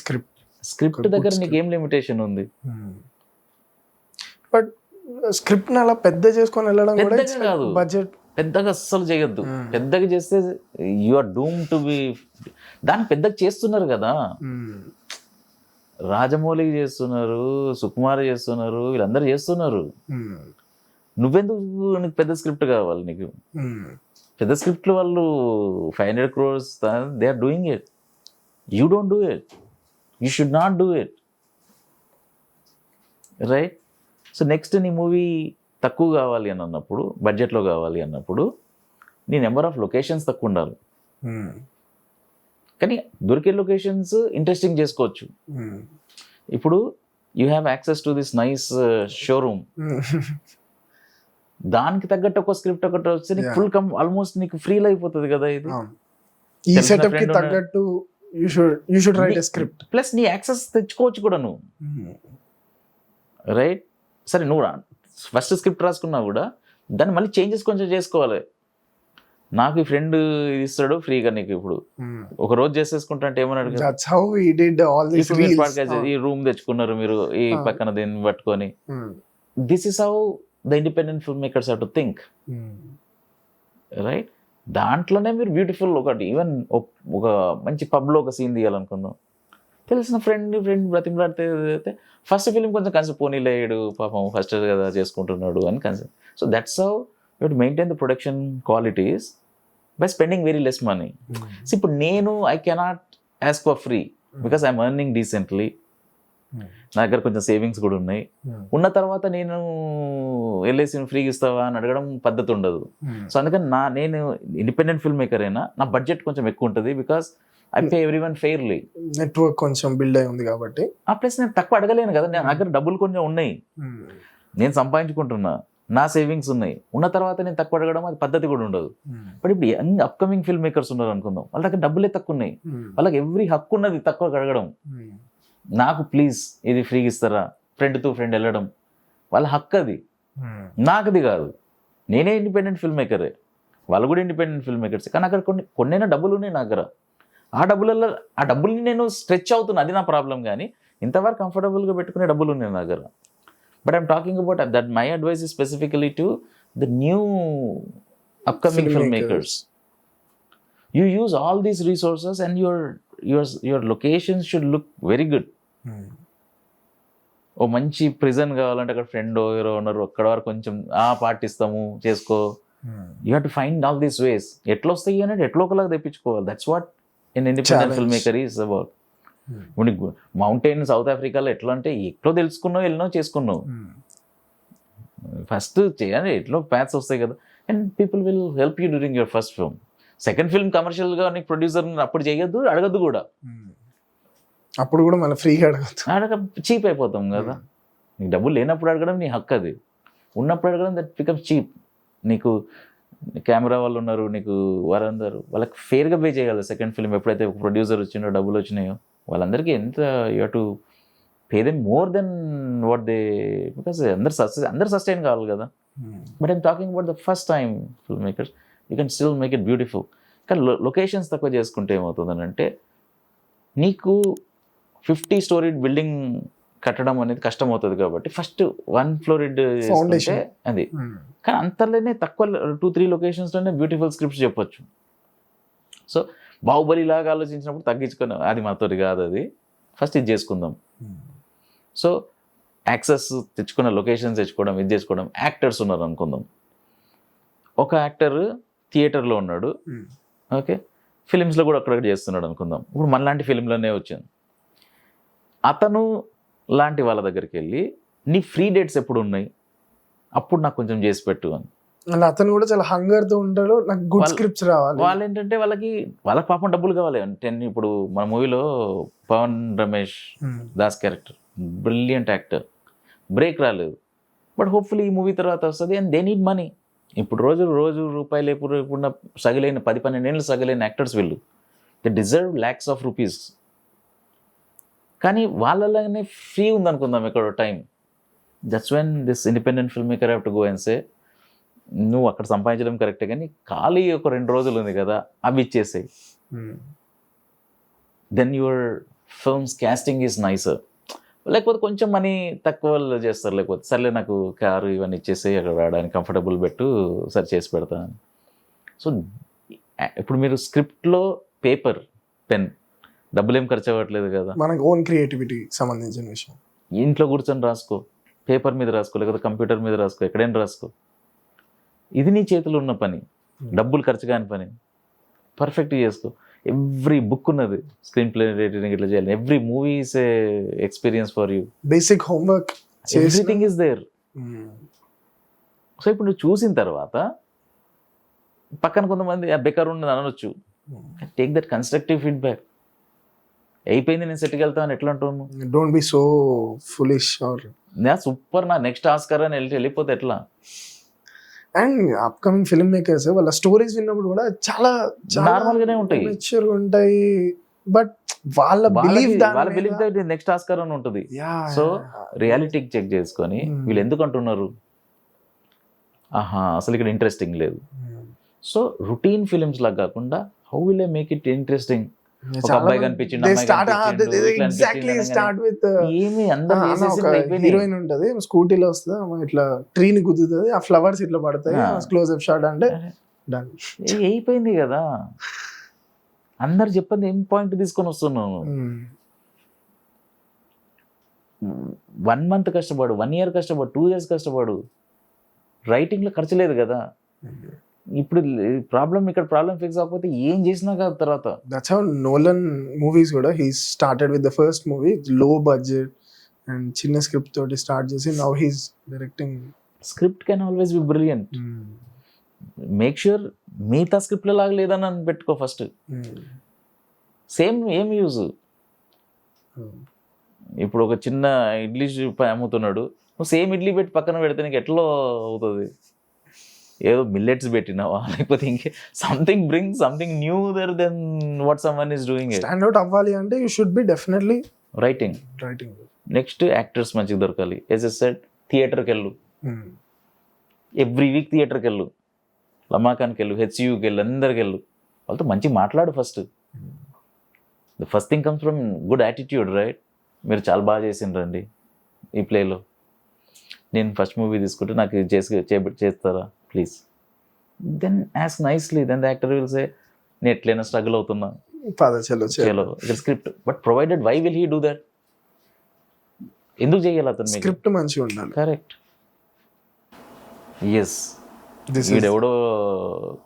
script దగ్గర నీకు ఏం లిమిటేషన్ ఉంది? బట్ స్క్రిప్ట్ అలా పెద్ద చేసుకొని వెళ్ళడం కూడా పెద్దగా కాదు, బడ్జెట్ పెద్దగా అస్సలు చేయొద్దు. పెద్దగా చేస్తే you are doom to be. దాన్ని పెద్దగా చేస్తున్నారు కదా, రాజమౌళి చేస్తున్నారు, సుకుమార్ చేస్తున్నారు, వీళ్ళందరూ చేస్తున్నారు. నువ్వెందుకు నీకు పెద్ద స్క్రిప్ట్ కావాలి? నీకు పెద్ద స్క్రిప్ట్లు వాళ్ళు 500 crores they are doing it. You don't do it, you should not do it, right? So next నీ మూవీ తక్కువ కావాలి అని అన్నప్పుడు, బడ్జెట్లో కావాలి అన్నప్పుడు నీ నెంబర్ ఆఫ్ లొకేషన్స్ తక్కువ ఉండాలి. కానీ దొరికే లొకేషన్స్ ఇంట్రెస్టింగ్ చేసుకోవచ్చు. ఇప్పుడు you have access to this nice showroom, దానికి తగ్గట్టు ఒక స్క్రిప్ట్ ఒకటి వస్తే నీకు ఫుల్ ఆల్మోస్ట్ నీకు ఫ్రీల్ అయిపోతుంది కదా. ఇది ఈ సెటప్ కి తగ్గట్టు you should write a script. Plus నీ యాక్సెస్ తెచ్చుకోవచ్చు కూడా నువ్వు, రైట్? సరే నువ్వు ఫస్ట్ స్క్రిప్ట్ రాసుకున్నా కూడా దాన్ని మళ్ళీ చేంజెస్ కొంచెం చేసుకోవాలి. నాకు ఈ ఫ్రెండ్ ఇస్తాడు ఫ్రీగా నీకు, ఇప్పుడు ఒక రోజు చేసేసుకుంటా అంటే ఏమన్నాడు, ఈ రూమ్ తెచ్చుకున్నారు మీరు ఈ పక్కన దీన్ని పట్టుకొని. This is how the independent film makers have to think, right? దాంట్లోనే మీరు బ్యూటిఫుల్ ఒకటి, ఈవెన్ ఒక మంచి పబ్లో ఒక సీన్ తీయాలనుకుందాం, తెలిసిన ఫ్రెండ్ బ్రతిమలాడితే ఫస్ట్ ఫిలిం కొంచెం కన్సెప్ట్ పోనీలేడు పాపం ఫస్ట్ కదా చేసుకుంటున్నాడు అని concept. So that's how you to maintain the production qualities by spending very less money. So ఇప్పుడు నేను I cannot ask for free because I'm earning decently, నా దగ్గర కొంచెం సేవింగ్స్ కూడా ఉన్నాయి. ఉన్న తర్వాత నేను వెళ్ళేసి ఫ్రీగా ఇస్తావా అని అడగడం పద్ధతి ఉండదు. సో అందుకని నేను ఇండిపెండెంట్ ఫిల్మ్ మేకర్ అయినా నా బడ్జెట్ కొంచెం ఎక్కువ ఉంటుంది because I pay everyone fairly. Network కొంచెం బిల్డ్ అయి ఉంది కాబట్టి. ఆ ప్లస్ నేను తక్కువ అడగలేను కదా, నా దగ్గర డబ్బులు కొంచెం ఉన్నాయి, నేను సంపాదించుకుంటున్నా, నా సేవింగ్స్ ఉన్నాయి. ఉన్న తర్వాత నేను తక్కువ అడగడం అది పద్ధతి కూడా ఉండదు. బట్ ఇప్పుడు యంగ్ అప్కమింగ్ ఫిల్మ్ మేకర్స్ ఉన్నారు అనుకుందాం, వాళ్ళ దగ్గర డబ్బులే తక్కువ ఉన్నాయి, వాళ్ళకి ఎవ్రీ హక్కు ఉన్నది తక్కువ అడగడం. నాకు ప్లీజ్ ఇది ఫ్రీగా ఇస్తారా, ఫ్రెండ్ టు ఫ్రెండ్ వెళ్ళడం, వాళ్ళ హక్కు అది, నాకుది కాదు. నేనే ఇండిపెండెంట్ ఫిల్మ్ మేకరే, వాళ్ళు కూడా ఇండిపెండెంట్ ఫిల్మ్ మేకర్స్. కానీ అక్కడ కొన్నైనా డబ్బులు ఉన్నాయి నా దగ్గర, ఆ డబ్బుల్ని నేను స్ట్రెచ్ అవుతున్నా, అది నా ప్రాబ్లం. కానీ ఇంతవరకు కంఫర్టబుల్గా పెట్టుకునే డబ్బులు ఉన్నాయి నా దగ్గర. But I'm talking about that my advice is specifically to the new upcoming film makers. You use all these resources and your locations should look very good. ఓ మంచి ప్రిజన్ కావాలంటే అక్కడ ఫ్రెండ్ ఎవరో ఉన్నారు, అక్కడ వరకు కొంచెం పాటిస్తాము చేసుకో. You have to find all these ways. ఎట్లా వస్తాయి అనేది ఎట్లా ఒకలాగా తెప్పించుకోవాలి. దట్స్ వాట్ an independent filmmaker is about. ఇప్పుడు మౌంటైన్ సౌత్ ఆఫ్రికాలో ఎట్లా అంటే ఎట్లో తెలుసుకున్నావు వెళ్ళినావు చేసుకున్నావు. ఫస్ట్ చేయాలి, ఎట్లో ప్యాథ్స్ వస్తాయి కదా, and people will help you during your first film. Second film కమర్షియల్గా నీకు ప్రొడ్యూసర్ అప్పుడు చేయొద్దు, అడగద్దు కూడా. అప్పుడు కూడా మన ఫ్రీగా చీప్ అయిపోతాం కదా. నీకు డబ్బులు లేనప్పుడు అడగడం నీ హక్కు, అది ఉన్నప్పుడు అడగడం దట్ బికమ్స్ చీప్. నీకు కెమెరా వాళ్ళు ఉన్నారు, నీకు వారందరూ వాళ్ళకి ఫేర్గా పే చేయగలరు. సెకండ్ ఫిల్మ్ ఎప్పుడైతే ఒక ప్రొడ్యూసర్ వచ్చిండో, డబ్బులు వచ్చినాయో, వాళ్ళందరికీ ఎంత you to pay them more than what they, because అందరు సస్టైన్ కావాలి కదా. But I'm talking about the first time film makers, you can still make it beautiful. కానీ లొకేషన్స్ తక్కువ చేసుకుంటే ఏమవుతుందని అంటే, నీకు 50 స్టోరీ బిల్డింగ్ కట్టడం అనేది కష్టం అవుతుంది కాబట్టి ఫస్ట్ 1 ఫ్లోర్ ఫౌండేషన్ అది. కానీ అంతలోనే తక్కువ 2-3 లొకేషన్స్లోనే బ్యూటిఫుల్ స్క్రిప్ట్స్ చెప్పొచ్చు. సో బాహుబలి లాగా ఆలోచించినప్పుడు తగ్గించుకున్నాం, అది మాతోటి కాదు, అది ఫస్ట్ ఇది చేసుకుందాం. సో యాక్సెస్ తెచ్చుకున్న, లొకేషన్స్ తెచ్చుకోవడం, ఇది చేసుకోవడం. యాక్టర్స్ ఉన్నారు అనుకుందాం, ఒక యాక్టర్ థియేటర్లో ఉన్నాడు, ఓకే, ఫిలిమ్స్లో కూడా అక్కడక్కడ చేస్తున్నాడు అనుకుందాం. ఇప్పుడు మనలాంటి ఫిలింలోనే వచ్చింది. అతను లాంటి వాళ్ళ దగ్గరికి వెళ్ళి, నీ ఫ్రీ డేట్స్ ఎప్పుడు ఉన్నాయి, అప్పుడు నాకు కొంచెం చేసి పెట్టు అని. అతను కూడా చాలా హంగర్ తో ఉంటాడు, నాకు గుడ్ స్క్రిప్ట్స్ రావాలి. వాళ్ళు ఏంటంటే వాళ్ళ పాపం డబ్బులు కావాలి అంటే. ఇప్పుడు మన మూవీలో Pavan Ramesh Das character brilliant actor, break రాలేదు, బట్ హోప్ఫుల్లీ ఈ మూవీ తర్వాత వస్తుంది. And they need money. ఇప్పుడు రోజు రూపాయలు ఎప్పుడు సగలైన 10-12 ఏళ్ళు సగలైన యాక్టర్స్ వీళ్ళు, they deserve lakhs of rupees. కానీ వాళ్ళలాగానే ఫ్రీ ఉందనుకుందాం ఎక్కడో time. That's when this independent film maker have to go and say, నువ్వు అక్కడ సంపాదించడం కరెక్టే, కానీ ఖాళీ ఒక 2 రోజులు ఉంది కదా, అవి ఇచ్చేసాయి. Then your films casting is nicer. లేకపోతే కొంచెం మనీ తక్కువ చేస్తారు, లేకపోతే సర్లే నాకు కారు ఇవన్నీ ఇచ్చేసి అక్కడ రావడానికి కంఫర్టబుల్ పెట్టు, సరి చేసి పెడతాను. సో ఇప్పుడు మీరు స్క్రిప్ట్లో పేపర్ పెన్ డబ్బులు ఏం ఖర్చు అవ్వట్లేదు కదా, మనకు ఓన్ క్రియేటివిటీ సంబంధించిన విషయం. ఇంట్లో కూర్చొని రాసుకో, పేపర్ మీద రాసుకో, లేకపోతే కంప్యూటర్ మీద రాసుకో, ఎక్కడైనా రాసుకో. ఇది నీ చేతిలో ఉన్న పని, డబ్బులు ఖర్చు కాని పని, పర్ఫెక్ట్గా చేసుకో. ఎవ్రీ బుక్ ఉన్నది, స్క్రీన్ ప్లే రైటింగ్ ఇట్లా చేయాలి. Every movie is a experience for you. Basic homework, everything is there. So ఇప్పుడు నువ్వు చూసిన తర్వాత పక్కన కొంతమంది బెకర్ ఉన్నది అనొచ్చు, టేక్ దట్ కన్స్ట్రక్టివ్ ఫీడ్బ్యాక్. అయిపోయింది, నేను సెట్కి వెళ్తాను ఎట్లా అంటాను. Don't be so foolish or నా సూపర్, నా నెక్స్ట్ ఆస్కర్ అని వెళ్ళిపోతే ఎట్లా. అండ్ అప్కమింగ్ ఫిల్మ్ మేకర్స్ వాళ్ళ స్టోరీస్ విన్నప్పుడు కూడా చాలా నార్మల్ గానే ఉంటాయి, మెచ్యూర్ ఉంటాయి, బట్ వాళ్ళ బిలీఫ్ నెక్స్ట్ ఆస్కర్ అని ఉంటుంది. సో రియాలిటీకి చెక్ చేసుకొని వీళ్ళు ఎందుకు అంటున్నారు, ఆహా అసలు ఇక్కడ ఇంట్రెస్టింగ్ లేదు. సో రొటీన్ ఫిలిమ్స్ లాగా కాకుండా how will I make it interesting. ఒక అబ్బాయి కనిపించింది, హీరోయిన్ ఉంటది, స్కూటీలో వస్తుంది, ఇట్లా ట్రీని గుద్దుతుంది, ఆ ఫ్లవర్స్ ఇట్లా పడతాయి, క్లోజ్అప్ షాట్ అంటే డన్, అయిపోయింది కదా. అందరు చెప్పండి ఏం పాయింట్ తీసుకొని వస్తున్నాను. 1 month కష్టపడు, 1 year కష్టపడు, 2 years కష్టపడు, రైటింగ్ లో ఖర్చు లేదు కదా. ఇప్పుడు ఇక్కడ ప్రాబ్లం ఫిక్స్ అవ్వకపోతే ఏం చేసినా కదా తర్వాత. దట్స్ హౌ నోలన్ మూవీస్ కూడా he started with the first movie లో బడ్జెట్ అండ్ చిన్న స్క్రిప్ట్ తోటి స్టార్ట్ చేసి now he's directing. Script can always be brilliant. Make sure మిగతా స్క్రిప్ట్ లాగా లేదని అని పెట్టుకో ఫస్ట్. సేమ్ ఏం యూజ్. ఇప్పుడు ఒక చిన్న ఇడ్లీ అమ్ముతున్నాడు, నువ్వు సేమ్ ఇడ్లీ పెట్టి పక్కన పెడితే నీకు ఎట్లా అవుతుంది. ఏదో మిల్లెట్స్ పెట్టినావా, లేకపోతే ఇంకే something bring something new other than what someone is doing. Stand out అవ్వాలి అంటే you should be definitely writing. Next actors మంచిగా దొరకాలి. యాజ్ ఎ సెడ్, థియేటర్కి వెళ్ళు, ఎవ్రీ వీక్ థియేటర్కి వెళ్ళు, లమాకాన్కి వెళ్ళు, హెచ్యూకి వెళ్ళు, అందరికి వెళ్ళు, వాళ్ళతో మంచిగా మాట్లాడు first. The first thing comes from good attitude, right. మీరు చాలా బాగా చేసిండ్రండి ఈ ప్లేలో, నేను ఫస్ట్ మూవీ తీసుకుంటే నాకు చేస్తారా please. Then ask nicely, then the actor will say నేను ఎట్లయినా స్ట్రగుల్ అవుతున్నా, చలో script. But provided why will he do that, ఎందుకు చేయాలి అతను, స్క్రిప్ట్ మంచిగా ఉండాలి. కరెక్ట్. ఎస్, వీడెవడో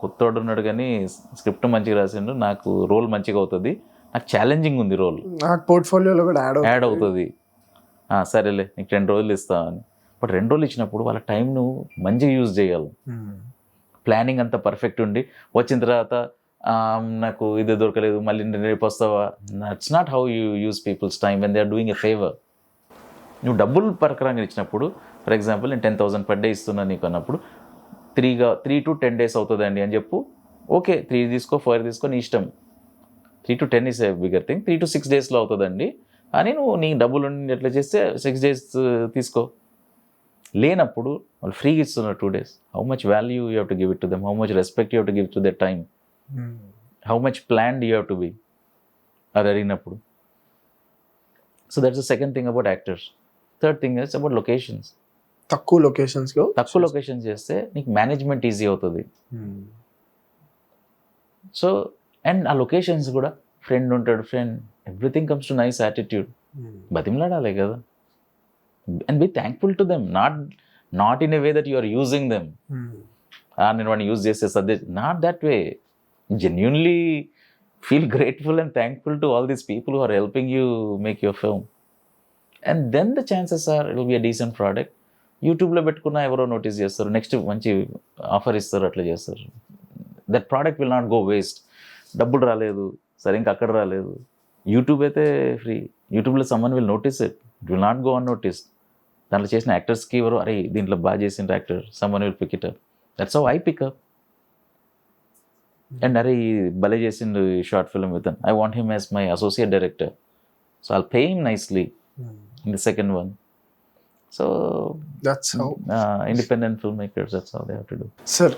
కొత్తోడు ఉన్నాడు కానీ స్క్రిప్ట్ మంచిగా రాసిండు, నాకు రోల్ మంచిగా అవుతుంది, నాకు ఛాలెంజింగ్ ఉంది రోల్, నాకు పోర్ట్ఫోలియోలో కూడా యాడ్ అవుతుంది. సరేలే నీకు 2 రోజులు ఇస్తామని. బట్ 2 రోజులు ఇచ్చినప్పుడు వాళ్ళ టైంను మంచిగా యూజ్ చేయాలి. ప్లానింగ్ అంతా పర్ఫెక్ట్ ఉండి వచ్చిన తర్వాత నాకు ఇది దొరకలేదు మళ్ళీ రేపు వస్తావా, that's not how you use people's time when they are doing a favour. నువ్వు డబ్బులు ప్రకారంగా ఇచ్చినప్పుడు, ఫర్ ఎగ్జాంపుల్ నేను 10,000 per day ఇస్తున్నాను నీకు అన్నప్పుడు 3 to 10 days అవుతుందండి అని చెప్పు. ఓకే 3 తీసుకో 4 తీసుకో నీ ఇష్టం. 3 to 10 is a bigger thing. 3 to 6 daysలో అవుతుందండి అని నువ్వు నీ డబ్బులు ఎట్లా చేస్తే 6 days తీసుకో. లేనప్పుడు వాళ్ళు ఫ్రీగా ఇస్తున్నారు 2 days. How much value you have to give it to them, how much respect you have to give to their time, how much planned you have to be అది అడిగినప్పుడు. So that's the second thing about actors. Third thing is about locations. తక్కువ లొకేషన్స్లో చేస్తే నీకు management easy అవుతుంది. So and ఆ locations కూడా friend ఉంటాడు, everything comes to nice attitude. బతిమలాడాలి కదా. And be thankful to them, not in a way that you are using them. నేను వాడిని యూజ్ చేసే subject, not that way. Genuinely feel grateful and thankful to all these people who are helping you make your film. And then the chances are it will be a decent product. యూట్యూబ్లో పెట్టుకున్న ఎవరో notice చేస్తారు, next మంచి offer ఇస్తారు, అట్లా చేస్తారు. That product will not go waste. డబ్బులు రాలేదు సరే, ఇంకా అక్కడ రాలేదు. యూట్యూబ్ అయితే ఫ్రీ. యూట్యూబ్లో someone will notice it will not go unnoticed. దాంట్లో చేసిన యాక్టర్స్కి ఎవరు అరే దీంట్లో బాగా చేసిన actor, someone will pick it up. That's how I pick up. అండ్ అరే భలే చేసిండు ఈ short film with I want him as my associate director. So I'll pay him nicely in the second one. So that's how independent filmmakers, that's how they have to do. Sir,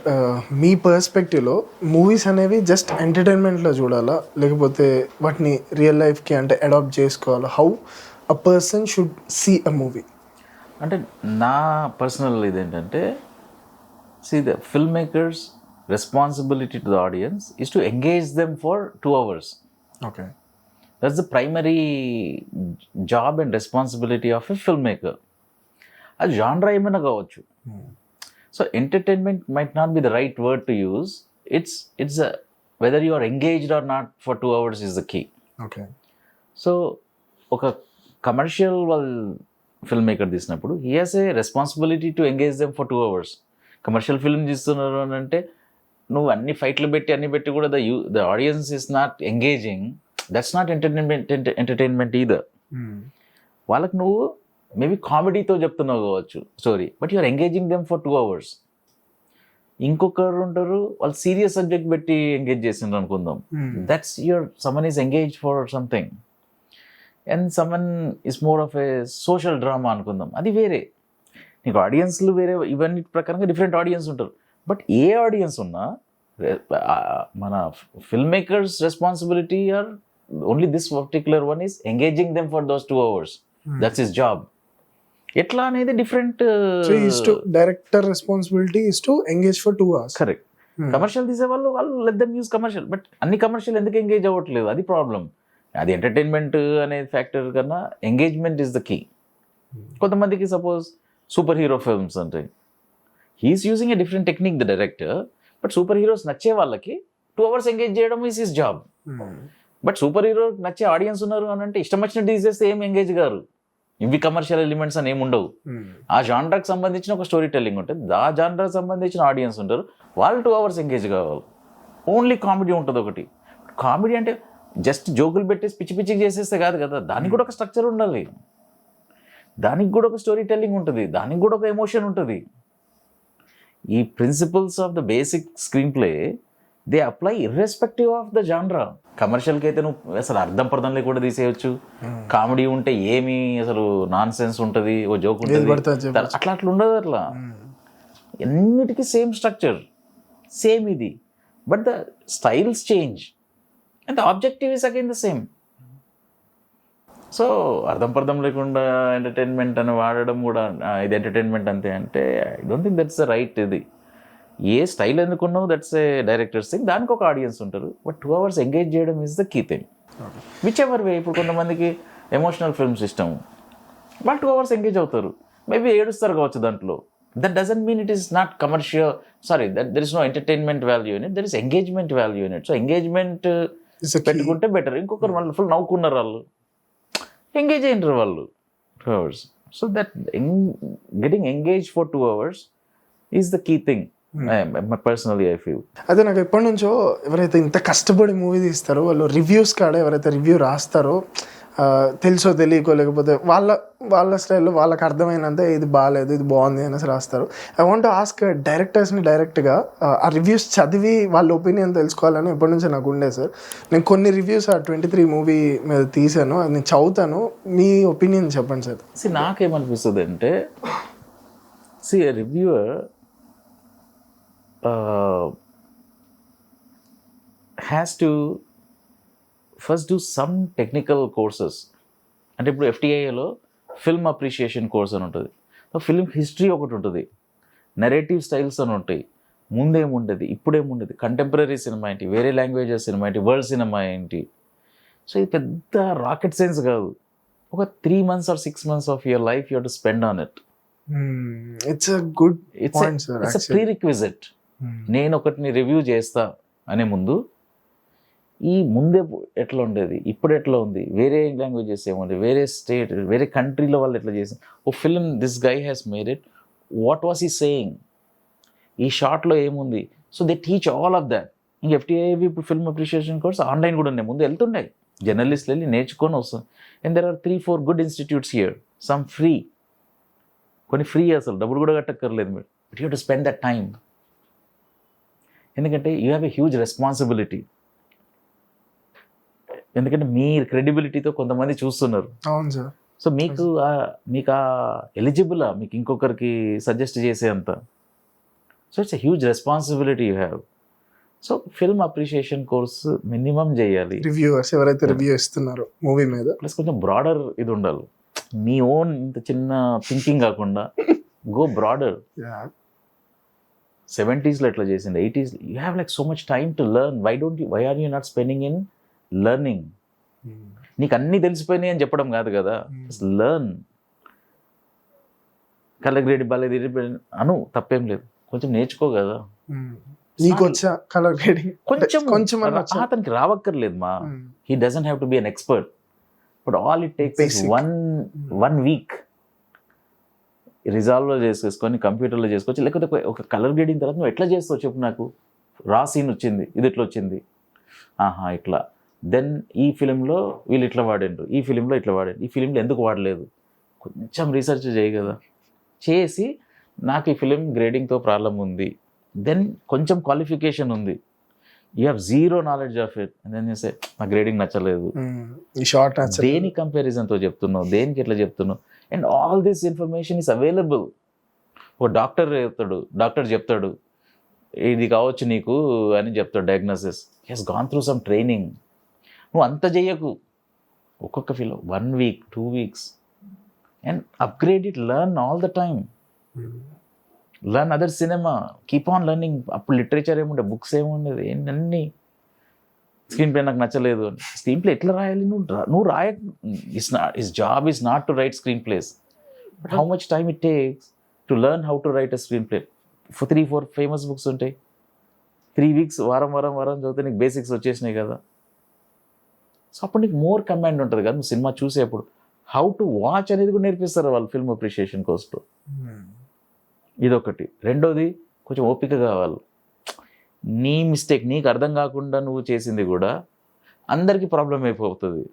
మీ పర్స్పెక్టివ్లో movies అనేవి just ఎంటర్టైన్మెంట్లో చూడాలా లేకపోతే వాటిని real లైఫ్కి అంటే adapt చేసుకోవాలా? How a person should see a movie? అంటే నా పర్సనల్ ఇదేంటంటే, see the filmmakers responsibility to the audience is to engage them for 2 hours. Okay. That's the primary job and responsibility of a filmmaker. అది genre ఏమైనా కావచ్చు. So entertainment might not be the right word to use. It's whether you are engaged or not for 2 hours is the key. Okay. So ఒక commercial film maker తీసినప్పుడు he has a responsibility to engage them for 2 hours. Commercial film తీస్తున్నారు అని అంటే నువ్వు అన్ని ఫైట్లు పెట్టి అన్ని పెట్టి కూడా the audience is not engaging. That's not entertainment either. వాళ్ళకి నువ్వు మేబీ కామెడీతో చెప్తున్నావు కావచ్చు story, but you're engaging them for 2 hours. ఇంకొకరు ఉంటారు వాళ్ళు సీరియస్ సబ్జెక్ట్ పెట్టి ఎంగేజ్ చేసిండ్రు అనుకుందాం. That's someone is engage for something. And someone is more of a social drama అనుకుందాం, అది వేరే. నీకు ఆడియన్స్లు వేరే, ఇవన్నీ ప్రకారంగా డిఫరెంట్ ఆడియన్స్ ఉంటారు. బట్ ఏ ఆడియన్స్ ఉన్నా మన film makers responsibility or only this particular one is engaging them for those 2 hours. That's his job. ఎట్లా అనేది different. Director responsibility is to engage for 2 hours. Correct. Commercial తీసేవాళ్ళు let them use commercial. But అన్ని commercial ఎందుకు engage అవ్వట్లేదు, అది problem. అది entertainment అనే factor కన్నా ఎంగేజ్మెంట్ ఈస్ ద కీ. కొంతమందికి సపోజ్ సూపర్ హీరో ఫిల్మ్స్ అంటే he's using a different technique the director. But superheroes నచ్చే వాళ్ళకి 2 hours ఎంగేజ్ చేయడం is his job. But superhero నచ్చే ఆడియన్స్ ఉన్నారు అని అంటే ఇష్టం వచ్చినట్టు తీసేస్తే ఏం ఎంగేజ్ గారు. ఇవి కమర్షియల్ ఎలిమెంట్స్ అని ఏమి ఉండవు. ఆ జాన్రాకి సంబంధించిన ఒక స్టోరీ టెల్లింగ్ ఉంటుంది, ఆ జాన్రాకి సంబంధించిన ఆడియన్స్ ఉంటారు, వాళ్ళు 2 hours ఎంగేజ్ కావాలి. ఓన్లీ కామెడీ ఉంటుంది ఒకటి. కామెడీ అంటే జస్ట్ జోకులు పెట్టేసి పిచ్చి పిచ్చికి చేసేస్తే కాదు కదా, దానికి కూడా ఒక స్ట్రక్చర్ ఉండాలి, దానికి కూడా ఒక స్టోరీ టెల్లింగ్ ఉంటుంది, దానికి కూడా ఒక ఎమోషన్ ఉంటుంది. ఈ principles of the basic screenplay they apply irrespective of the genre. కమర్షియల్కి అయితే నువ్వు అసలు అర్థం పర్థంలో కూడా తీసేయచ్చు. కామెడీ ఉంటే ఏమి అసలు నాన్ సెన్స్ ఉంటుంది, ఓ జోక్ ఉంటుంది, అట్లా ఉండదు. అట్లా ఎన్నిటికీ సేమ్ స్ట్రక్చర్, సేమ్ ఇది, but the styles change and the objective is again the same. So అర్థం పర్థం లేకుండా ఎంటర్టైన్మెంట్ అని వాడడం కూడా ఇది ఎంటర్టైన్మెంట్ అంతే అంటే I don't think that's the right. ఇది ఏ స్టైల్ ఎందుకున్నావు దట్స్ ఏ డైరెక్టర్స్ థింగ్, దానికి ఒక ఆడియన్స్ ఉంటారు. బట్ 2 hours ఎంగేజ్ చేయడం is the key thing. Whichever way. ఇప్పుడు కొంతమందికి ఎమోషనల్ ఫిల్మ్స్ ఇష్టం, వాళ్ళు 2 hours ఎంగేజ్ అవుతారు, మేబీ ఏడుస్తారు కావచ్చు దాంట్లో. That doesn't mean it is not commercial, sorry, that there is no entertainment value in it, there is engagement value in it. So engagement పెట్టుకుంటే better. ఇంకొకరు వాళ్ళు ఫుల్ నవ్వుకున్నారు, వాళ్ళు ఎంగేజ్ అయినారు వాళ్ళు 2 hours. So that getting engage for 2 hours is the key thing personally I feel. అదే నాకు ఎప్పటి నుంచో ఎవరైతే ఇంత కష్టపడి మూవీ తీస్తారో వాళ్ళు రివ్యూస్ కాడ ఎవరైతే రివ్యూ రాస్తారో తెలుసో తెలియకో లేకపోతే వాళ్ళ స్టైల్లో వాళ్ళకి అర్థమైనంత ఇది బాగాలేదు ఇది బాగుంది అనేసి రాస్తారు. ఐ వాంట్ టు ఆస్క్ డైరెక్టర్స్ని డైరెక్ట్గా ఆ రివ్యూస్ చదివి వాళ్ళ ఒపీనియన్ తెలుసుకోవాలని ఎప్పటి నుంచో నాకు ఉండే సార్. నేను కొన్ని రివ్యూస్ ఆ 23 మూవీ మీద తీసాను, అది నేను చదువుతాను, మీ ఒపీనియన్ చెప్పండి సార్. నాకేమనిపిస్తుంది అంటే reviewer has to first do some technical courses. అంటే ఇప్పుడు FTIలో ఫిల్మ్ అప్రిషియేషన్ కోర్స్ అని ఉంటుంది, ఫిల్మ్ హిస్టరీ ఒకటి ఉంటుంది, నెరేటివ్ స్టైల్స్ అని ఉంటాయి, ముందేముండేది ఇప్పుడేముండేది, కంటెంపరీ సినిమా ఏంటి, వేరే లాంగ్వేజెస్ సినిమా ఏంటి, వరల్డ్ సినిమా ఏంటి. సో ఇది పెద్ద రాకెట్ సైన్స్ కాదు. ఒక 3 months or 6 months of your life you have to spend on it. It's a good point sir. It's a pre requisite. నేను ఒకటిని రివ్యూ చేస్తా అనే ముందు ఈ ముందే ఎట్లా ఉండేది, ఇప్పుడు ఎట్లా ఉంది, వేరే లాంగ్వేజెస్ ఏముంది, వేరే స్టేట్ వేరే కంట్రీలో వాళ్ళు ఎట్లా చేసింది, ఓ film this guy has made it, what was he saying, ఈ షార్ట్లో ఏముంది. So they teach all of that. ఇంక FTI ఇప్పుడు ఫిల్మ్ అప్రిషియేషన్ కోర్స్ ఆన్లైన్ కూడా ఉన్నాయి, ముందు వెళ్తుండే జర్నలిస్ట్లు వెళ్ళి నేర్చుకొని వస్తుంది. And there are 3-4 good institutes here, some free, కొన్ని ఫ్రీ, అసలు డబ్బులు కూడా కట్టక్కర్లేదు మీరు, but you have to spend that time. ఎందుకంటే you have a huge responsibility. ఎందుకంటే మీ క్రెడిబిలిటీతో కొంతమంది చూస్తున్నారు. అవును సార్. సో మీకు ఆ ఎలిజిబులా మీకు ఇంకొకరికి సజెస్ట్ చేసే అంత. So it's a huge responsibility you have. So film appreciation course minimum చేయాలి రివ్యూవర్స్ ఎవరైతే రివ్యూ ఇస్తున్నారో మూవీ మీద. ప్లస్ కొంచెం బ్రాడర్ ఇది ఉండాలి, మీ ఓన్ ఇంత చిన్న థింకింగ్ కాకుండా గో బ్రాడర్. 70s ఎట్లా చేసింది, 80s, you have like so much time to learn. Why are you not spending in learning? నీకు అన్నీ తెలిసిపోయినాయి అని చెప్పడం కాదు కదా, లెర్న్. కలర్ గ్రేడ్ బాగాలేదు అను, తప్పేం లేదు, కొంచెం నేర్చుకో కదా. నీకు వచ్చా కలర్ గ్రేడింగ్ కొంచెం అతనికి రావక్కర్లేదు మా, he doesn't have to be an expert, but all it takes one week రిజాల్వ్లో చేసేసుకొని కంప్యూటర్లో చేసుకోవచ్చు. లేకపోతే ఒక కలర్ గ్రేడింగ్ తర్వాత నువ్వు ఎట్లా చేస్తావు చెప్పు నాకు. రా సీన్ వచ్చింది, ఇది ఎట్లా వచ్చింది, ఆహా ఇట్లా, దెన్ ఈ ఫిలింలో వీళ్ళు ఇట్లా వాడండ్రు, ఈ ఫిలింలో ఇట్లా వాడండి, ఈ ఫిలింలో ఎందుకు వాడలేదు, కొంచెం రీసెర్చ్ చేయి కదా. చేసి నాకు ఈ ఫిలిం గ్రేడింగ్తో ప్రాబ్లం ఉంది, దెన్ కొంచెం క్వాలిఫికేషన్ ఉంది, you have zero knowledge of it, and then చేసే నా గ్రేడింగ్ నచ్చలేదు, దేని కంపారిజన్తో చెప్తున్నావు, దేనికి ఎట్లా చెప్తున్నావు. And all this information is available. ఓ డాక్టర్ చెప్తాడు ఇది కావచ్చు నీకు అని చెప్తాడు, diagnosis, he has gone through some training. నువ్వు అంత చెయ్యకు, ఒక్కొక్క ఫిలో 1 week 2 weeks and upgrade it, learn all the time, learn other cinema, keep on learning. అప్పుడు లిటరేచర్ ఏముండే, బుక్స్ ఏముండేది, ఏంటన్నీ స్క్రీన్ ప్లే నాకు నచ్చలేదు, స్క్రీన్ ప్లే ఎట్లా రాయాలి, నువ్వు రాయ, his job is not to write screen place, but how much time it takes to learn how to write a screen play. 3-4 famous books ఉంటాయి, 3 weeks వారం చదివితే నీకు బేసిక్స్ వచ్చేసినాయి కదా. సో అప్పుడు నీకు మోర్ కమాండ్ ఉంటుంది కదా నువ్వు సినిమా చూసేప్పుడు. హౌ టు వాచ్ అనేది కూడా నేర్పిస్తారు వాళ్ళు ఫిల్మ్ అప్రిషియేషన్ కోర్స్లో. ఇదొకటి. రెండోది కొంచెం ఓపిక కావాలి. నీ మిస్టేక్ నీకు అర్థం కాకుండా నువ్వు చేసింది కూడా అందరికీ ప్రాబ్లం అయిపోతుంది.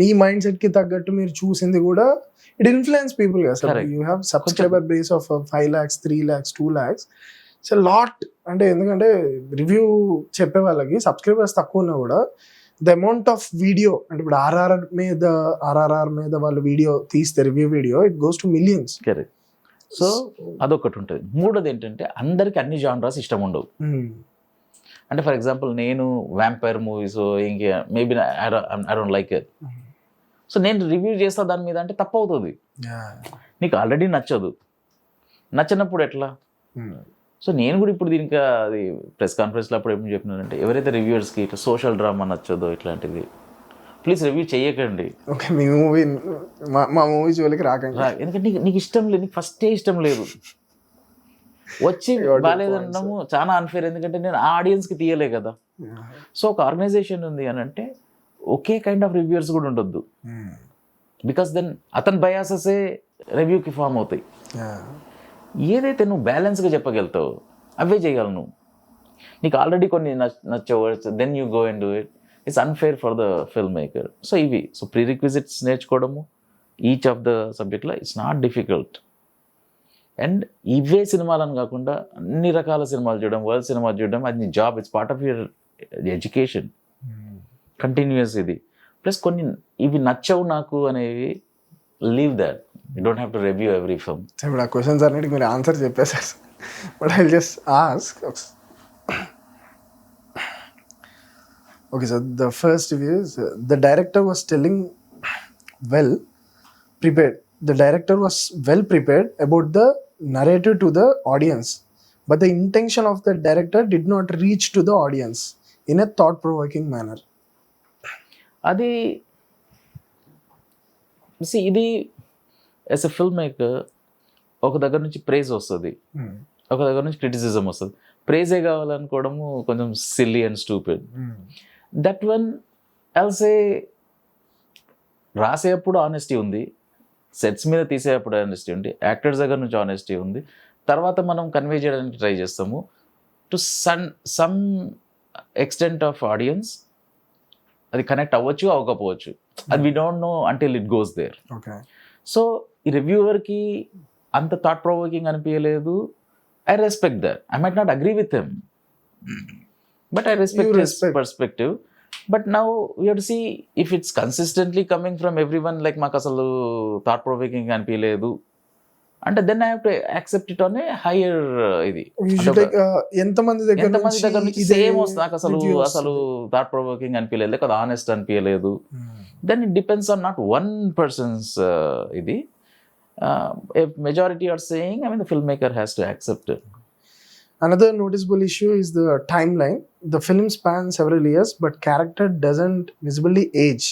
మీ మైండ్ సెట్ కి తగ్గట్టు మీరు చూసింది కూడా ఇట్ ఇన్ఫ్లుయెన్స్ పీపుల్ కదా sir. You have subscriber base of 5 lakhs 3 lakhs 2 lakhs. So lot అంటే ఎందుకంటే రివ్యూ చెప్పే వాళ్ళకి సబ్స్క్రైబర్స్ తక్కువ ఉన్నా కూడా ద అమౌంట్ ఆఫ్ వీడియో అంటే ఇప్పుడు ఆర్ఆర్ఆర్ మీద వాళ్ళు వీడియో తీస్తే review video it goes to millions. Correct. So అదొకటి ఉంటుంది. మూడోది ఏంటంటే అందరికి అన్ని జానరాస్ ఇష్టం ఉండవు. అంటే ఫర్ ఎగ్జాంపుల్ నేను వ్యాంపైర్ మూవీస్ ఇంకా maybe I don't like it, so నేను రివ్యూ చేస్తా దాని మీద అంటే తప్పు అవుతుంది. నీకు ఆల్రెడీ నచ్చనప్పుడు ఎట్లా? సో నేను కూడా ఇప్పుడు దీనికి అది ప్రెస్ కాన్ఫరెన్స్లో అప్పుడు ఏం చెప్పినానంటే ఎవరైతే రివ్యూవర్స్కి ఇట్లా సోషల్ డ్రామా నచ్చదో ఇట్లాంటిది ప్లీజ్ రివ్యూ చేయకండి. ఓకే, మీ మూవీ మా మూవీ జోలికి రాకండి. ఎందుకంటే నీకు ఇష్టం లేదు, నీకు ఫస్టే ఇష్టం లేదు. వచ్చి బాగాలేదన్నాము చాలా అన్ఫేర్, ఎందుకంటే నేను ఆ ఆడియన్స్కి తీయలే కదా. సో ఒక ఆర్గనైజేషన్ ఉంది అని అంటే ఒకే కైండ్ ఆఫ్ రివ్యూర్స్ కూడా ఉండొద్దు, బికాస్ దెన్ అతని బయాసెసే రివ్యూకి ఫామ్ అవుతాయి. ఏదైతే నువ్వు బ్యాలెన్స్గా చెప్పగలుగుతావు అవే చేయగలను నువ్వు. నీకు ఆల్రెడీ కొన్ని నచ్చవు, then you go and do it. It's unfair for the film maker. So ఇవి ప్రీ రిక్విజిట్స్ నేర్చుకోవడము ఈచ్ ఆఫ్ ద సబ్జెక్ట్లో ఇట్స్ నాట్ డిఫికల్ట్. అండ్ ఇవే సినిమాలను కాకుండా అన్ని రకాల సినిమాలు చూడడం, వరల్డ్ సినిమాలు చూడడం, అది నీ job. It's part of your education, continuous ఇది. ప్లస్ కొన్ని ఇవి నచ్చవు నాకు అనేవి, leave that. You don't have to review every film. ఇప్పుడు ఆ క్వశ్చన్స్ అన్నిటికి మీరు ఆన్సర్ చెప్పేశారు, but I just ask. Okay, so the first review is the director was telling well prepared. The director was well prepared about the narrative to the audience, but the intention of the director did not reach to the audience in a thought-provoking manner. అది ఇది as a film maker ఒక దగ్గర నుంచి praise వస్తుంది, ఒక దగ్గర నుంచి criticism వస్తుంది. ప్రైజే కావాలనుకోవడము కొంచెం silly and stupid. That one else రాసేటప్పుడు ఆనెస్టీ ఉంది, సెట్స్ మీద తీసేటప్పుడు ఆనెస్టీ ఉంది, యాక్టర్స్ దగ్గర నుంచి ఆనెస్టీ ఉంది. తర్వాత మనం కన్వే చేయడానికి ట్రై చేస్తాము to some extent of audience. అది కనెక్ట్ అవ్వచ్చు అవ్వకపోవచ్చు, అది we don't know until it goes there. So ఈ రివ్యూవర్కి అంత థాట్ ప్రొవోకింగ్ అనిపించలేదు. I respect that. I might not agree with him, but I respect his perspective. But now we have to see if it's consistently coming from everyone, like maku asalu thought provoking anipiyaledu, and then I have to accept it on a higher idi. ఎంతమంది దగ్గర నుంచి same వస్తుంది నాకు అసలు thought provoking అనిపించలేదు, లేదా honest అనిపించలేదు. Then it depends on not one persons ఇది. If majority are saying, I mean, the filmmaker has to accept it. Another noticeable issue is the timeline. The film spans several years, but character doesn't visibly age,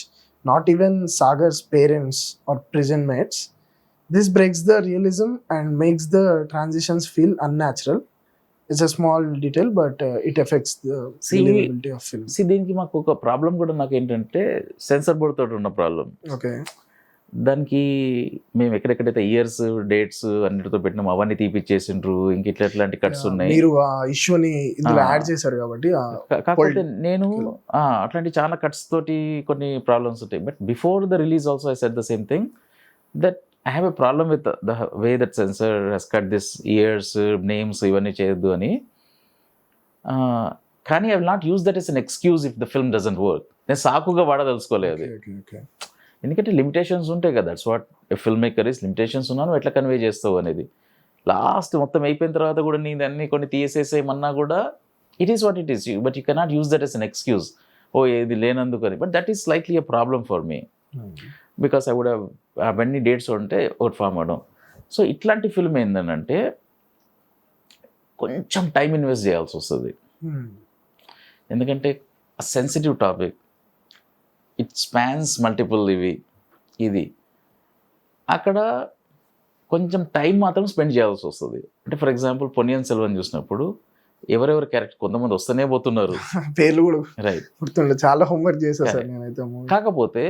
not even Sagar's parents or prison mates. This breaks the realism and makes the transitions feel unnatural. It's a small detail, but it affects the believability of film. దీనికి మాకు ఒక problem కూడా నాకు ఏంటంటే sensor board తోటి ఉన్న problem. Okay. దానికి మేము ఎక్కడెక్కడైతే ఇయర్స్ డేట్స్ అన్నిటితో పెట్టినాం అవన్నీ తీపిచ్చేసిండ్రు. ఇంక ఇట్లా ఎట్లాంటి కట్స్ ఉన్నాయి, మీరు ఆ ఇష్యూని ఇందులో యాడ్ చేశారు కాబట్టి. కాకపోతే నేను అట్లాంటి చాలా కట్స్ తోటి కొన్ని ప్రాబ్లమ్స్ ఉంటాయి. But before the release also I said the same thing, that I have a problem with the way that censor has cut this years names ఇవన్నీ చేయొద్దు అని. కానీ I will not use that is an excuse if the film doesn't work. నేను సాకుగా వాడదలుచుకోలేదు, ఎందుకంటే limitations ఉంటాయి కదా. That's what a film maker is. Limitations ఉన్నాను ఎట్లా కన్వే చేస్తావు అనేది. లాస్ట్ మొత్తం అయిపోయిన తర్వాత కూడా నీ అన్ని కొన్ని తీసేసేయమన్నా కూడా it is what it is, but you cannot use that as an excuse, ఓ ఏది లేనందుకు అని. But that is slightly a problem for me, because I would have అవన్నీ డేట్స్ ఉంటే ఒకటి ఫామ్ అవడం. సో ఇట్లాంటి ఫిల్మ్ ఏంటంటే కొంచెం టైం ఇన్వెస్ట్ చేయాల్సి వస్తుంది, ఎందుకంటే sensitive topic, it spans multiple ఇది అక్కడ కొంచెం టైం మాత్రం స్పెండ్ చేయాల్సి వస్తుంది. అంటే ఫర్ ఎగ్జాంపుల్ పొన్నియిన్ సెల్వన్ చూసినప్పుడు ఎవరెవరు క్యారెక్టర్ కొంతమంది వస్తూనే పోతున్నారు, పేర్లు కూడా రైట్ గుర్తుండే, చాలా హోంవర్క్ చేశాను నేనైతే. కాకపోతే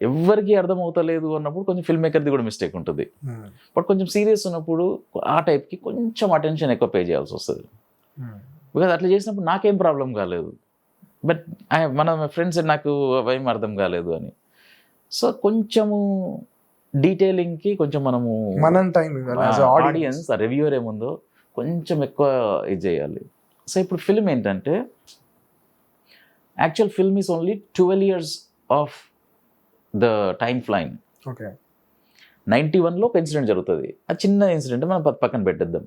ఎవరికి అర్థం అవుతలేదు అన్నప్పుడు కొంచెం ఫిల్మ్ మేకర్ది కూడా మిస్టేక్ ఉంటుంది. బట్ కొంచెం సీరియస్ ఉన్నప్పుడు ఆ టైప్కి కొంచెం అటెన్షన్ ఎక్కువ పే చేయాల్సి వస్తుంది. బికాజ్ అట్లా చేసినప్పుడు నాకేం ప్రాబ్లం కాలేదు, బట్ మన ఫ్రెండ్స్ నాకు ఏం అర్థం కాలేదు అని. సో కొంచెము డీటెయిలింగ్కి కొంచెం మనము ఆడియన్స్ ఆ రివ్యూవర్ ఏముందో కొంచెం ఎక్కువ ఇది చేయాలి. సో ఇప్పుడు ఫిల్మ్ ఏంటంటే actual film is only 12 years of the timeline. 91లో ఒక ఇన్సిడెంట్ జరుగుతుంది, ఆ చిన్న ఇన్సిడెంట్ మనం పక్కన పెట్టేద్దాం.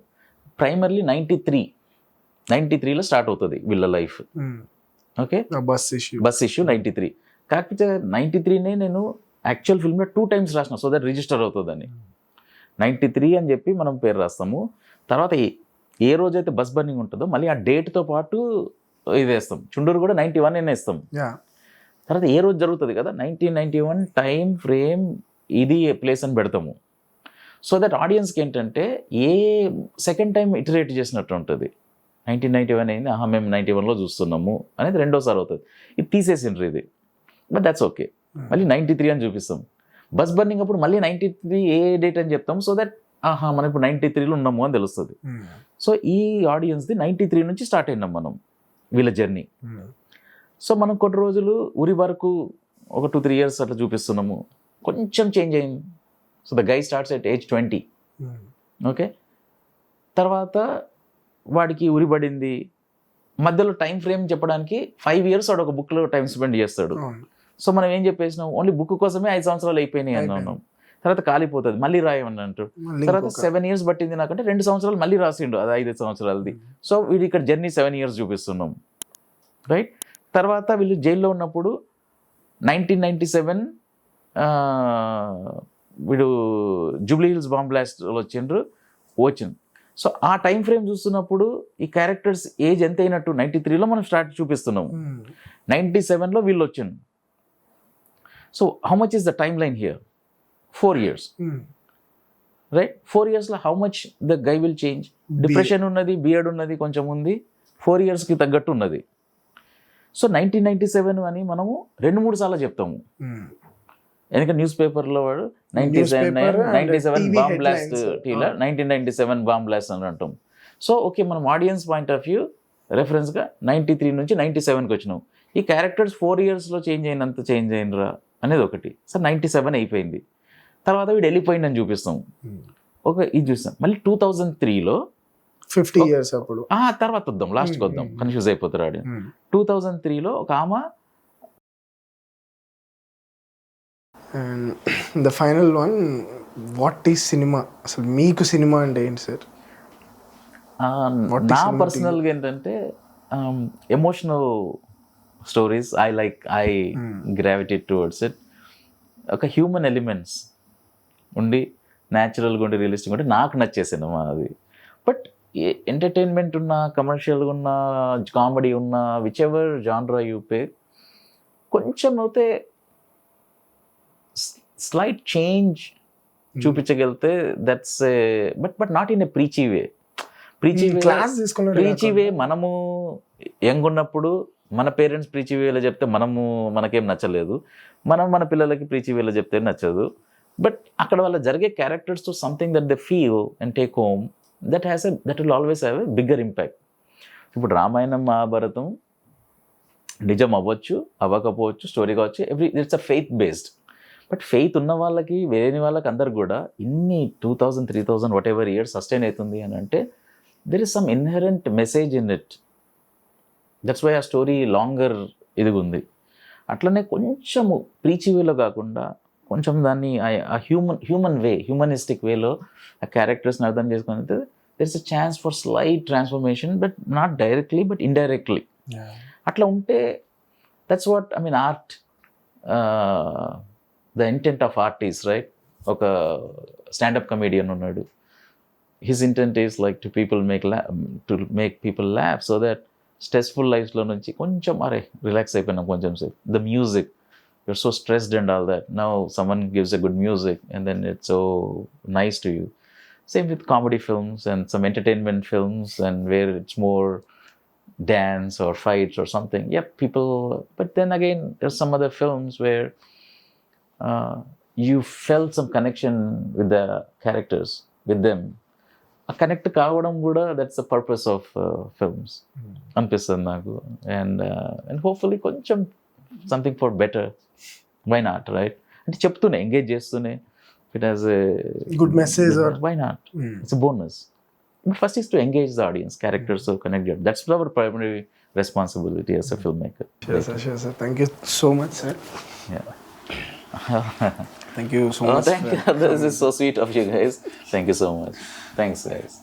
ప్రైమర్లీ 93లో స్టార్ట్ అవుతుంది వీళ్ళ లైఫ్. Okay, bus issue 93. కాకపోతే 93నే నేను యాక్చువల్ ఫిల్మ్లో 2 times రాసిన, సో దట్ రిజిస్టర్ అవుతుందని. 93 అని చెప్పి మనం పేరు రాస్తాము. తర్వాత ఏ రోజైతే బస్ బర్నింగ్ ఉంటుందో మళ్ళీ ఆ డేట్తో పాటు ఇది వేస్తాం. చుండూరు కూడా 91 వేస్తాం. తర్వాత ఏ రోజు జరుగుతుంది కదా 1991 టైం ఫ్రేమ్ ఇది ప్లేస్ అని పెడతాము. సో దట్ ఆడియన్స్కి ఏంటంటే ఏ సెకండ్ టైం ఇటరేట్ చేసినట్టు ఉంటుంది. 1991 అయింది, మేము 91లో చూస్తున్నాము అనేది రెండోసారి అవుతుంది. ఇది తీసేసిండ్రు ఇది, బట్ దట్స్ ఓకే. మళ్ళీ 93 అని చూపిస్తాం. బస్ బర్నింగ్ అప్పుడు మళ్ళీ 93 ఏ డేట్ అని చెప్తాం, సో దట్ మనం ఇప్పుడు 93లో ఉన్నాము అని తెలుస్తుంది. సో ఈ ఆడియన్స్ది 93 నుంచి స్టార్ట్ అయినాం మనం వీళ్ళ జర్నీ. సో మనం కొన్ని రోజులు ఉరి వరకు ఒక 2-3 years అట్లా చూపిస్తున్నాము, కొంచెం చేంజ్ అయింది. So the guy starts at age 20. Okay, తర్వాత వాడికి ఉరి పడింది. మధ్యలో టైం ఫ్రేమ్ చెప్పడానికి 5 years వాడు ఒక బుక్లో టైం స్పెండ్ చేస్తాడు. సో మనం ఏం చెప్పేసినాం, ఓన్లీ బుక్ కోసమే 5 సంవత్సరాలు అయిపోయినాయి అన్నాం. తర్వాత కాలిపోతుంది, మళ్ళీ రాయమని అంటారు. తర్వాత 7 years పట్టింది నాకంటే 2 సంవత్సరాలు మళ్ళీ రాసిండు, అది 5 సంవత్సరాలది. సో వీడు ఇక్కడ జర్నీ 7 years చూపిస్తున్నాం, రైట్. తర్వాత వీళ్ళు జైల్లో ఉన్నప్పుడు 1997 వీడు జూబ్లీ హిల్స్ బాంబ్ బ్లాస్ట్ వచ్చిండ్రు. సో ఆ టైం ఫ్రేమ్ చూస్తున్నప్పుడు ఈ క్యారెక్టర్స్ ఏజ్ ఎంత అయినట్టు 93లో మనం స్టార్ట్ చూపిస్తున్నాం, 97లో వీళ్ళు వచ్చిండు. So how much is the timeline here? 4 years, right. 4 yearsలో how much the guy will change? Depression ఉన్నది, బియర్డ్ ఉన్నది, కొంచెం ఉంది, 4 yearsకి తగ్గట్టు ఉన్నది. సో 1997 అని మనము 2-3 సార్లు చెప్తాము. ఎందుకంటే న్యూస్ పేపర్లో వాడు 97 బాంబ్ బ్లాస్ట్, 1997 బాంబ్ బ్లాస్ట్ అని అంటాం. సో ఓకే, మనం ఆడియన్స్ పాయింట్ ఆఫ్ వ్యూ రెఫరెన్స్గా 93 నుంచి 97కి వచ్చినాం. ఈ క్యారెక్టర్స్ 4 yearsలో చేంజ్ అయినంత చేంజ్ అయినరా అనేది ఒకటి. సో 97 అయిపోయింది. తర్వాత వీడు వెళ్ళిపోయిందని చూపిస్తాం, ఇది చూస్తాం. మళ్ళీ 2003లో 50 years అప్పుడు తర్వాత వద్దాం, లాస్ట్కి వద్దాం, కన్ఫ్యూజ్ అయిపోతారు ఆడియన్స్. 2003లో ఒక ఆమె. And the final one, what is cinema? అసలు మీకు సినిమా అంటే ఏంటి సార్? నా పర్సనల్గా ఏంటంటే emotional stories I gravitate towards it. ఒక హ్యూమన్ ఎలిమెంట్స్ ఉండి, న్యాచురల్గా ఉండి, రియలిస్టిక్ ఉండి నాకు నచ్చే సినిమా అది. బట్ ఎంటర్టైన్మెంట్ ఉన్న, కమర్షియల్గా ఉన్న, కామెడీ ఉన్న, whichever genre you pay, కొంచెం అయితే స్లైట్ చేంజ్ చూపించగలిగితే that's but not in a preachy way. Preachy way మనము యంగ్ ఉన్నప్పుడు మన పేరెంట్స్ ప్రీచీ వేలో చెప్తే మనకేం నచ్చలేదు, మన పిల్లలకి ప్రీచీ వేలో చెప్తే నచ్చదు. బట్ అక్కడ వాళ్ళ జరిగే characters to something that they feel and take home, that will always have a bigger impact. ఇప్పుడు రామాయణం, మహాభారతం నిజం అవ్వచ్చు, అవ్వకపోవచ్చు, స్టోరీ కావచ్చు, it's a faith based. But faith ఉన్న వాళ్ళకి, వేరే వాళ్ళకి, అందరికి కూడా ఇన్ని 2000, 3000 వాట్ ఎవర్ ఇయర్స్ సస్టైన్ అవుతుంది అని అంటే there is some inherent message in it. That's why ఆ స్టోరీ లాంగర్ ఇదిగుంది. అట్లనే కొంచెము ప్రీచీ వేలో కాకుండా కొంచెం దాన్ని ఆ హ్యూమన్ వే, హ్యూమనిస్టిక్ వేలో ఆ క్యారెక్టర్స్ని అర్థం చేసుకుని there is a chance for slight transformation, but not directly but indirectly. అట్లా ఉంటే that's what I mean art. The intent of art is right. ఒక స్టాండప్ కమేడియన్ ఉన్నాడు, his intent is like to make people laugh so that స్ట్రెస్ఫుల్ లైఫ్లో నుంచి కొంచెం relax అయిపోయినాం కొంచెం సేపు. The music, you're so stressed and all that, now someone gives a good music and then it's so nice to you. Same with comedy films and some entertainment films, and where it's more dance or fights or something, people. But then again there's some other films where you felt some connection with the characters, with them. A connect కావడం కూడా that's the purpose of films అనిపిస్తుంది నాకు. And hopefully కొంచెం something for better, why not, right? అంటే చెప్తూనే, engage చేస్తూనే, it has a good message, or why not? It's a bonus. But first is to engage the audience, characters are connected. That's our primary responsibility as a filmmaker. Sure sir. Thank you so much, sir. Yeah. Thank you so much. Thank you. This is so sweet of you guys. Thank you so much. Thanks guys.